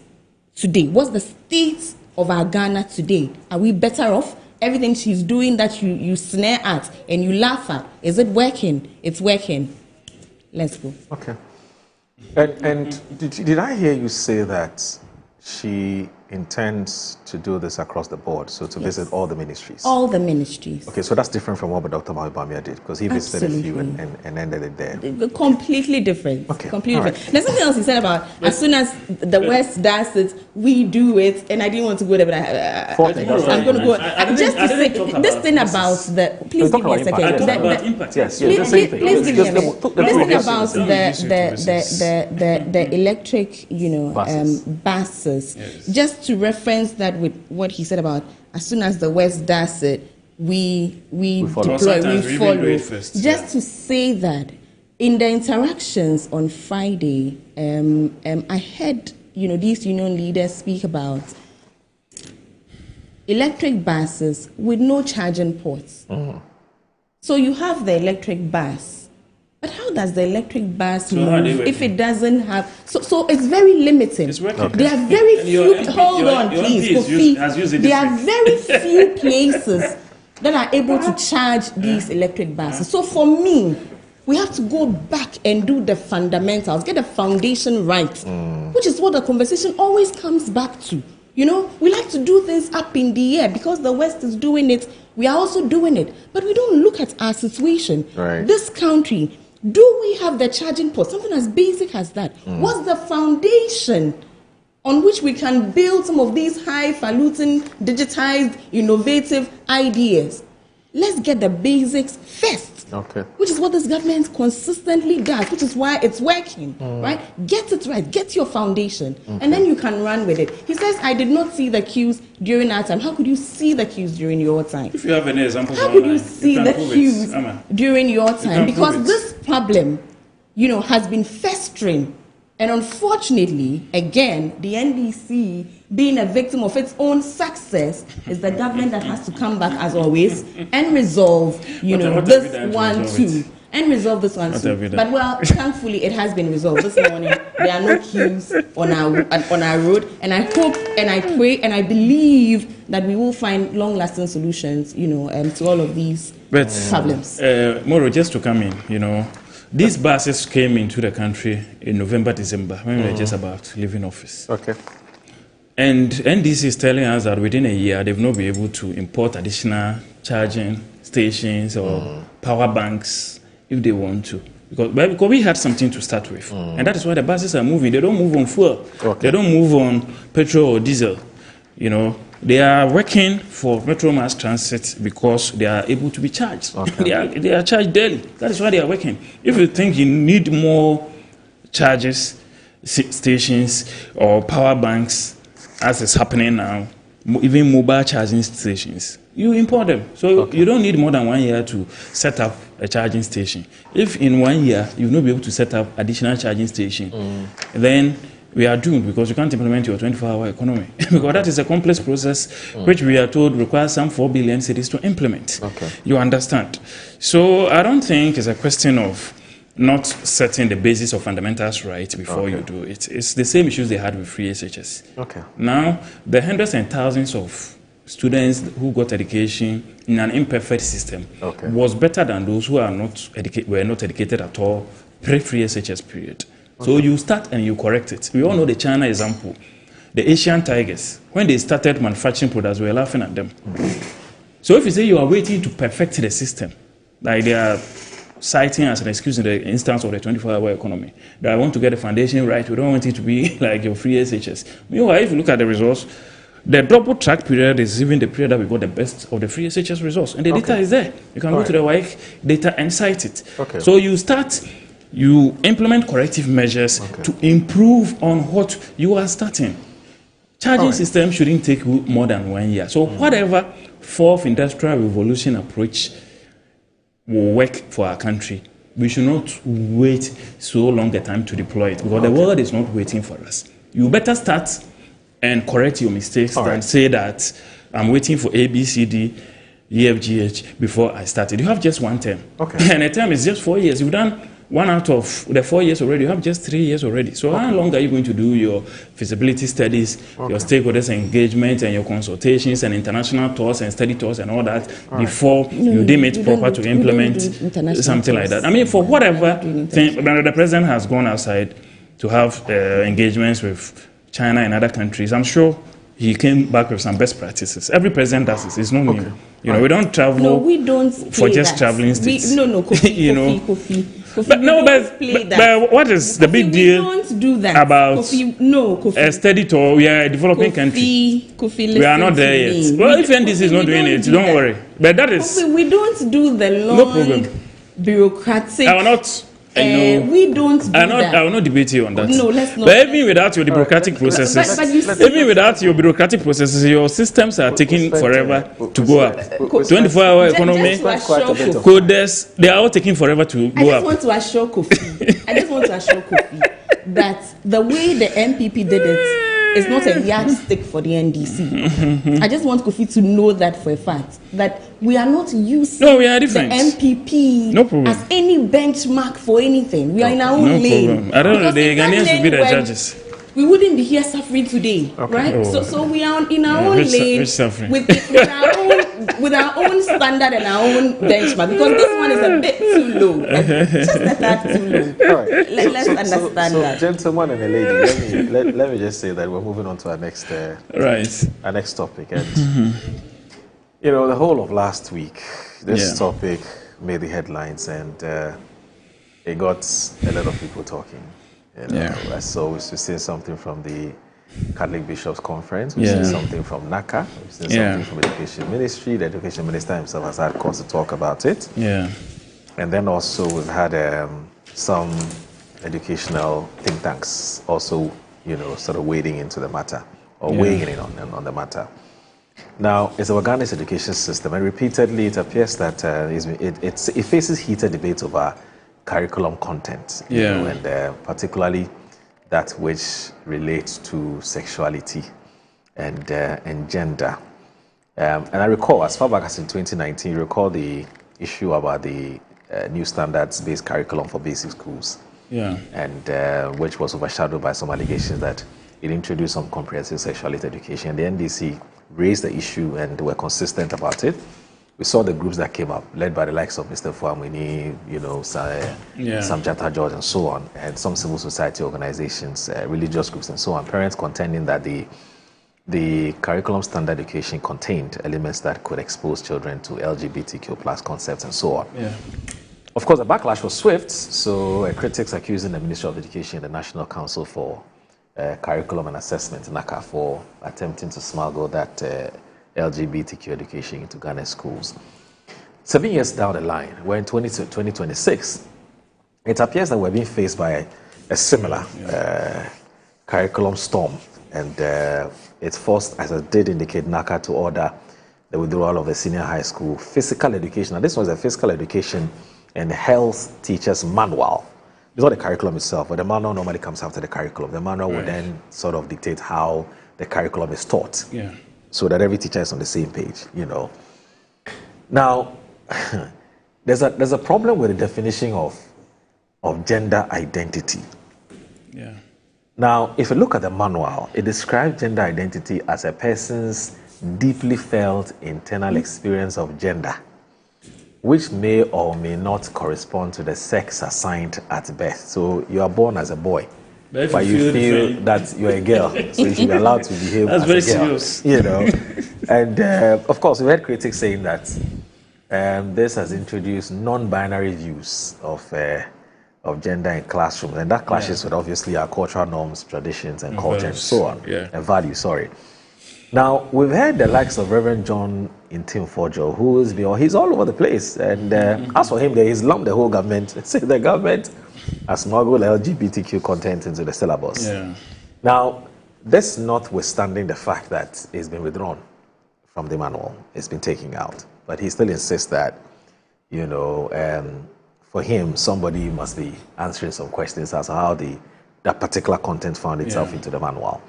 today? What's the state of our Ghana today? Are we better off? Everything she's doing that you snare at and you laugh at, is it working? It's working. Let's go. Okay. And did I hear you say that she intends to do this across the board, so to visit all the ministries? All the ministries. Okay, so that's different from what Dr. Mahmoud Bawumia did, because he visited a few and ended it there. Completely different. Okay. Completely different. There's something else he said about, as soon as the West does it, we do it, and I didn't want to go there, but I'm going to go. Just to say, this thing about the, please give me a second. Yes, please give me a minute. This thing about the electric, buses. Just to reference that with what he said about, as soon as the West does it, we deploy, we follow. Just to say that In the interactions on Friday, I heard, these union leaders speak about electric buses with no charging ports. So you have the electric bus, but how does the electric bus move if it doesn't have? So it's very limited. It's working. There are very few. Hold on, your please, MP Kofi. There are very few places that are able to charge these electric buses. So for me, we have to go back and do the fundamentals, get the foundation right, which is what the conversation always comes back to. We like to do things up in the air because the West is doing it. We are also doing it. But we don't look at our situation. Right. This country, do we have the charging port? Something as basic as that. What's the foundation on which we can build some of these highfalutin, digitized, innovative ideas? Let's get the basics first. Okay. Which is what this government consistently does, which is why it's working, right? Get it right, get your foundation, and then you can run with it. He says, I did not see the queues during our time. How could you see the queues during your time? If you have any examples, how could you see the queues during your time? Because this problem, has been festering. And unfortunately, again, the NDC, being a victim of its own success, is the government that has to come back, as always, and resolve, this one too. And resolve this one too. But well, thankfully, it has been resolved. This morning, there are no queues on our road. And I hope, and I pray, and I believe that we will find long-lasting solutions, to all of these problems. Moro, just to come in, these buses came into the country in November, December, when we were just about leaving office. Okay. And NDC is telling us that within a year, they've not been able to import additional charging stations or power banks if they want to. Because we had something to start with. And that is why the buses are moving. They don't move on fuel. Okay. They don't move on petrol or diesel. They are working for Metro Mass Transit because they are able to be charged. Okay. They are charged daily. That is why they are working. If you think you need more charges, stations, or power banks, as is happening now, even mobile charging stations, you import them. So you don't need more than 1 year to set up a charging station. If in 1 year you will not be able to set up additional charging station, then we are doomed because you can't implement your 24-hour economy. Because that is a complex process which we are told requires some 4 billion cities to implement. Okay. You understand? So I don't think it's a question of not setting the basis of fundamentals right before you do it. It's the same issues they had with free SHS. Okay. Now, the hundreds and thousands of students who got education in an imperfect system was better than those who are were not educated at all pre-free SHS period. So you start and you correct it. We all know the China example. The Asian tigers, when they started manufacturing products, we were laughing at them. So if you say you are waiting to perfect the system, like they are citing as an excuse in the instance of the 24-hour economy, that I want to get the foundation right, we don't want it to be like your free SHS. Meanwhile, if you look at the results, the double track period is even the period that we got the best of the free SHS results. And the data is there. You can go to the WAEC data and cite it. So you implement corrective measures to improve on what you are starting. Charging system shouldn't take you more than 1 year. So whatever fourth industrial revolution approach will work for our country, we should not wait so long a time to deploy it because the world is not waiting for us. You better start and correct your mistakes than say that I'm waiting for A, B, C, D, E, F, G, H before I started. You have just one term. And a term is just 4 years. You've done 1 out of the 4 years already. You have just 3 years already. So how long are you going to do your feasibility studies, your stakeholders engagement and your consultations and international tours and study tours and all that before you deem it proper to implement something like that? I mean, for whatever thing, the president has gone outside to have engagements with China and other countries. I'm sure he came back with some best practices. Every president does this. It's not new. We don't travel. No, we don't for just traveling states. Kofi, but what is the big deal don't do that. About Kofi. A steady tour? We are a developing country. Kofi, we are not there yet. Well, if NDC is not doing it, don't worry. But that is... we don't do the long, bureaucratic... We don't do that. I will not debate you on that. No, let's not. But even without your bureaucratic processes, even without your bureaucratic processes, your systems are taking forever to go up. 24-hour economy, coders, they are all taking forever to go up. I just want to assure Kofi that the way the MPP did it is not a yardstick for the NDC. I just want Kofi to know that for a fact, that we are not using we are different. The MPP as any benchmark for anything. We are in our own lane. I don't know, the Ghanaians will be the judges. We wouldn't be here suffering today, right? So we are in our own lane with our own standard and our own benchmark, because this one is a bit too low. Just that too low. All right. Let's understand that. Gentlemen and a lady, let me just say that we're moving on to our next our next topic. And you know, the whole of last week, this topic made the headlines, and it got a lot of people talking. You know, so we've seen something from the Catholic Bishops' Conference, we've seen something from NACA, we've seen something from the Education Ministry. The Education Minister himself has had cause to talk about it. And then also we've had some educational think tanks also, you know, sort of wading into the matter, or weighing in on the matter. Now, it's our Ghana's education system, and repeatedly it appears that it faces heated debates over curriculum content, you know, and particularly that which relates to sexuality and gender. And I recall, as far back as in 2019, you recall the issue about the new standards-based curriculum for basic schools, and which was overshadowed by some allegations that it introduced some comprehensive sexuality education. The NDC raised the issue and were consistent about it. We saw the groups that came up, led by the likes of Mr. Fuamini, you know, Samjata George, and so on, and some civil society organizations, religious groups, and so on. Parents contending that the curriculum standard education contained elements that could expose children to LGBTQ plus concepts, and so on. Of course, the backlash was swift, so critics accusing the Ministry of Education and the National Council for Curriculum and Assessment, NACA, for attempting to smuggle that LGBTQ education into Ghana schools. 7 years down the line, we're in 2026, it appears that we're being faced by a similar curriculum storm, and it forced, as I did indicate, NACA to order the withdrawal of the senior high school physical education. Now, this was a physical education and health teachers manual. It's not the curriculum itself, but the manual normally comes after the curriculum. The manual would then sort of dictate how the curriculum is taught, so that every teacher is on the same page, you know. Now, there's a problem with the definition of gender identity. Now, if you look at the manual, it describes gender identity as a person's deeply felt internal experience of gender, which may or may not correspond to the sex assigned at birth. So you are born as a boy, but you feel that you're a girl, so you should be allowed to behave as a girl. Serious. You know, and of course, we had critics saying that this has introduced non-binary views of gender in classrooms, and that clashes with obviously our cultural norms, traditions, and culture, and so on, and values. Now, we've heard the likes of Reverend John Intim-Fojo, he's all over the place, and as for him, he's lumped the whole government. Say the government has smuggled LGBTQ content into the syllabus. Now, this notwithstanding the fact that it's been withdrawn from the manual, it's been taken out, but he still insists that, you know, for him, somebody must be answering some questions as to how that particular content found itself into the manual.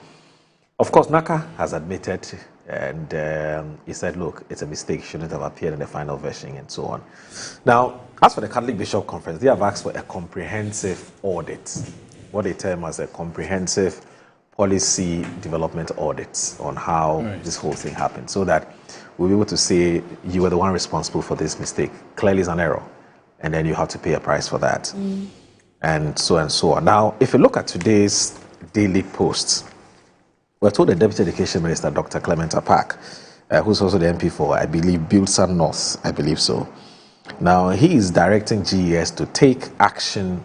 Of course, NACA has admitted, and he said, look, it's a mistake, shouldn't have appeared in the final version, and so on. Now, as for the Catholic Bishop Conference, they have asked for a comprehensive audit, what they term as a comprehensive policy development audit on how this whole thing happened, so that we'll be able to say you were the one responsible for this mistake. Clearly it's an error, and then you have to pay a price for that, and so on. Now, if you look at today's Daily Post, we're told the Deputy Education Minister, Dr. Clement Apak, who's also the MP for, I believe, Bilsan North, I believe so. Now, he is directing GES to take action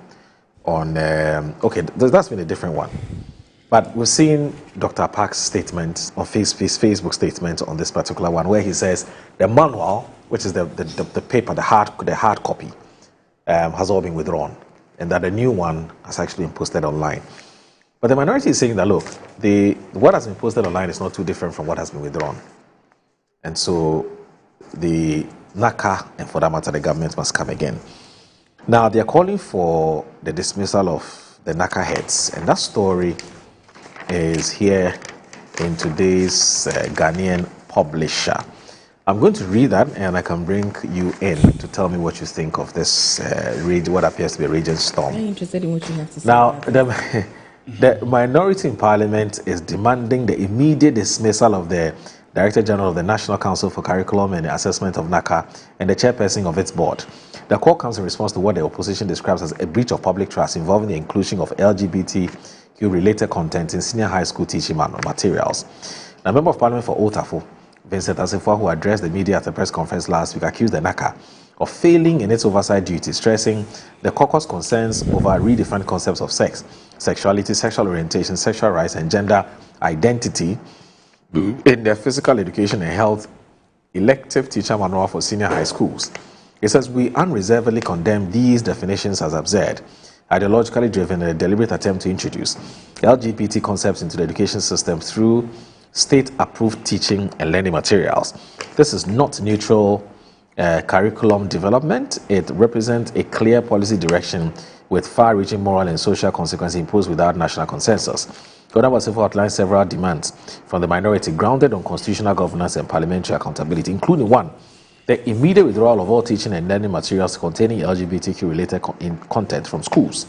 on, that's been a different one. But we've seen Dr. Apak's statement, on his Facebook statement on this particular one, where he says the manual, which is the paper, the hard copy, has all been withdrawn. and that a new one has actually been posted online. But the minority is saying that, look, what has been posted online is not too different from what has been withdrawn. And so the NACA, and for that matter, the government must come again. Now, they are calling for the dismissal of the NACA heads, and that story is here in today's Ghanaian publisher. I'm going to read that, and I can bring you in to tell me what you think of this, what appears to be a raging storm. I'm interested in what you have to say. Now, the minority in Parliament is demanding the immediate dismissal of the Director General of the National Council for Curriculum and Assessment of NACA and the chairperson of its board. The call comes in response to what the opposition describes as a breach of public trust involving the inclusion of LGBTQ-related content in senior high school teaching materials. Now, Member of Parliament for Otafo, Vincent Asifua, who addressed the media at a press conference last week, accused the NACA of failing in its oversight duties, stressing the caucus concerns over redefined concepts of sex, sexuality, sexual orientation, sexual rights, and gender identity in their physical education and health elective teacher manual for senior high schools. It says, we unreservedly condemn these definitions as absurd, ideologically driven, and a deliberate attempt to introduce LGBT concepts into the education system through state-approved teaching and learning materials. This is not neutral curriculum development. It represents a clear policy direction with far-reaching moral and social consequences imposed without national consensus. Governor Asifua outlined several demands from the minority grounded on constitutional governance and parliamentary accountability, including one, the immediate withdrawal of all teaching and learning materials containing LGBTQ-related content from schools,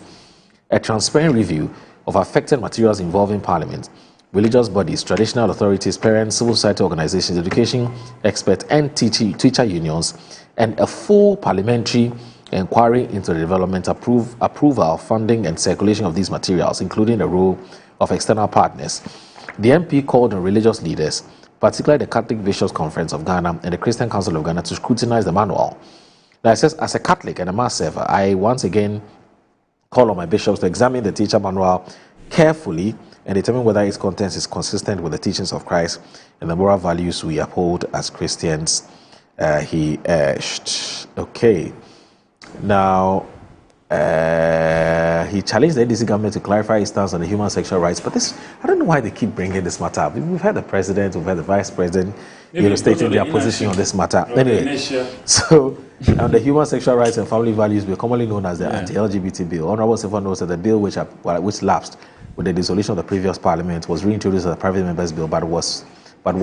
a transparent review of affected materials involving Parliament, religious bodies, traditional authorities, parents, civil society organizations, education experts, and teacher unions, and a full parliamentary inquiry into the development, approval, funding, and circulation of these materials, including the role of external partners. The MP called on religious leaders, particularly the Catholic Bishops' Conference of Ghana and the Christian Council of Ghana, to scrutinize the manual. Now, it says, as a Catholic and a mass server, I once again call on my bishops to examine the teacher manual carefully and determine whether its contents is consistent with the teachings of Christ and the moral values we uphold as Christians, he urged. Okay. Now, he challenged the NDC government to clarify its stance on the human sexual rights, but this, I don't know why they keep bringing this matter up. We've had the president, we've had the vice president, stating their position on this matter. Anyway, so on the human sexual rights and family values, we're commonly known as the anti-LGBT bill. Honorable Sefa knows that the bill which lapsed with the dissolution of the previous parliament was reintroduced as a private member's bill, but was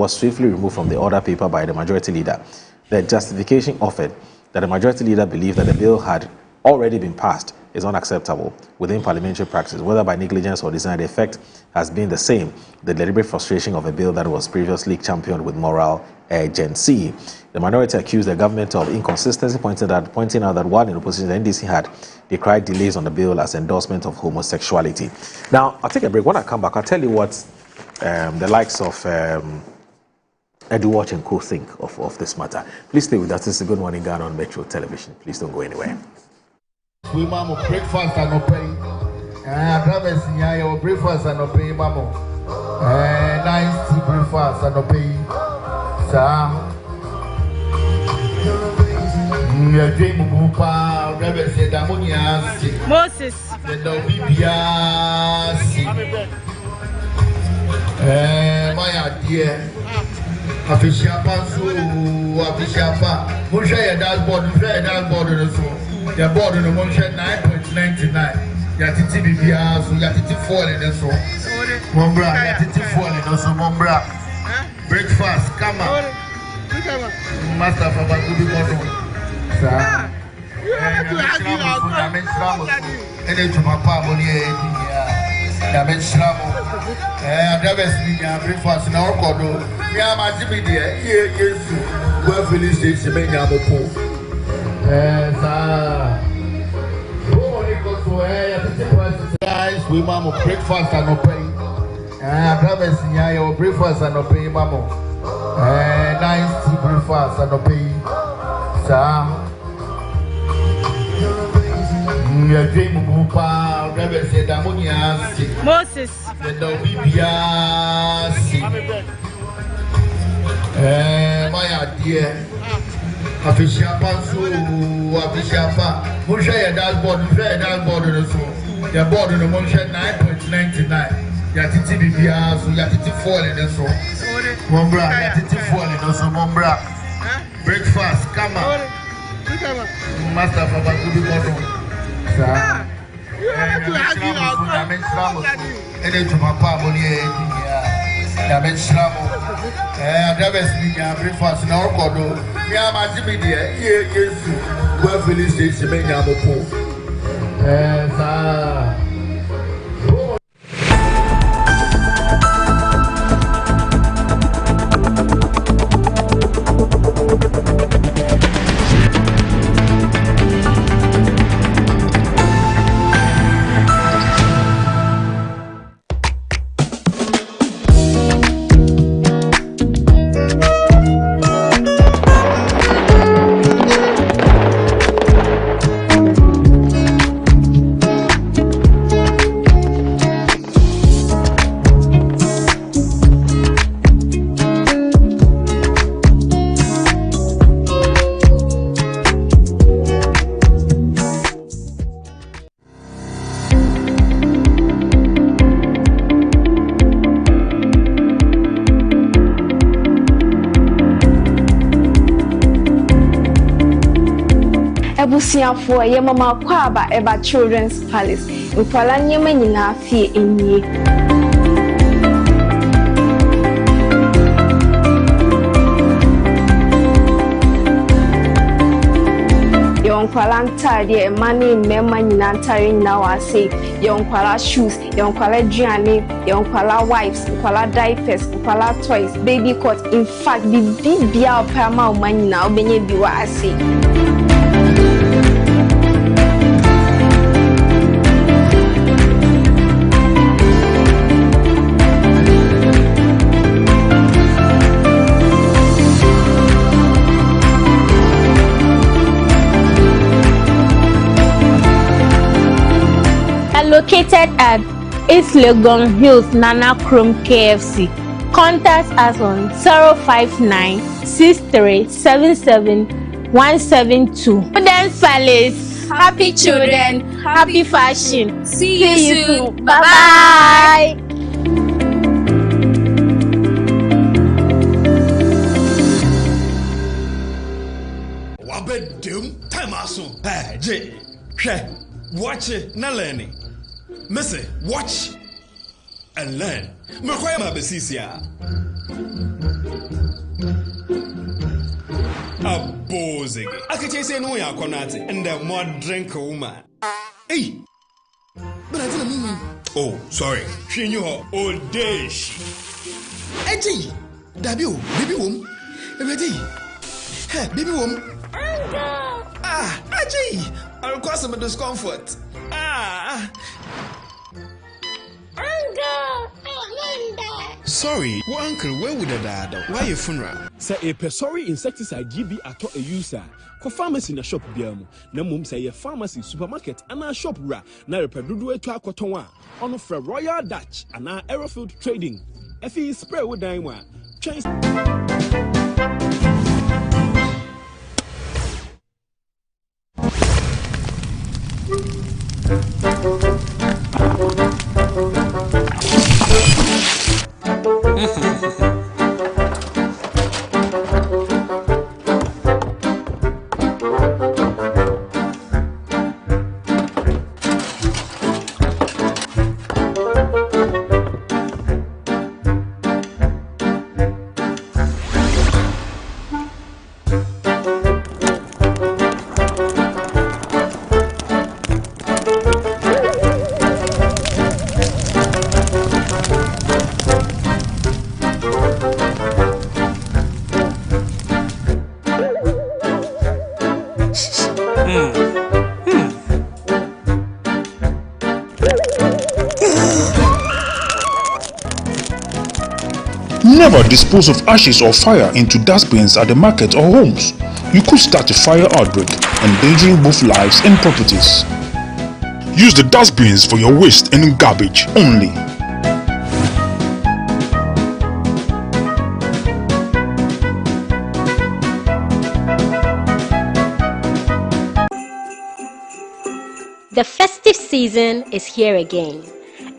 swiftly removed from the order paper by the majority leader. The justification offered that the majority leader believed that the bill had already been passed is unacceptable within parliamentary practice, whether by negligence or design. The effect has been the same, the deliberate frustration of a bill that was previously championed with moral urgency. The minority accused the government of inconsistency, pointing out that while in opposition, the NDC had decried delays on the bill as endorsement of homosexuality. Now, I'll take a break. When I come back, I'll tell you what the likes of Edu Watch and Co think of this matter. Please stay with us. This is a Good Morning Ghana on Metro Television. Please don't go anywhere. We mamo breakfast and no pay. Drivers in your breakfast and no pay, mamo. Nice tea breakfast and no pay. Sir. You dream Mupa, drivers said ammonia. Moses. The Dobibia. My dear. Afishapa, so Afishapa. Musha, dashboard, the board on the motion 9.99. Yatiti Bibia, so Yatiti falling and so. Mombra, Yatiti falling and so Mombra. Breakfast, come on. Master Papa, good morning. Sir. You have to have you out. And then to my papa, I've never seen breakfast in our corner. Yeah, my Jimmy, dear, yes, well, Phyllis is a big apple. Guys, we mamo breakfast and no pay. Drivers in your breakfast and no pay, mamo. Nice tea breakfast and no pay. Sir. You dream Mupa, drivers said ammonia. Moses. The Dobibia. My dear. Afishiapa so Afishiapa. Moshe ya dashboard, no so. Your board no Moshe 9.99. Ya titi bibia so ya titi fall in so. Mombra ya titi fall in so mombra. Breakfast, come on. Master Papa Kubi Mono. Sir. Ene Jumapa Moni Damen Shramo. Drivers need breakfast na okodo. Me amazimi there. Yes. Where police station me nyamopo. Sir. For your mama kwaba eba Children's Palace. Nkwala nyema nyina fie enyi. Yonkwala ntade mani mema nyina ntare nyina wase. Yonkwala shoes, yonkwala duane, yonkwala wipes, yonkwala diapers, yonkwala toys, baby coat. In fact, bibia opama omanyina obenye biwa ase. Located at East Legon Hills, Nana Chrome KFC. Contact us on 059-6377-172. Children's Palace. Happy children, happy fashion. See you soon. Bye-bye. Wabedum time aso. Hey, J. Watch it, na learning. Missy, watch and learn. Makwaya mabesisia. Abozege. Akache say no ya konate and the more drink woman. Hey. But I didn't mean. Oh, sorry. She knew her old days. Hey, Dabio, baby womb. Ready? Hey, baby womb. Ah, Aji. I'll cause some discomfort. Sorry, well, uncle, where would I die? Why your funeral? Say a Pesori insecticide GB at a user. Co pharmacy in a shop biamu. Na mum say a pharmacy supermarket and a shop ra. Na repedudu to a cotonwa. On for Royal Dutch and our Aerofield Trading. FE spray with Daimwa. Change. Never dispose of ashes or fire into dustbins at the market or homes. You could start a fire outbreak, endangering both lives and properties. Use the dustbins for your waste and garbage only. The festive season is here again,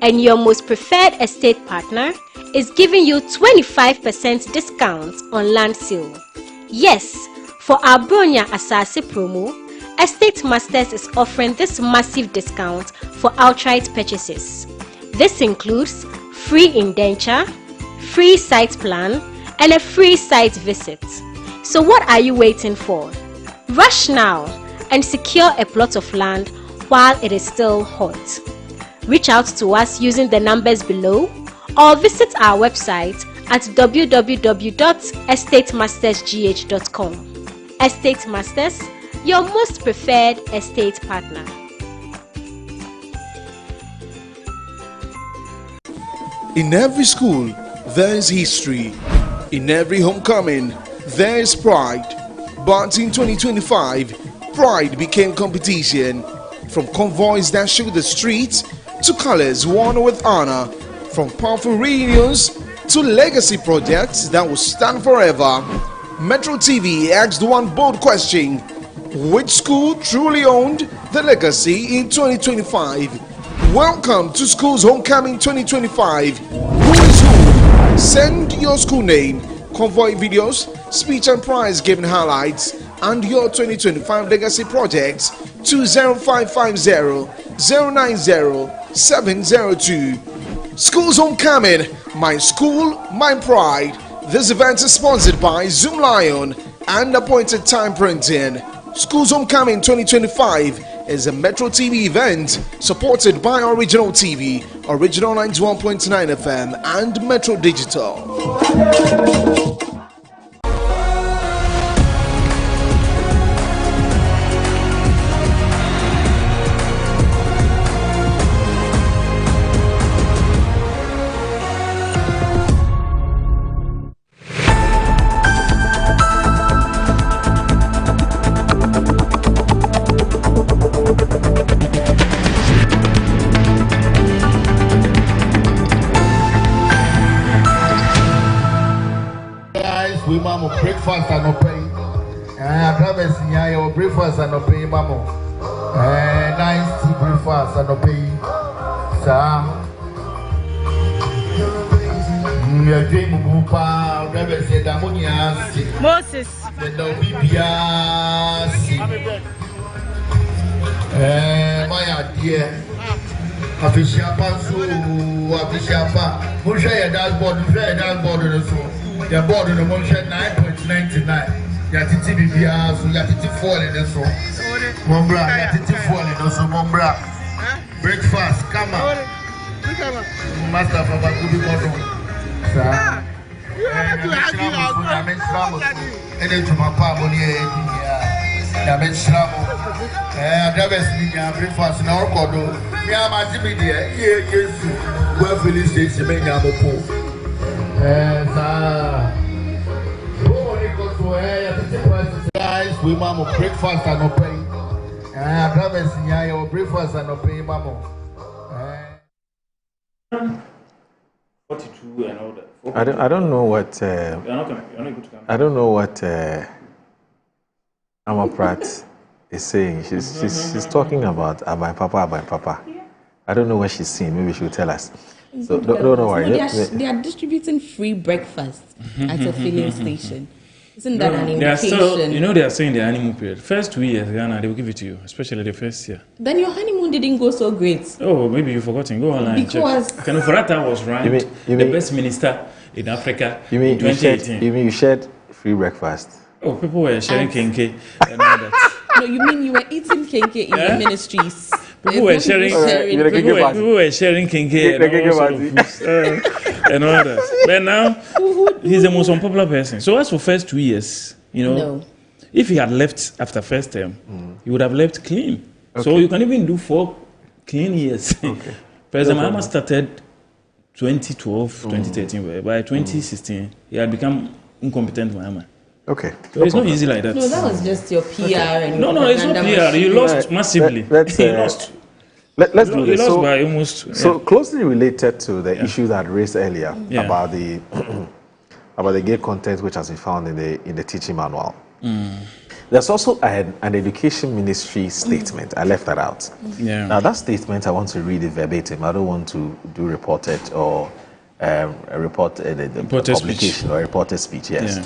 and your most preferred estate partner is giving you 25% discount on land sale. Yes, for our Bronya Asase promo, Estate Masters is offering this massive discount for outright purchases. This includes free indenture, free site plan, and a free site visit. So what are you waiting for? Rush now and secure a plot of land while it is still hot. Reach out to us using the numbers below or visit our website at www.estatemastersgh.com. Estate Masters, your most preferred estate partner. In every school, there is history. In every homecoming, there is pride. But in 2025, pride became competition. From convoys that shook the streets to colors worn with honor, from powerful reunions to legacy projects that will stand forever. Metro TV asked one bold question: which school truly owned the legacy in 2025? Welcome to School's Homecoming 2025. Who is who? Send your school name, convoy videos, speech and prize giving highlights, and your 2025 legacy projects to 0550 090 702. School's Homecoming, my school, my pride. This event is sponsored by Zoom Lion and Appointed Time Printing. School's Homecoming 2025 is a Metro TV event supported by Original TV, Original 91.9 FM, and Metro Digital. Breakfast and no pay. Drivers in your breakfast and no pay, mamma. Nice tea breakfast and no pay. Sir, your dream Mupa, drivers said ammonia. Moses, the Nobibia. My dear. Afishapa, so Afishapa. Musha, dashboard, dashboard, the board in the motion 9.99. Yatiti Bibia, so Yatiti falling and so. Mombra, Yatiti falling and so. Mombra. Breakfast, come on. Master of a good model. Sir, you have to and then to my papa, breakfast in our corridor. Me, I'm at Jimmy, dear. Yes, where Phyllis takes the main apple. Guys, we mama breakfast and no pay. Drivers in your breakfast and no pay, mama. 42 and all that. I don't know what. You're not going to come. I don't know what Amma Pratt is saying. She's talking about my papa. I don't know what she's saying. Maybe she'll tell us. So don't worry. They are distributing free breakfast at a filling station. Isn't that an they indication? Are still, they are saying the honeymoon period. First 2 years, Ghana, they will give it to you, especially the first year. Then your honeymoon didn't go so great. Oh, maybe you've forgotten. Go online and check. Kanufurata was ranked the best minister in Africa in 2018. You mean you shared free breakfast? Oh, people were sharing kenke and all that. No, you mean you were eating kenke in the ministries? People were sharing kenke and all sort of foods and all that. But now, he's the most unpopular person. So as for first 2 years, if he had left after first term, he would have left clean. Okay. So you can even do 4 clean years. Okay. President Mahama started 2012, 2013, but by 2016, he had become incompetent Mahama. Okay. So it's not easy like that. No, that was just your PR. Okay. And no, it's not PR. You lost massively. Let's do this. Lost by almost. So closely related to the issue that I raised earlier about the gay content which has been found in the teaching manual. There's also an education ministry statement. I left that out. Yeah. Now that statement, I want to read it verbatim. I don't want to do reported or reported publication speech. or reported speech. Yes. Yeah.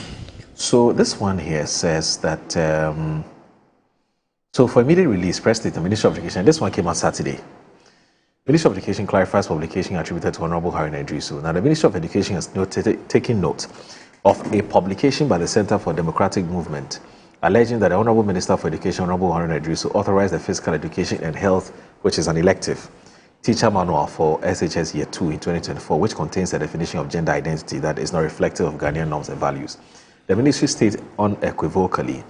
So this one here says that. So for immediate release, press statement, Ministry of Education. This one came out Saturday. Ministry of Education clarifies publication attributed to Honorable Haruna Idrisu. Now the Ministry of Education has taken note of a publication by the Center for Democratic Movement alleging that the Honorable Minister for Education, Honorable Haruna Idrisu, authorized the Physical Education and Health, which is an elective, teacher manual for SHS Year 2 in 2024, which contains a definition of gender identity that is not reflective of Ghanaian norms and values. The ministry states unequivocally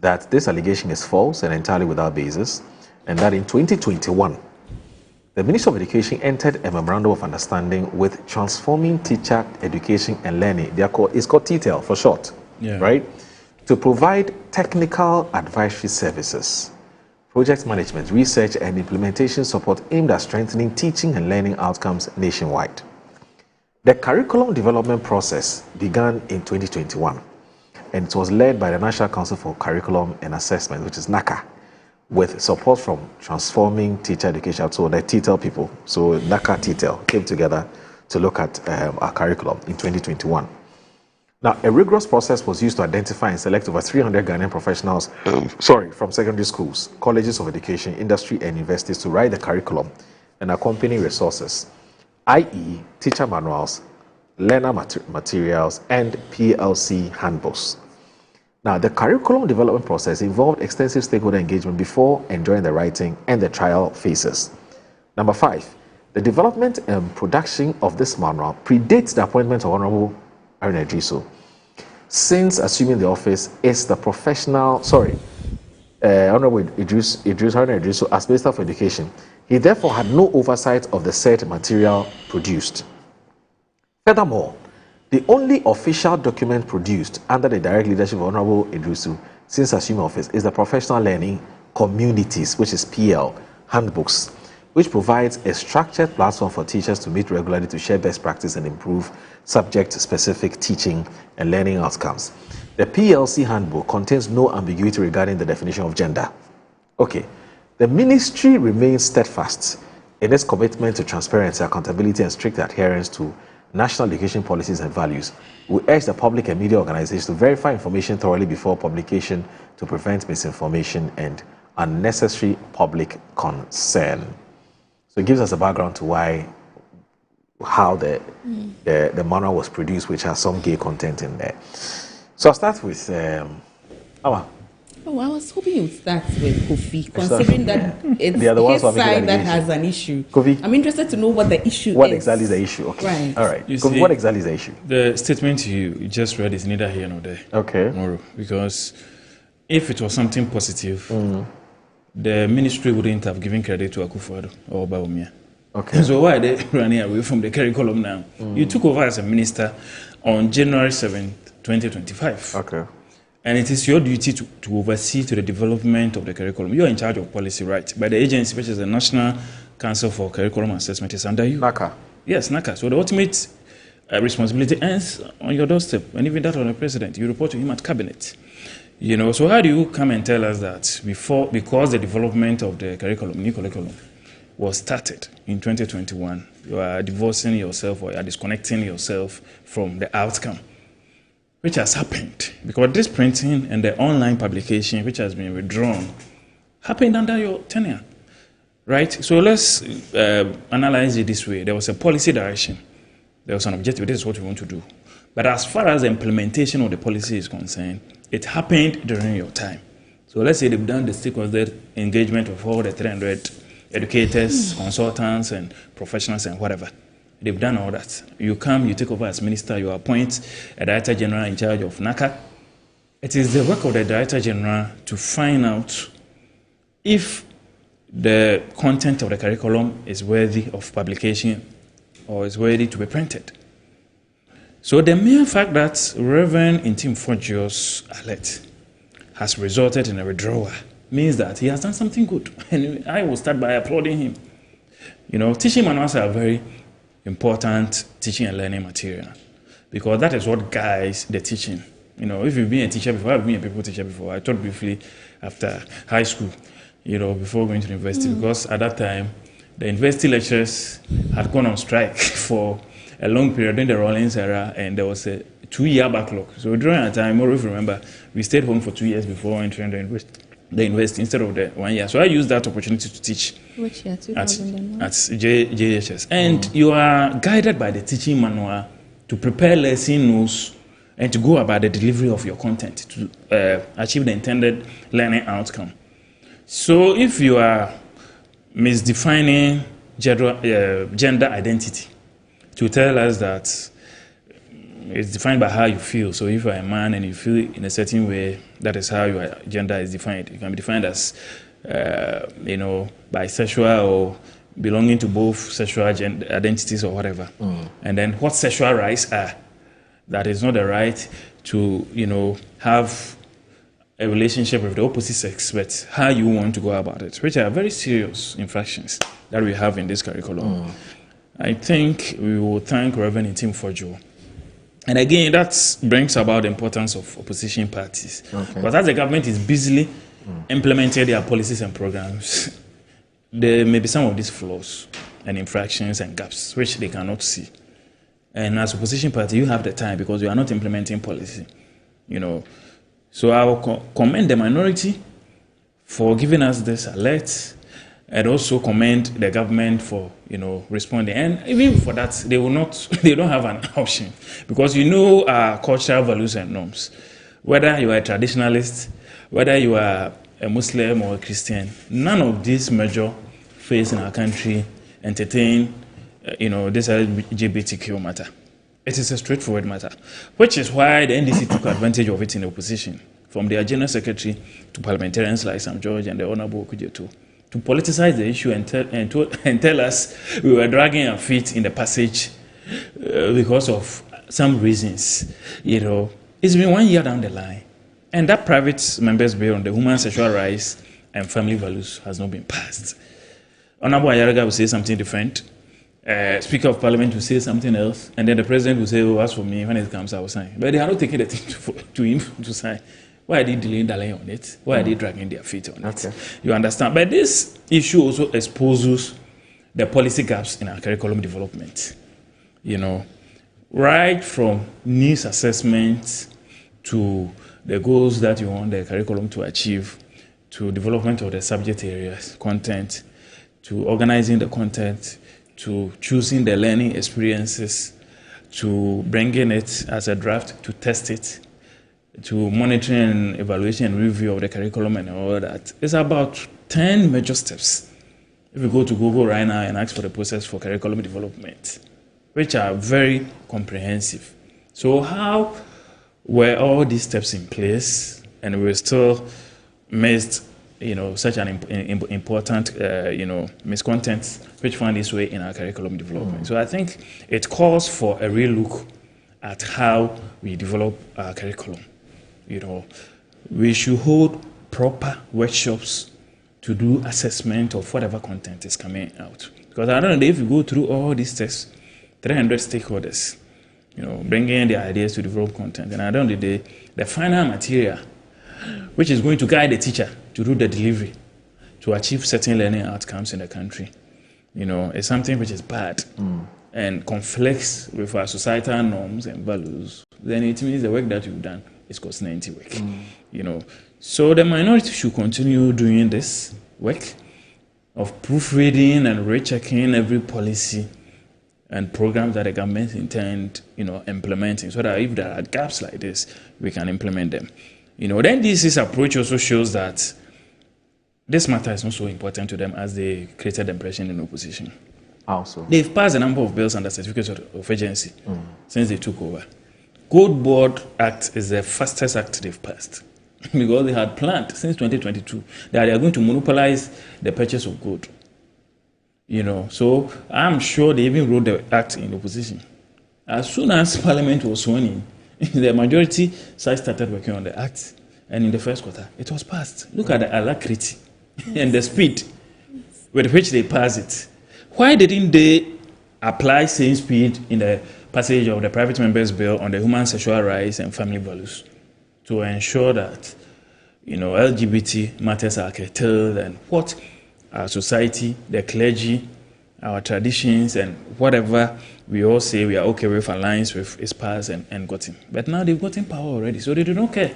that this allegation is false and entirely without basis, and that in 2021, the Ministry of Education entered a memorandum of understanding with Transforming Teacher Education and Learning. It's called TTEL for short, right? To provide technical advisory services, project management, research, and implementation support aimed at strengthening teaching and learning outcomes nationwide. The curriculum development process began in 2021, and it was led by the National Council for Curriculum and Assessment, which is NACA, with support from Transforming Teacher Education, so the TTEL people. So NACA TTEL came together to look at our curriculum in 2021. Now, a rigorous process was used to identify and select over 300 Ghanaian professionals from secondary schools, colleges of education, industry, and universities to write the curriculum and accompanying resources, i.e., teacher manuals, learner materials, and PLC handbooks. Now, the curriculum development process involved extensive stakeholder engagement before and during the writing and the trial phases. Number 5, the development and production of this manual predates the appointment of Honorable Haruna Idrisu. Since assuming the office is the Honorable Haruna Idrisu as Minister for Education, he therefore had no oversight of the said material produced. Furthermore, the only official document produced under the direct leadership of Honorable Idrisu since assuming office is the Professional Learning Communities, which is PL, handbooks, which provides a structured platform for teachers to meet regularly to share best practice and improve subject-specific teaching and learning outcomes. The PLC handbook contains no ambiguity regarding the definition of gender. Okay, the ministry remains steadfast in its commitment to transparency, accountability, and strict adherence to national education policies and values. We urge the public and media organizations to verify information thoroughly before publication to prevent misinformation and unnecessary public concern. So it gives us a background to how the manual was produced, which has some gay content in there. So I'll start with Awa. Oh, I was hoping you would start with Kofi, considering that it's his side that has an issue. Kofi? I'm interested to know what the issue is. What exactly is the issue? Okay. Right. All right. See, what exactly is the issue? The statement you just read is neither here nor there. Okay. Tomorrow, because if it was something positive, the ministry wouldn't have given credit to Akufo-Addo or Bawumia. Okay. So why are they running away from the curriculum now? You took over as a minister on January 7th, 2025. Okay. And it is your duty to oversee to the development of the curriculum. You are in charge of policy, right? But the agency, which is the National Council for Curriculum Assessment, is under you. NACA. Yes, NACA. So the ultimate responsibility ends on your doorstep, and even that on the president. You report to him at cabinet. You know, so how do you come and tell us that because the development of the curriculum, new curriculum, was started in 2021, you are divorcing yourself or you are disconnecting yourself from the outcome, which has happened? Because this printing and the online publication, which has been withdrawn, happened under your tenure, right? So let's analyze it this way. There was a policy direction. There was an objective. This is what we want to do. But as far as the implementation of the policy is concerned, it happened during your time. So let's say they've done the stakeholder engagement of all the 300 educators, consultants, and professionals, and whatever. They've done all that. You come, you take over as minister, you appoint a director general in charge of NACA. It is the work of the director general to find out if the content of the curriculum is worthy of publication or is worthy to be printed. So the mere fact that Reverend Intim Forgeous alert has resulted in a withdrawal means that he has done something good. And I will start by applauding him. You know, teaching manuals are very important teaching and learning material because that is what guides the teaching if you've been a teacher before, I've been a people teacher before. I taught briefly after high school, before going to the university, because at that time, the university lecturers had gone on strike for a long period in the Rawlings era, and there was a 2-year backlog. So during that time, if you remember, we stayed home for 2 years before entering the university instead of the 1 year. So I used that opportunity to teach. Which year? 2001? At JHS. And you are guided by the teaching manual to prepare lesson notes and to go about the delivery of your content to achieve the intended learning outcome. So if you are misdefining gender identity to tell us that it's defined by how you feel. So if you're a man and you feel in a certain way, that is how your gender is defined. You can be defined as, bisexual or belonging to both sexual identities or whatever. And then what sexual rights are. That is not the right to, have a relationship with the opposite sex, but how you want to go about it, which are very serious infractions that we have in this curriculum. I think we will thank Reverend Tim Forjo. And again, that brings about the importance of opposition parties. Because as the government is busily implementing their policies and programs, there may be some of these flaws and infractions and gaps which they cannot see. And as opposition party, you have the time because you are not implementing policy, So I will commend the minority for giving us this alert, and also commend the government for, responding. And even for that, they don't have an option, because our cultural values and norms. Whether you are a traditionalist, whether you are a Muslim or a Christian, none of these major faiths in our country entertain, this LGBTQ matter. It is a straightforward matter, which is why the NDC took advantage of it in the opposition, from their general secretary to parliamentarians like Sam George and the Honorable Okujeto, to politicize the issue and tell us we were dragging our feet in the passage because of some reasons. It's been 1 year down the line, and that private members' bill on the human sexual rights and family values has not been passed. Honorable Ayaraga will say something different. Speaker of Parliament will say something else, and then the President will say, as for me, when it comes, I will sign. But they are not taking the thing to him to sign. Why are they delaying on it? Why are they dragging their feet on it? You understand? But this issue also exposes the policy gaps in our curriculum development. Right from needs assessment to the goals that you want the curriculum to achieve, to development of the subject areas, content, to organizing the content, to choosing the learning experiences, to bringing it as a draft, to test it, to monitoring and evaluation and review of the curriculum and all that. It's about 10 major steps. If you go to Google right now and ask for the process for curriculum development, which are very comprehensive. So how were all these steps in place and we still missed such an important, miscontent which found its way in our curriculum development. So I think it calls for a real look at how we develop our curriculum. We should hold proper workshops to do assessment of whatever content is coming out. Because I don't know if you go through all these tests, 300 stakeholders, bringing their ideas to develop content, and at the end of the day, the final material, which is going to guide the teacher to do the delivery, to achieve certain learning outcomes in the country, is something which is bad and conflicts with our societal norms and values. Then it means the work that you've done is cost-90 work. So the minority should continue doing this work of proofreading and rechecking every policy and programs that the government intend, implementing, so that if there are gaps like this, we can implement them. Then this approach also shows that this matter is not so important to them as they created the impression in opposition. Also, they've passed a number of bills under certificates of urgency since they took over. Gold Board Act is the fastest act they've passed because they had planned since 2022 that they are going to monopolize the purchase of gold. So I'm sure they even wrote the act in opposition. As soon as Parliament was sworn in, the majority side started working on the act, and in the first quarter, it was passed. Look at the alacrity and the speed with which they passed it. Why didn't they apply same speed in the passage of the private members' bill on the human sexual rights and family values? to ensure that, LGBT matters are curtailed and what our society, the clergy, our traditions, and whatever we all say we are okay with aligns with is passed and gotten. But now they've gotten power already, so they do not care.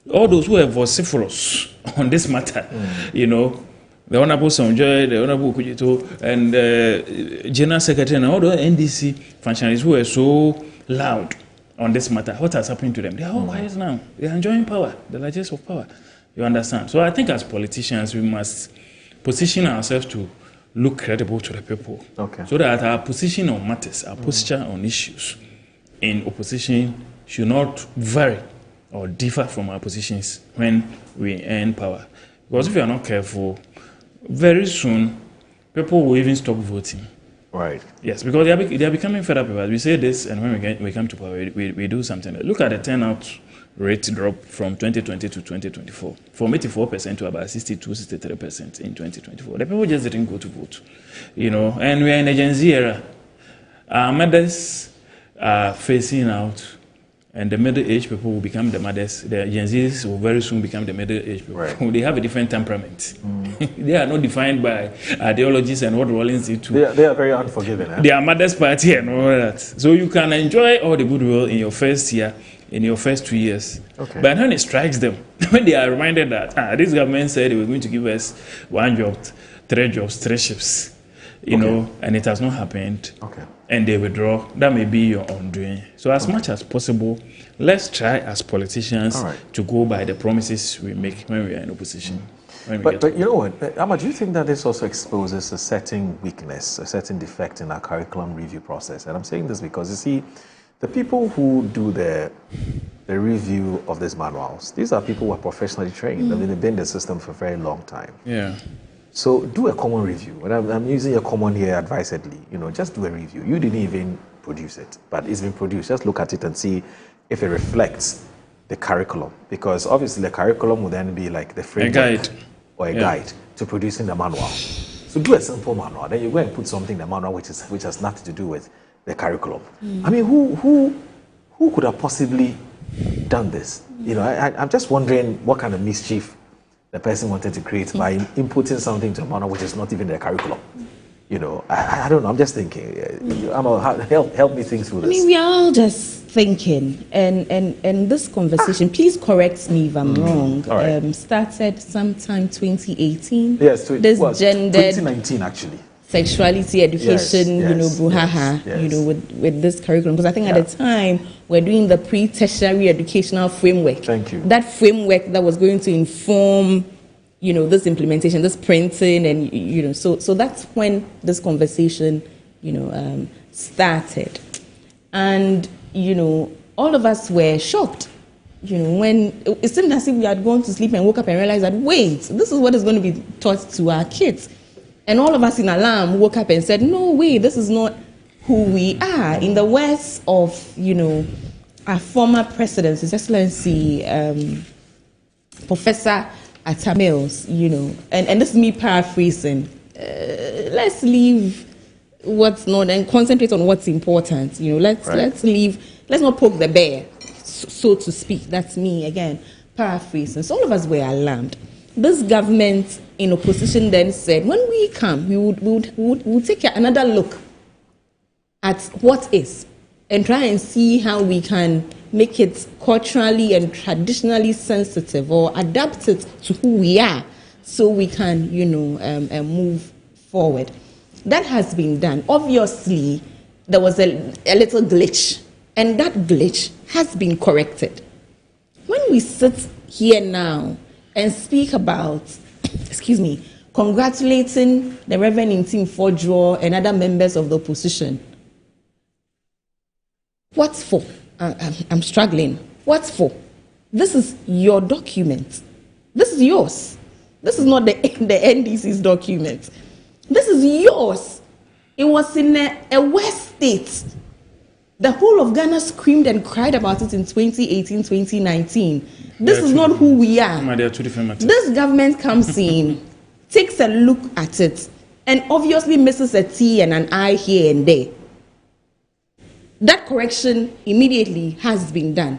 All those who are vociferous on this matter, the Honorable Sonjoy, the Honorable Kujito, and General Secretary, and all the NDC functionaries who are so loud on this matter, what has happened to them? They are all quiet now. They are enjoying power, the largest of power. You understand? So I think as politicians, we must position ourselves to look credible to the people. Okay. So that our position on matters, our posture on issues in opposition should not vary or differ from our positions when we earn power. Because if we are not careful, very soon, people will even stop voting. Right. Yes, because they are becoming fed up with us. We say this, and when we come to power, we do something. Look at the turnout rate drop from 2020 to 2024, from 84% to about 62-63% in 2024. The people just didn't go to vote, and we are in a Gen Z era. Our mothers are phasing out, and the middle-aged people will become the mothers. The Gen Zs will very soon become the middle-aged people. Right. They have a different temperament. They are not defined by ideologies and what Rollins did too. They are very unforgiving. They are mother's party and all that. So you can enjoy all the goodwill in your first year, in your first 2 years. Okay. But when it strikes them, when they are reminded that this government said they were going to give us 1 job, 3 jobs, 3 ships, and it has not happened. Okay. And they withdraw, that may be your undoing. So as much as possible, let's try as politicians to go by the promises we make when we are in opposition. But you know what, Amma, do you think that this also exposes a certain weakness, a certain defect in our curriculum review process? And I'm saying this because, you see, the people who do the review of these manuals, these are people who are professionally trained. I mean, they've been in the system for a very long time. Yeah. So do a common review. And I'm using a common here advisedly. Just do a review. You didn't even produce it, but it's been produced. Just look at it and see if it reflects the curriculum. Because obviously the curriculum will then be like the framework or a guide to producing the manual. So do a simple manual. Then you go and put something in the manual which has nothing to do with the curriculum. I mean, who could have possibly done this? I'm just wondering what kind of mischief the person wanted to create by inputting something to a manual which is not even their curriculum. I don't know. I'm just thinking. Help me think through this. I mean, we are all just thinking, and this conversation, please correct me if I'm wrong, started sometime 2018. Yes, this gendered 2019 actually. Sexuality education, brouhaha, with this curriculum. Because I think at the time we're doing the pre-tertiary educational framework. Thank you. That framework that was going to inform, this implementation, this printing, and so that's when this conversation, started, and all of us were shocked. When it seemed as if we had gone to sleep and woke up and realized that wait, this is what is going to be taught to our kids. And all of us in alarm woke up and said, no way, this is not who we are. In the words of, our former president, His Excellency Professor Atta Mills, and this is me paraphrasing, let's leave what's not and concentrate on what's important. Let's not poke the bear, so to speak. That's me again, paraphrasing. So all of us were alarmed. This government in opposition then said, when we come, we would take another look at what is and try and see how we can make it culturally and traditionally sensitive or adapt it to who we are so we can, move forward. That has been done. Obviously, there was a little glitch, and that glitch has been corrected. When we sit here now and speak about, congratulating the Reverend Ntim Fordjour and other members of the opposition. What for? I'm struggling. What for? This is your document. This is yours. This is not the NDC's document. This is yours. It was in a West state. The whole of Ghana screamed and cried about it in 2018, 2019. This is not who we are. They are two different matters. This government comes in, takes a look at it, and obviously misses a T and an I here and there. That correction immediately has been done.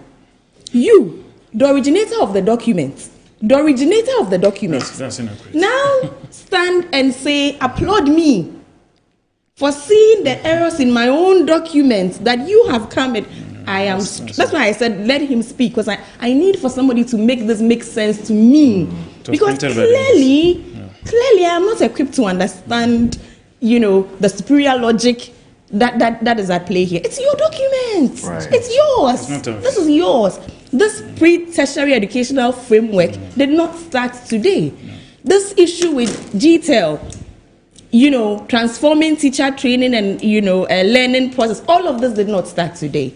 You the originator of the document, That's inaccurate. now stand and say, applaud me for seeing the errors in my own documents that you have come in. That's why I said let him speak, because I need for somebody to make this make sense to me. Because clearly I am not equipped to understand, the superior logic that is at play here. It's your document. Right. It's yours. This is yours. This pre-tertiary educational framework did not start today. This issue with GTEL, transforming teacher training and, learning process, all of this did not start today.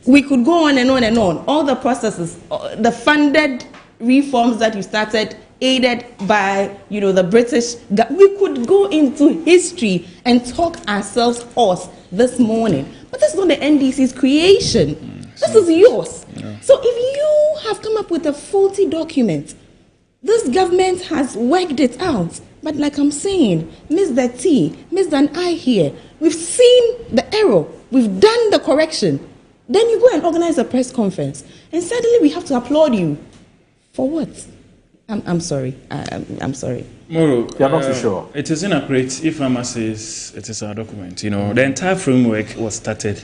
We could go on and on and on. All the processes, the funded reforms that you started, aided by, the British, we could go into history and talk ourselves hoarse this morning. But this is not the NDC's creation. This is yours. Yeah. So if you have come up with a faulty document, this government has worked it out. But like I'm saying, Mr. T, Mr. and I here, we've seen the error. We've done the correction. Then you go and organize a press conference. And suddenly we have to applaud you. For what? I'm sorry. I'm sorry. Moro, you're not too sure. It is inaccurate if Rama says it is our document. The entire framework was started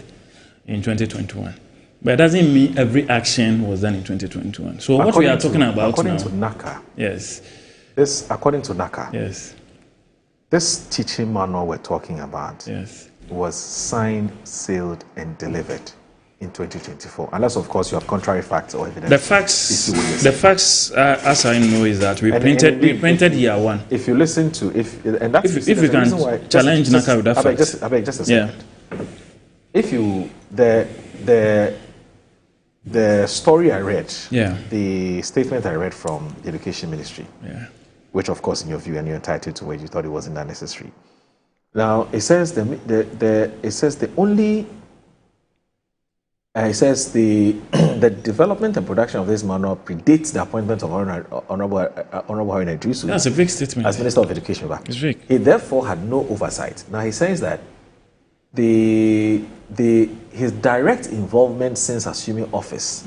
in 2021. But it doesn't mean every action was done in 2021. So what we are talking about according now... to NACA. Yes. According to NACA. Yes. This teaching manual we're talking about was signed, sealed, and delivered in 2024. Unless, of course, you have contrary facts or evidence. The facts, as I know, is that we printed year one. If you listen to... If you can challenge NACA with that fact. Just a second. If you... The story I read, the statement I read from the Education Ministry, which of course in your view, and you're entitled to it, you thought it wasn't that necessary. Now it says the development and production of this manual predates the appointment of Honorable Harry Idrisu. That's a big statement. As Minister of Education. It's big. He therefore had no oversight. Now he says that his direct involvement since assuming office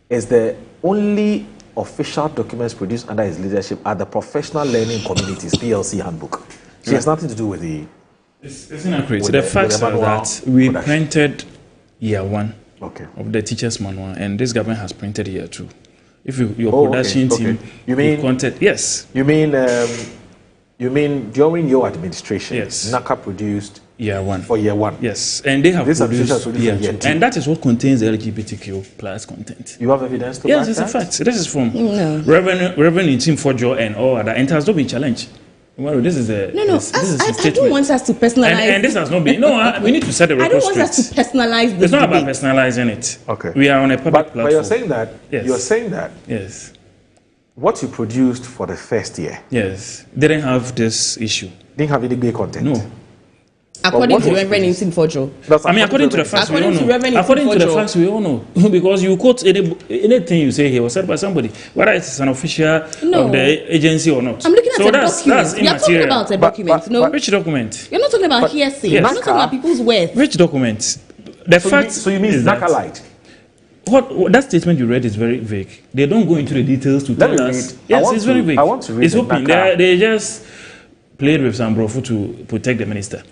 is the only official documents produced under his leadership are the Professional Learning Communities PLC handbook. So it has nothing to do with the... It's inaccurate. The facts are that we printed year one of the teacher's manual, and this government has printed year two. If your production team... You mean... Yes. You mean during your administration, NACA produced... Year one. For year one. Yes. And they have produced year two. And that is what contains the LGBTQ plus content. You have evidence to back that? Yes, it's a fact. This is from Reverend Tim Fojo and all other. And it has not been challenged. Well, this is a... I don't want us to personalize... And this has not been... we need to set the record straight. I don't want us to personalize this. It's not about personalizing it. Okay. We are on a public platform. But you're saying that... Yes. You're saying that... Yes. What you produced for the first year... Yes. Didn't have this issue. Didn't have any gay content. No. According to Reverend Intin Fojo. According to the facts, we all know. According to the facts, we all know. Because you quote anything you say here was said by somebody, whether it's an official of the agency or not. I'm looking at a document. You're talking about a document, Which document? You're not talking about hearsay. You're not talking about people's words. Which document? The facts. So you mean NACA light? What that statement you read is very vague. They don't go into the details to tell us. Yes, it's very vague. I want to read it's open. They just played with some brofu to protect the minister.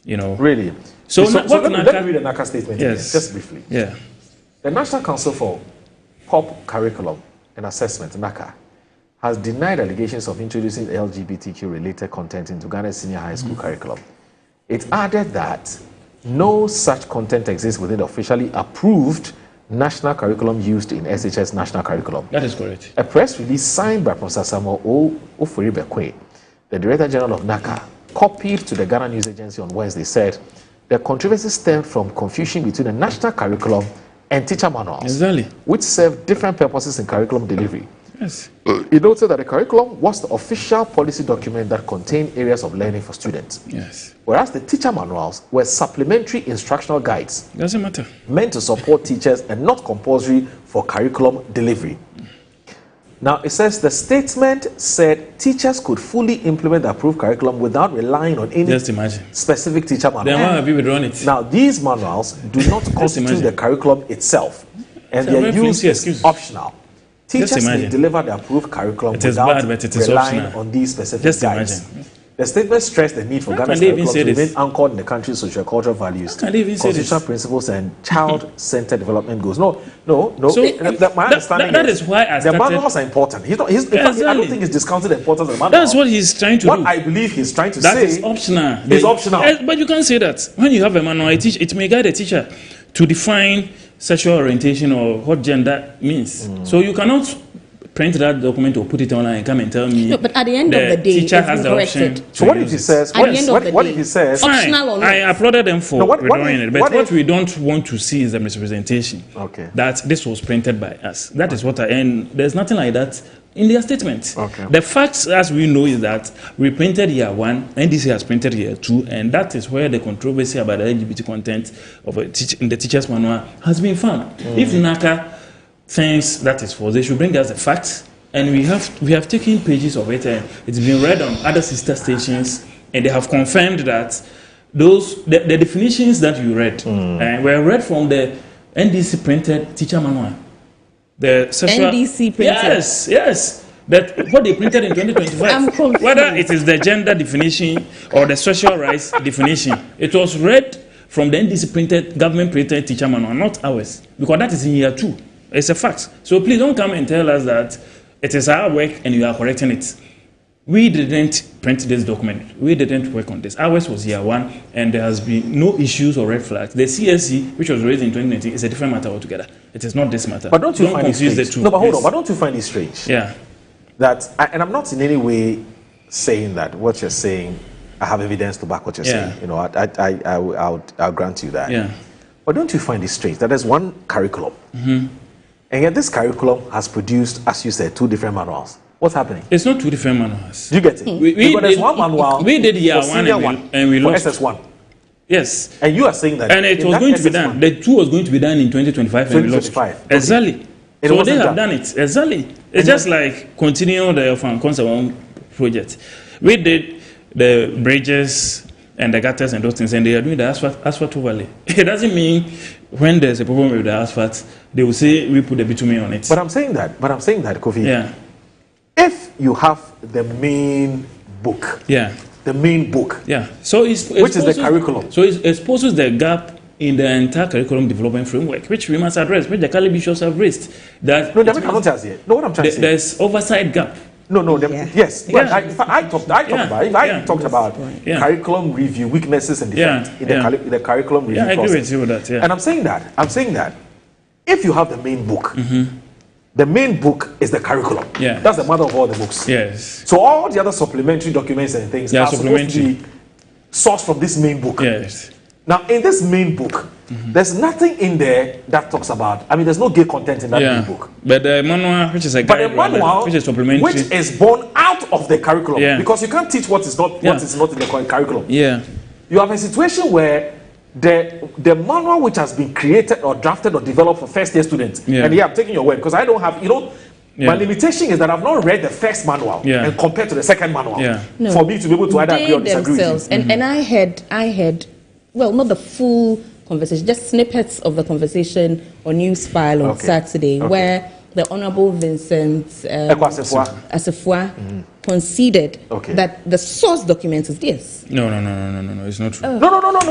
Really? So let me read the NACA statement just briefly. Yeah. The National Council for POP Curriculum and Assessment, NACA, has denied allegations of introducing LGBTQ-related content into Ghana's senior high school curriculum. It added that no such content exists within the officially approved national curriculum used in SHS national curriculum. That is correct. A press release signed by Professor Samuel Ofori-Bekwai, the Director General of NACA, copied to the Ghana News Agency on Wednesday, said the controversy stemmed from confusion between the national curriculum and teacher manuals, which serve different purposes in curriculum delivery. Yes. He noted that the curriculum was the official policy document that contained areas of learning for students. Yes. Whereas the teacher manuals were supplementary instructional guides. Doesn't matter. Meant to support teachers and not compulsory for curriculum delivery. Now, it says the statement said teachers could fully implement the approved curriculum without relying on any specific teacher manual. Then why have you withdrawn it? Now, these manuals do not constitute the curriculum itself and So their reference use is optional. Teachers may imagine. deliver the approved curriculum It is without bad, but it is relying optional. on these specific Just guides. imagine. The statement stressed the need for How Ghana's can they even curriculum to say remain this? anchored in the country's socio-cultural values, can they even say constitutional this? principles, and child-centered development goals. No. So, My understanding that is is why I the started- manuals are important. In fact, I Exactly. don't think he's discounting the importance of the manual. That's what he's trying to what do. I believe he's trying to That say is optional. is optional. But you can't say that. When you have a manual, it may guide a teacher to define sexual orientation or what gender means. So you cannot print that document or put it online and come and tell me. No, but at the end of the day, teacher it's has the corrected. option. So what if he says? At the end of the What day, if he says? optional or not? I applauded them for No, what withdrawing if- it, but what what if- we don't want to see is the misrepresentation. Okay. That this was printed by us. That is what and there's nothing like that in their statement. Okay. The facts, as we know, is that we printed year 1, NDC has printed year 2, and that is where the controversy about the LGBT content of in the teacher's manual has been found. If NACA thinks that is false, they should bring us the facts. And we have taken pages of it, and it's been read on other sister stations, and they have confirmed that the definitions that you read were read from the NDC printed teacher manual. The sexual, NDC printed. Yes. That what they printed in 2025. I'm confused. Whether it is the gender definition or the social rights definition, it was read from the NDC printed government printed teacher manual, not ours, because that is in year 2. It's a fact. So please don't come and tell us that it is our work and you are correcting it. We didn't print this document. We didn't work on this. Ours was year 1, and there has been no issues or red flags. The CSC, which was raised in 2019, is a different matter altogether. It is not this matter. But don't you find it confuse strange? the two? No, but hold Yes. on. But don't you find it strange? Yeah. And I'm not in any way saying that what you're saying, I have evidence to back what you're saying. You know, I'll grant you that. Yeah. But don't you find it strange that there's one curriculum, and yet this curriculum has produced, as you said, 2 different manuals? What's happening? It's not 2 different manuals. Do you get it? Because there's one manual. We did year for 1 senior and we for lost. SS1. Yes. And you are saying that. And it in was that going to be SS1 done. The 2 was going to be done in 2025 and we lost. 2025. Exactly. It So wasn't they have done. done it. Exactly. It's just like continuing the Fan Concept project. We did the bridges and the gutters and those things, and they are doing the asphalt overlay. It doesn't mean when there's a problem with the asphalt, they will say we put the bitumen on it. But I'm saying that, Kofi. Yeah. If you have the main book, the main book, so which is the curriculum. So it exposes the gap in the entire curriculum development framework, which we must address, which the Cali bishops have raised. That no, what I'm trying to say. There's oversight gap. Yes. But I talked about curriculum review weaknesses and defects in the curriculum review process. I agree with you with that. And I'm saying that if you have the main book, the main book is the curriculum. That's the mother of all the books. Yes. So all the other supplementary documents and things are supposed to be sourced from this main book. Yes. Now, in this main book, there's nothing in there that talks about. I mean, there's no gay content in that main book. But the manual, which is a guide, which is supplementary, which is born out of the curriculum, because you can't teach what is not in the curriculum. Yeah. You have a situation where the manual which has been created or drafted or developed for first year students, and I'm taking your word because I don't have, my limitation is that I've not read the first manual and compared to the second manual for me to be able to either agree or disagree with you. And I had, well, not the full conversation, just snippets of the conversation on News File on Saturday, where the Honorable Vincent Asifua conceded that the source document is this. No, it's not true. No.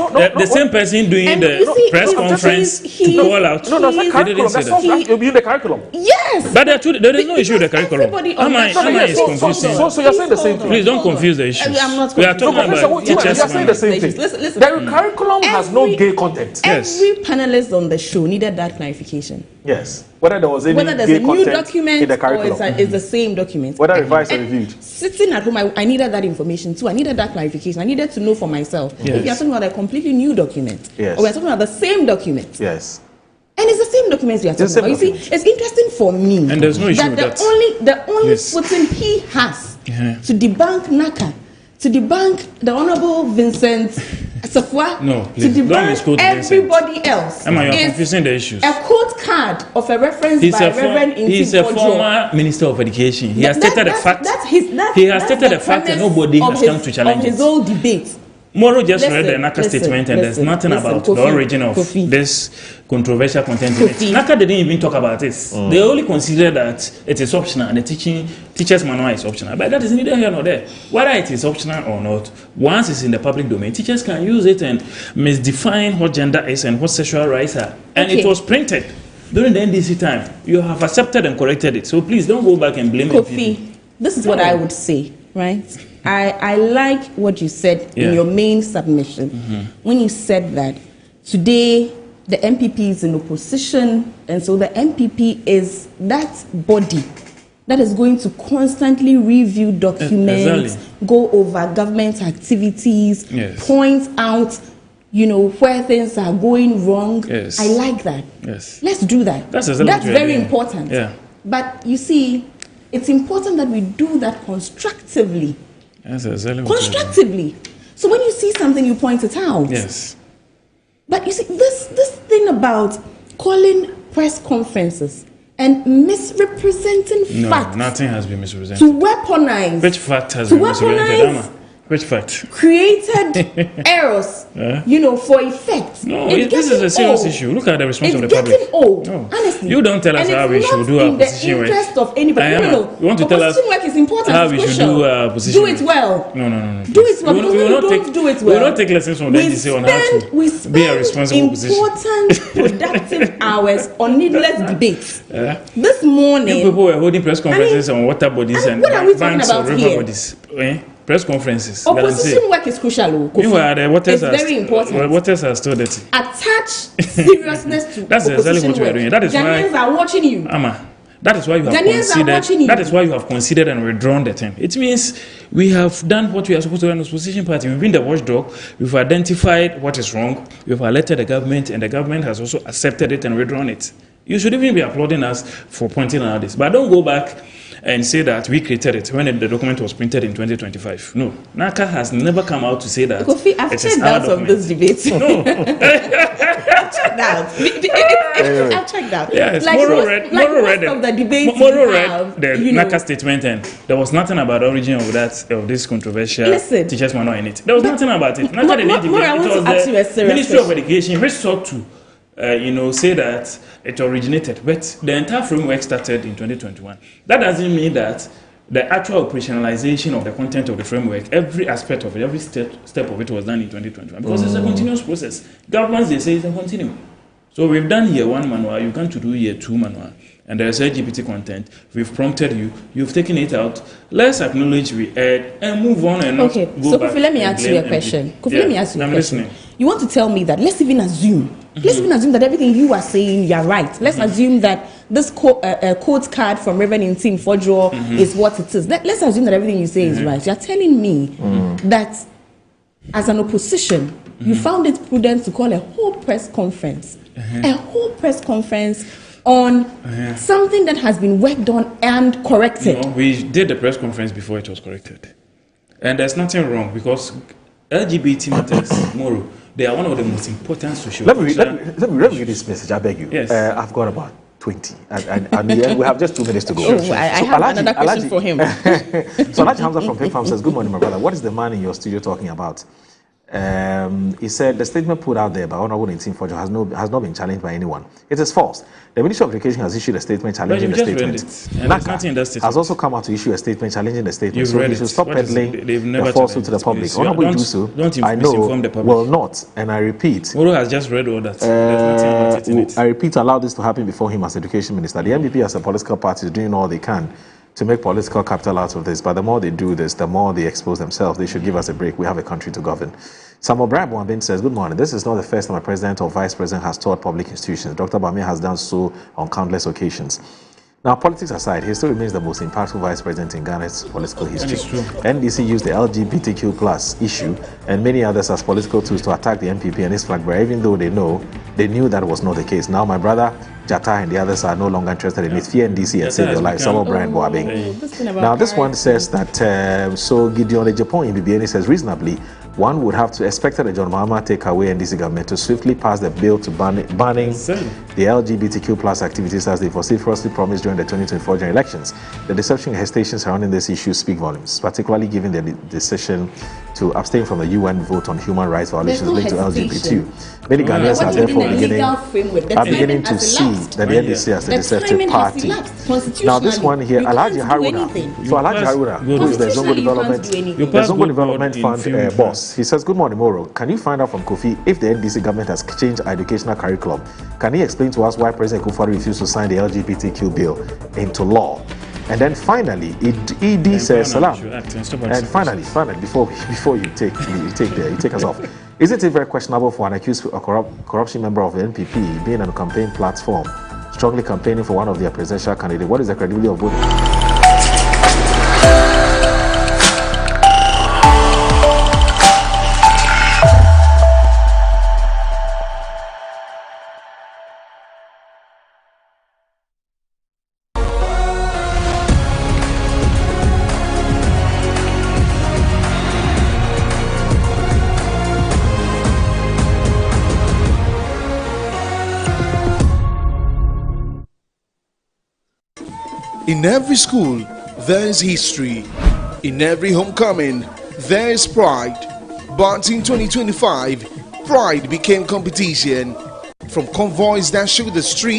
The same person doing the press conference to call out. No, that's curriculum. That's not in the curriculum. Yes. But there is no issue with the curriculum. Ama is confusing. So you're saying the same thing. Please don't confuse the issues. I'm not We are talking about teachers. You're saying the same thing. Listen, the curriculum has no gay content. Every panelist on the show needed that clarification. Yes. Whether there was any there's gay a new content document in the curriculum. or it's the same document. Whether revised or reviewed. Sitting at home, I needed that information too. I needed that clarification. I needed to know for myself if you're talking about a completely new document or we're talking about the same document. Yes. And it's the same documents we are talking about. You see, it's interesting for me and there's no issue that the only footing he has to debunk NACA, to debunk the Honorable Vincent Asifua, to debunk everybody else. Emma, you're confusing the issues. A quote card of a reference by Reverend Inti He's a former Minister of Education. He has stated the fact. He has stated the fact that nobody has come to challenge his old debate. Moro just read the NACA statement, and there's nothing about the origin of this controversial content in it. NACA didn't even talk about it. They only consider that it is optional, and the teacher's manual is optional. But that is neither here nor there. Whether it is optional or not, once it's in the public domain, teachers can use it and misdefine what gender is and what sexual rights are. And it was printed during the NDC time. You have accepted and corrected it. So please don't go back and blame Kofi, this is what I would say, right? I like what you said in your main submission when you said that today the MPP is in opposition, and so the MPP is that body that is going to constantly review documents, go over government activities, point out, you know, where things are going wrong. I like that. Let's do that. That's very important. But you see, it's important that we do that constructively. Constructively. So when you see something, you point it out. But you see, this thing about calling press conferences and misrepresenting facts. Nothing has been misrepresented. To weaponize. Which fact has been misrepresented? Which fact? Created errors, you know, for effect. No, this is a serious issue. Look at the response of the public. It's getting old, honestly. You don't tell us how we should do our position work. In the interest of anybody. No. You want to tell us work is important. how we should do our position work. Do it well. No. Do it well. Because we don't do it well. We will not take lessons from the NDC on how to be a responsible position. Important, productive hours on needless debates. This morning, you people were holding press conferences on water bodies and banks or river bodies. Press conferences. Opposition work is crucial. It's very important. Waters are still dirty. Attach seriousness to that's exactly what we are doing. That is Ghanaians why are watching you. That is why you have considered. That is why you have considered and withdrawn the thing. It means we have done what we are supposed to do in the opposition party. We've been the watchdog. We've identified what is wrong. We've alerted the government, and the government has also accepted it and withdrawn it. You should even be applauding us for pointing out this. But don't go back and say that we created it when the document was printed in 2025. No. NACA has never come out to say that. Kofi, I've checked out of this debate. No. I've checked out. I've checked out. Yes, like Moro read the NACA statement, and there was nothing about the origin of this controversial teacher's manual in it. There was nothing about it. NACA didn't debate. I want to ask you a serious Ministry of Education resort to say that it originated, but the entire framework started in 2021. That doesn't mean that the actual operationalization of the content of the framework, every aspect of it, every step of it was done in 2021, because it's a continuous process. Governments, they say it's a continuum. So we've done year 1 manual, you come to do year 2 manual, and there's LGBT content. We've prompted you, you've taken it out. Let's acknowledge we erred and move on and not go back. Kofi, let me ask you a question. You want to tell me that, let's even assume that everything you are saying, you're right. Let's assume that this quote card from Reverend Tim Fodro is what it is. Let's assume that everything you say is right. You're telling me that as an opposition, you found it prudent to call a whole press conference. A whole press conference on something that has been worked on and corrected. No, we did the press conference before it was corrected. And there's nothing wrong, because LGBT matters, Moro, they are one of the most important social Let me read this message, I beg you. Yes. I've got about 20, and we have just 2 minutes to go. I have another question for him. So Alhaji Hamza from Pink Farm says, good morning, my brother. What is the man in your studio talking about? He said the statement put out there by Honorable Tim Fodro has not been challenged by anyone. It is false. The Ministry of Education has issued a statement challenging the statement. NACA has also come out to issue a statement challenging the statement. So you should stop peddling the falsehood to the public. Honorable do so. I know will not, and I repeat. Moro has just read all that. I repeat, allow this to happen before him as Education Minister. The MPP as a political party is doing all they can to make political capital out of this. But the more they do this, the more they expose themselves. They should give us a break. We have a country to govern. Samuel Brian Boambin says, good morning. This is not the first time a president or vice president has taught public institutions. Dr. Bamia has done so on countless occasions. Now, politics aside, he still remains the most impactful vice president in Ghana's political history. NDC used the LGBTQ plus issue and many others as political tools to attack the MPP and his flag bearer, even though they knew that was not the case. Now, my brother Jatta and the others are no longer interested in it. Fear NDC and save your life. Samuel Brian Boabing. Now, this one says that, so Gideon Ejapon in BBN says, reasonably, one would have to expect the John Mahama take-away NDC government to swiftly pass the bill to banning the LGBTQ plus activities as they vociferously promised during the 2024 general elections. The deception and hesitation surrounding this issue speak volumes, particularly given the decision to abstain from the UN vote on human rights violations linked to LGBT. Many Ghanaians are therefore beginning to see that the NDC as a deceptive party. Now this one here, Alhaji Haruna, who is the Zongo Development Fund boss, he says, good morning, Moro. Can you find out from Kofi if the NDC government has changed our educational curriculum? Can he explain to us why President Akufo-Addo refused to sign the LGBTQ bill into law? And then finally, ED says salam. And finally, before you take us off, isn't it very questionable for an accused corruption member of the NPP being on a campaign platform, strongly campaigning for one of their presidential candidates? What is the credibility of voting? In every school, there is history. In every homecoming, there is pride. But in 2025, pride became competition. From convoys that shook the street